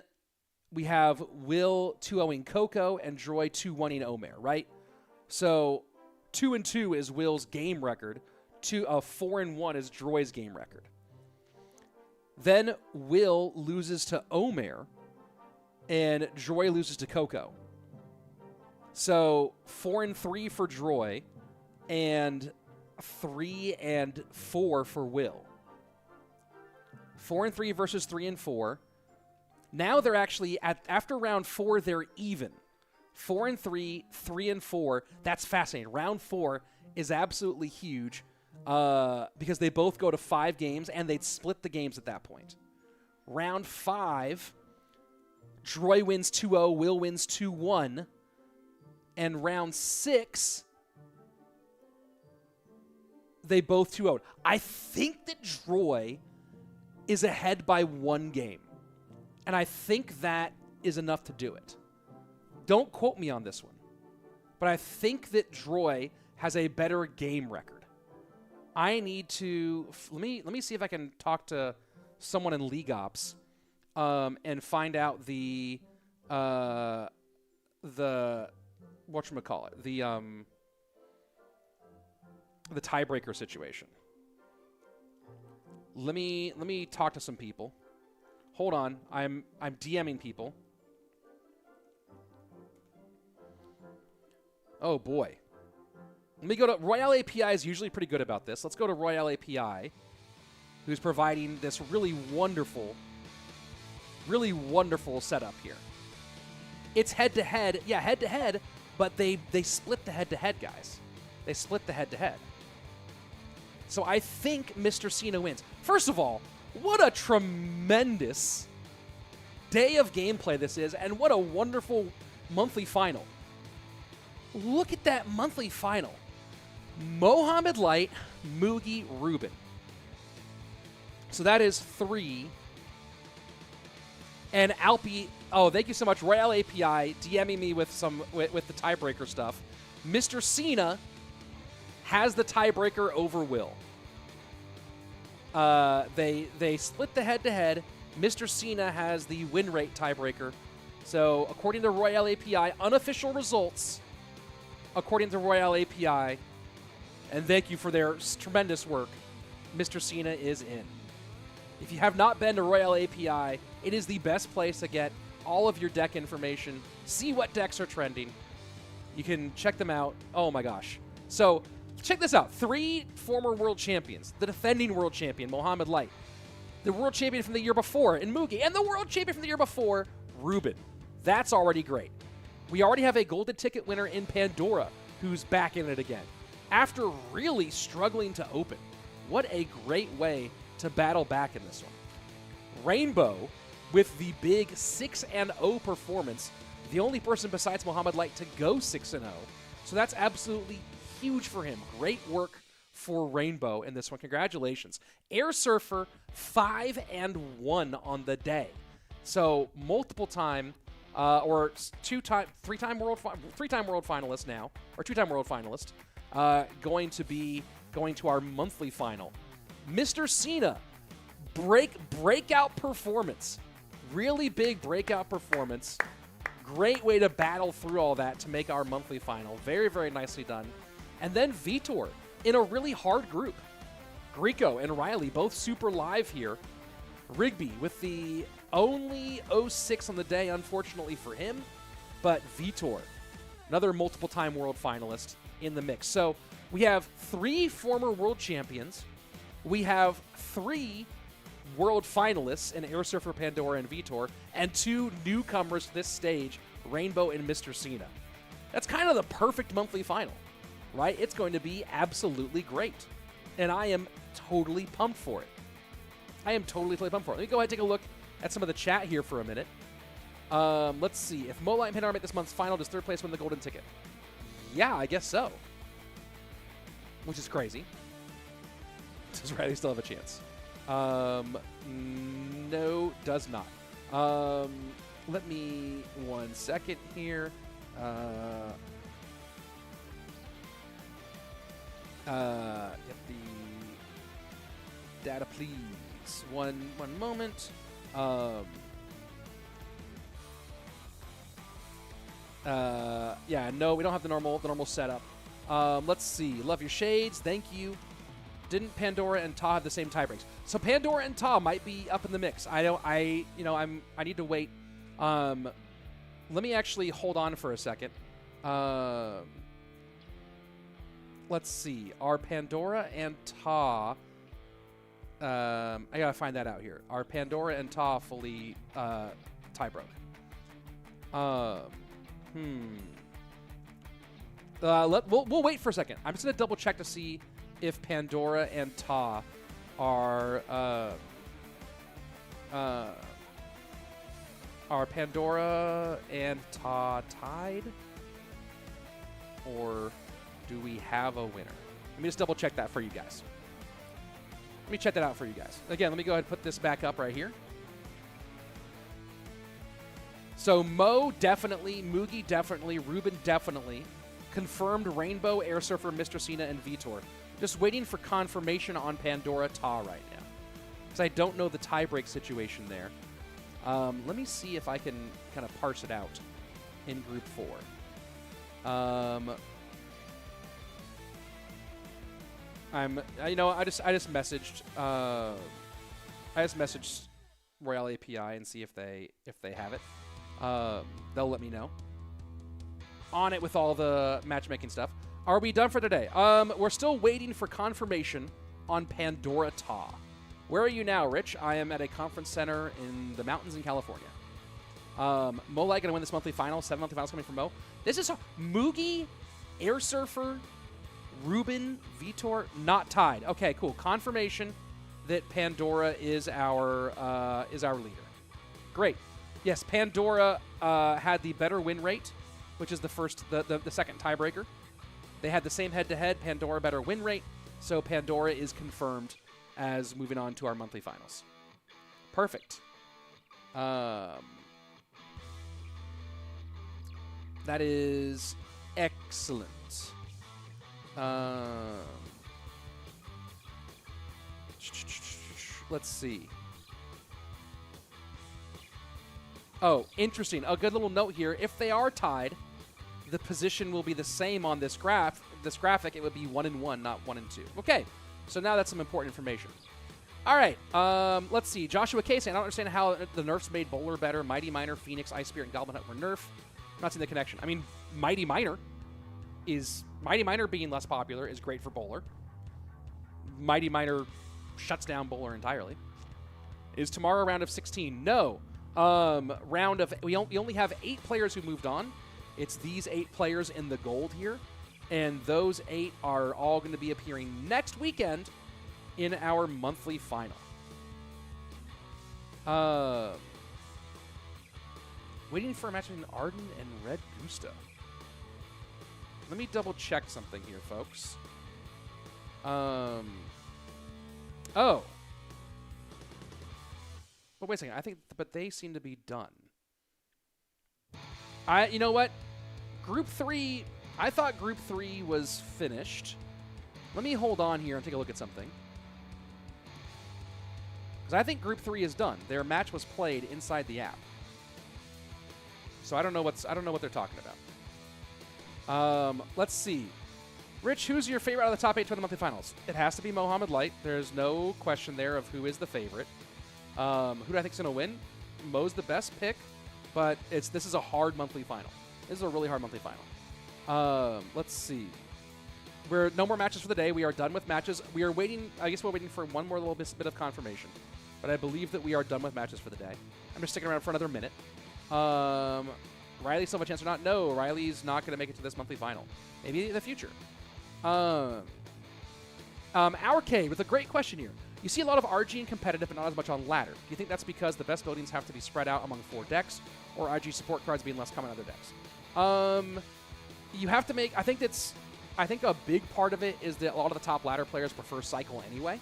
we have Will 2-0ing Coco and Troy 2-1ing Omer. Right. So 2-2 is Will's game record. 4-1 is Droy's game record. Then Will loses to Omer, and Droy loses to Coco. So 4-3 for Droy, and 3-4 for Will. 4-3 versus 3-4. Now they're actually after round 4, they're even. 4-3, 3-4. That's fascinating. Round 4 is absolutely huge because they both go to 5 games, and they'd split the games at that point. Round 5, Droy wins 2-0, Will wins 2-1, and round 6, they both 2-0. I think that Droy is ahead by 1 game. And I think that is enough to do it. Don't quote me on this one. But I think that Droy has a better game record. I need to... Let me see if I can talk to someone in League Ops and find out the whatchamacallit, the tiebreaker situation. Let me talk to some people. Hold on, I'm DMing people. Oh boy. Let me go to Royale API is usually pretty good about this. Let's go to Royale API, who's providing this really wonderful setup here. It's head-to-head. Yeah, head-to-head, but they split the head-to-head, guys. They split the head-to-head. So I think Mr. Cena wins. First of all, what a tremendous day of gameplay this is, and what a wonderful monthly final. Look at that monthly final. Mohamed Light, Mugi, Ruben. So that is 3. And Alpi, oh, thank you so much. Royale API DMing me with the tiebreaker stuff. Mr. Cena has the tiebreaker over Will. They split the head-to-head. Mr. Cena has the win rate tiebreaker. So according to Royale API, unofficial results, according to Royale API, and thank you for their tremendous work, Mr. Cena is in. If you have not been to Royale API, it is the best place to get all of your deck information, see what decks are trending. You can check them out. Oh my gosh. So check this out. 3 former world champions. The defending world champion, Mohamed Light. The world champion from the year before in Mugi. And the world champion from the year before, Ruben. That's already great. We already have a golden ticket winner in Pandora who's back in it again. After really struggling to open. What a great way to battle back in this one. Rainbow with the big 6-0 performance. The only person besides Mohamed Light to go 6-0. So that's absolutely huge for him. Great work for Rainbow in this one. Congratulations. Airsurfer 5-1 on the day. So multiple time or 3-time world finalist now, or 2-time world finalist, going to our monthly final. Mr. Cena, breakout performance. Really big breakout performance. Great way to battle through all that to make our monthly final. Very, very nicely done. And then Vitor in a really hard group. Rico and Ryley both super live here. Rigby with the only 06 on the day, unfortunately for him. But Vitor, another multiple-time world finalist in the mix. So we have 3 former world champions. We have 3 world finalists in Airsurfer, Pandora, and Vitor, and 2 newcomers to this stage, Rainbow and Mr. Cena. That's kind of the perfect monthly final, right? It's going to be absolutely great, and I am totally pumped for it. I am totally pumped for it. Let me go ahead and take a look at some of the chat here for a minute. Let's see. If Mola and Pandora make this month's final, does 3rd place win the golden ticket? Yeah, I guess so. Which is crazy. Does Ryley still have a chance? No, does not. Let me 1 second here. Get the data, please. One moment. Yeah, no, we don't have the normal setup. Let's see. Love your shades. Thank you. Didn't Pandora and Ta have the same tie breaks? So Pandora and Ta might be up in the mix. I need to wait. Let me actually hold on for a second. Let's see. Are Pandora and Ta... I gotta find that out here. Are Pandora and Ta fully tie broke? We'll wait for a second. I'm just gonna double check to see if Pandora and Ta are Pandora and Ta tied, or do we have a winner? Let me just double check that for you guys. Let me check that out for you guys. Again, let me go ahead and put this back up right here. So Mo definitely, Mugi definitely, Ruben definitely. Confirmed Rainbow, Airsurfer, Mr. Cena, and Vitor. Just waiting for confirmation on Pandora Ta right now. Because I don't know the tiebreak situation there. Let me see if I can kind of parse it out in Group 4. I just messaged Royale API and see if they have it. They'll let me know. On it with all the matchmaking stuff. Are we done for today? We're still waiting for confirmation on Pandora Ta. Where are you now, Rich? I am at a conference center in the mountains in California. Mo Light gonna win this monthly final. 7 monthly finals coming from Mo. This is Mugi, Airsurfer, Ruben, Vitor, not tied. Okay, cool. Confirmation that Pandora is our leader. Great. Yes, Pandora had the better win rate, which is the second tiebreaker. They had the same head-to-head. Pandora better win rate, so Pandora is confirmed as moving on to our monthly finals. Perfect. That is excellent. Let's see. Oh, interesting. A good little note here. If they are tied, the position will be the same on this graph. This graphic, it would be 1 and 1, not 1 and 2. Okay, so now that's some important information. All right, let's see. Joshua K saying, I don't understand how the nerfs made Bowler better. Mighty Miner, Phoenix, Ice Spirit, and Goblin Hut were nerfed. I'm not seeing the connection. I mean, Mighty Miner being less popular is great for Bowler. Mighty Miner shuts down Bowler entirely. Is tomorrow a round of 16? No. We only have 8 players who moved on. It's these 8 players in the gold here, and those 8 are all going to be appearing next weekend in our monthly final. Waiting for a match between Arden and Red Gusta. Let me double check something here, folks. Oh. But wait a second. But they seem to be done. You know what? Group 3, I thought Group 3 was finished. Let me hold on here and take a look at something. Because I think Group 3 is done. Their match was played inside the app. So I don't know what they're talking about. Let's see. Rich, who's your favorite out of the top 8 for the monthly finals? It has to be Mohamed Light. There's no question there of who is the favorite. Who do I think is going to win? Mo's the best pick, but this is a hard monthly final. This is a really hard monthly final. Let's see. No more matches for the day. We are done with matches. We are waiting. I guess we're waiting for one more little bit of confirmation. But I believe that we are done with matches for the day. I'm just sticking around for another minute. Ryley still have a chance or not? No, Ryley's not going to make it to this monthly final. Maybe in the future. Our K with a great question here. You see a lot of RG in competitive, but not as much on ladder. Do you think that's because the best buildings have to be spread out among 4 decks, or RG support cards being less common in other decks? You have to make. I think a big part of it is that a lot of the top ladder players prefer cycle anyway.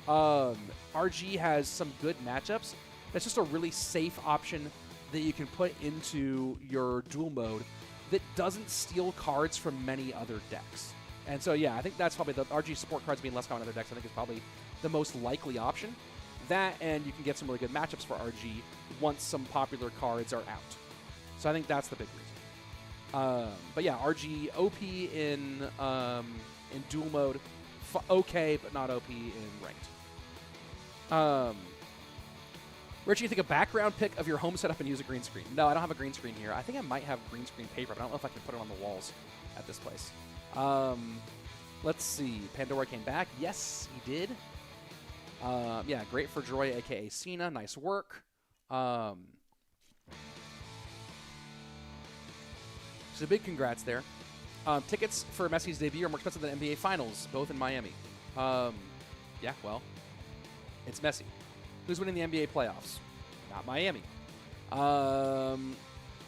RG has some good matchups. That's just a really safe option that you can put into your duel mode that doesn't steal cards from many other decks. And so, yeah, I think that's probably the RG support cards being less common in other decks. I think is probably the most likely option. That, and you can get some really good matchups for RG once some popular cards are out. So I think that's the big reason. But yeah, RG OP in dual mode, okay, but not OP in ranked. Richie, you think a background pic of your home setup and use a green screen? No, I don't have a green screen here. I think I might have green screen paper, but I don't know if I can put it on the walls at this place. Let's see. Pandora came back. Yes, he did. Yeah, great for Joy, a.k.a. Cena. Nice work. So big congrats there. Tickets for Messi's debut are more expensive than NBA Finals, both in Miami. Yeah, well, it's Messi. Who's winning the NBA playoffs? Not Miami.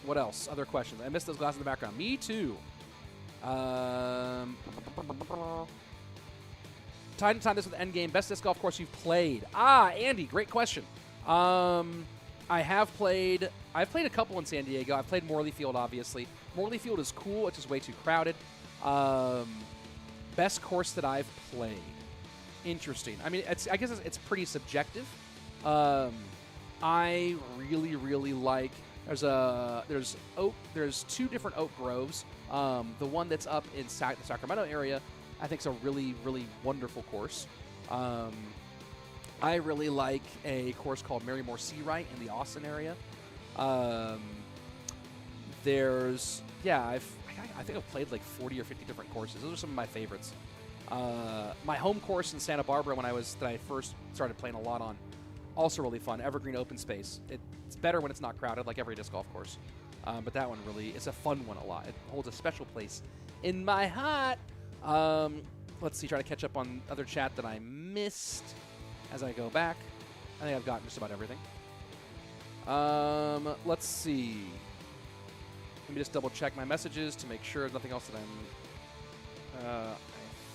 What else? Other questions. I missed those glasses in the background. Me too. Time to time this with Endgame. Best disc golf course you've played? Andy, great question. I've played a couple in San Diego. I've played Morley Field, obviously. Morley Field is cool. It's just way too crowded. Best course that I've played. Interesting. I mean, I guess it's pretty subjective. I really like. There's two different oak groves. The one that's up in the Sacramento area, I think, is a really wonderful course. I really like a course called Marymore Seawright in the Austin area. I think I've played like 40 or 50 different courses. Those are some of my favorites. My home course in Santa Barbara that I first started playing a lot on, also really fun. Evergreen open space. It's better when it's not crowded, like every disc golf course. But that one really is a fun one a lot. It holds a special place in my heart. Let's see, try to catch up on other chat that I missed as I go back. I think I've gotten just about everything. Let's see. Let me just double check my messages to make sure nothing else that I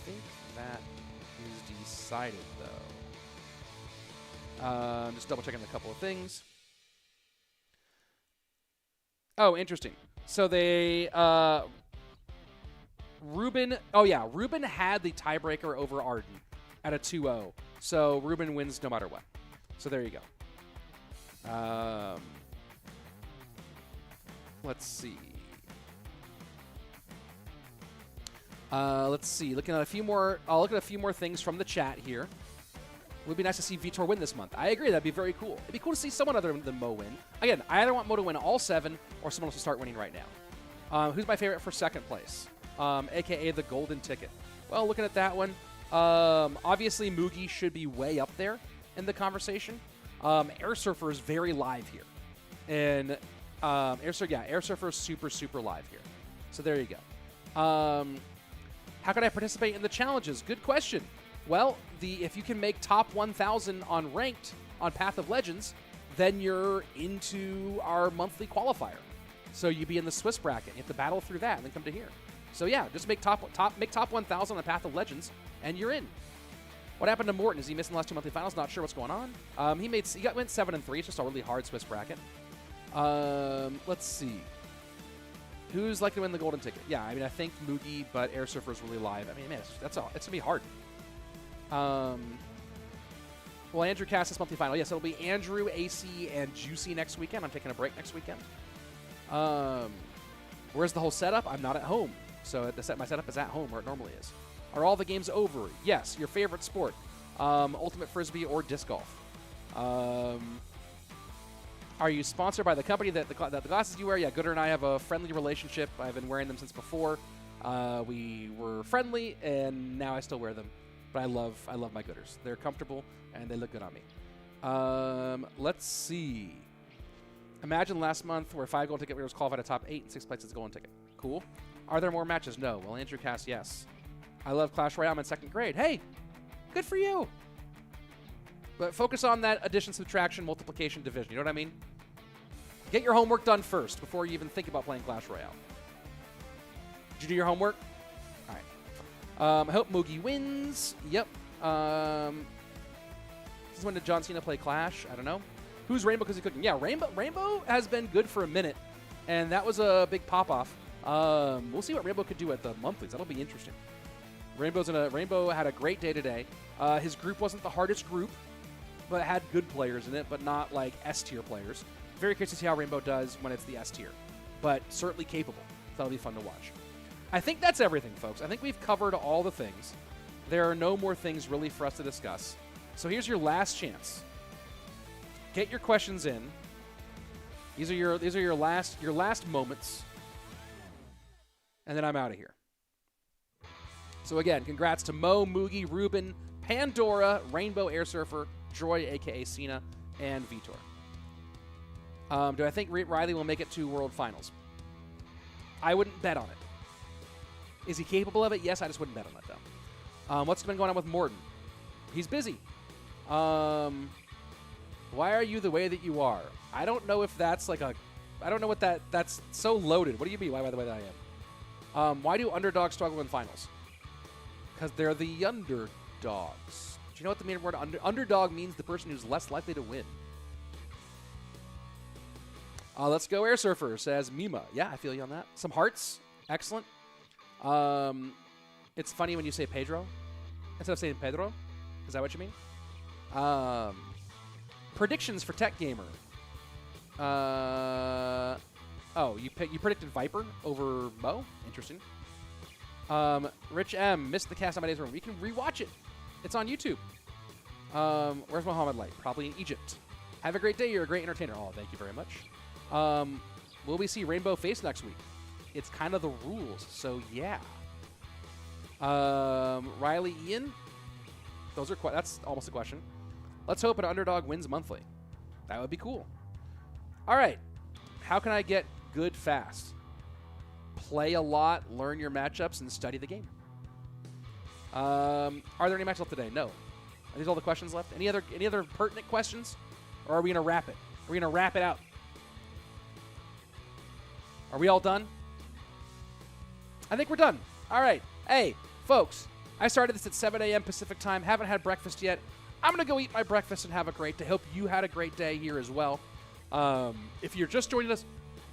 think that is decided, though. Just double checking a couple of things. Oh, interesting. So they, Ruben had the tiebreaker over Arden at a 2-0. So Ruben wins no matter what. So there you go. Let's see. Looking at a few more. I'll look at a few more things from the chat here. It would be nice to see Vitor win this month. I agree. That'd be very cool. It'd be cool to see someone other than Mo win. Again, I either want Mo to win all 7 or someone else to start winning right now. Who's my favorite for second place? A.k.a. the golden ticket. Well, looking at that one, obviously Mugi should be way up there in the conversation. Airsurfer is very live here. And Airsurfer is super live here. So there you go. How can I participate in the challenges? Good question. Well, if you can make top 1,000 on ranked on Path of Legends, then you're into our monthly qualifier. So you'd be in the Swiss bracket. You have to battle through that and then come to here. So yeah, just make top 1,000 on Path of Legends, and you're in. What happened to Morton? Is he missing the last 2 monthly finals? Not sure what's going on. He went 7-3. It's just a really hard Swiss bracket. Let's see. Who's likely to win the golden ticket? Yeah, I mean, I think Moogie, but Airsurfer is really live. I mean, man, that's all. It's gonna be hard. Well, Andrew cast this monthly final. Yes, it'll be Andrew, AC, and Juicy next weekend. I'm taking a break next weekend. Where's the whole setup? I'm not at home. So my setup is at home where it normally is. Are all the games over? Yes. Your favorite sport? Ultimate Frisbee or disc golf? Are you sponsored by the company that the glasses you wear? Yeah, Gooder and I have a friendly relationship. I've been wearing them since before. We were friendly, and now I still wear them. But I love my Gooders. They're comfortable, and they look good on me. Let's see. Imagine last month where 5 golden ticket winners qualified a top 8 and 6 places golden ticket. Cool. Are there more matches? No. Well, Andrew Cass, yes. I love Clash Royale. I'm in 2nd grade. Hey, good for you. But focus on that addition, subtraction, multiplication, division. You know what I mean? Get your homework done first before you even think about playing Clash Royale. Did you do your homework? All right. I hope Moogie wins. Yep. Since when did John Cena play Clash? I don't know. Who's Rainbow because he's cooking? Yeah, Rainbow has been good for a minute, and that was a big pop-off. We'll see what Rainbow could do at the monthlies. That'll be interesting. Rainbow had a great day today. His group wasn't the hardest group, but had good players in it, but not like S-tier players. Very curious to see how Rainbow does when it's the S-tier, but certainly capable. That'll be fun to watch. I think that's everything, folks. I think we've covered all the things. There are no more things really for us to discuss. So here's your last chance. Get your questions in. These are your last moments. And then I'm out of here. So again, congrats to Mo, Mugi, Ruben, Pandora, Rainbow Airsurfer, Joy, aka Cena, and Vitor. Do I think Ryley will make it to World Finals? I wouldn't bet on it. Is he capable of it? Yes, I just wouldn't bet on it, though. What's been going on with Morton? He's busy. Why are you the way that you are? I don't know if that's like a... I don't know what that's so loaded. What do you mean, why the way that I am? Why do underdogs struggle in finals? Because they're the underdogs. Do you know what the main word underdog means? The person who's less likely to win. Let's go Airsurfer, says Mima. Yeah, I feel you on that. Some hearts. Excellent. It's funny when you say Pedro instead of saying Pedro. Is that what you mean? Predictions for Tech Gamer. Oh, you predicted Viper over Mo? Interesting. Rich M. Missed the cast on my days room. You can rewatch it. It's on YouTube. Where's Mohamed Light? Probably in Egypt. Have a great day. You're a great entertainer. Oh, thank you very much. Will we see Rainbow Face next week? It's kind of the rules, so yeah. Ryley, Ian? That's almost a question. Let's hope an underdog wins monthly. That would be cool. All right. How can I get good fast? Play a lot, learn your matchups, and study the game. Are there any matches left today? No. Are these all the questions left? Any other pertinent questions? Or are we going to wrap it? Are we going to wrap it out? Are we all done? I think we're done. All right. Hey, folks, I started this at 7 a.m. Pacific time. Haven't had breakfast yet. I'm going to go eat my breakfast and have a great day. Hope you had a great day here as well. If you're just joining us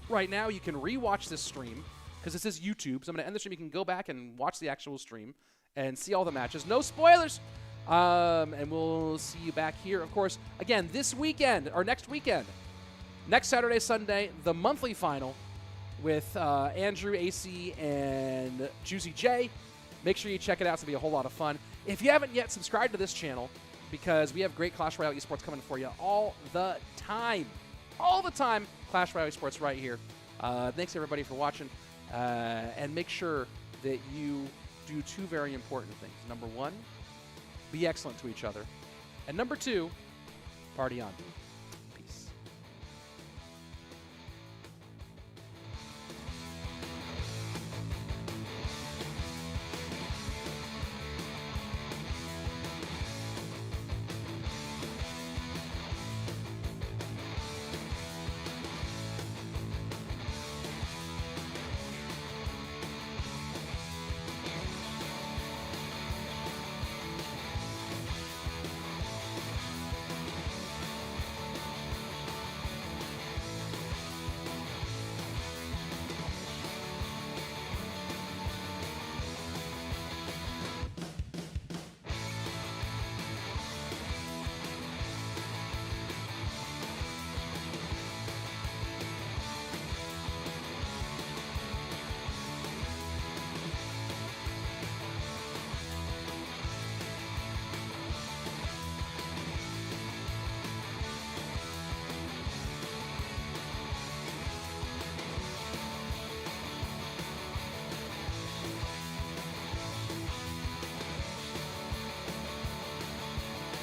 right now, you can rewatch this stream because this is YouTube. So I'm going to end the stream. You can go back and watch the actual stream and see all the matches. No spoilers. And we'll see you back here. Of course, again, this weekend or next weekend, next Saturday, Sunday, the monthly final with Andrew, AC, and Juicy J. Make sure you check it out. It's going to be a whole lot of fun. If you haven't yet, subscribe to this channel because we have great Clash Royale esports coming for you all the time. All the time, Clash Royale esports right here. Thanks, everybody, for watching. And make sure that you do two very important things. Number one, be excellent to each other. And number two, party on.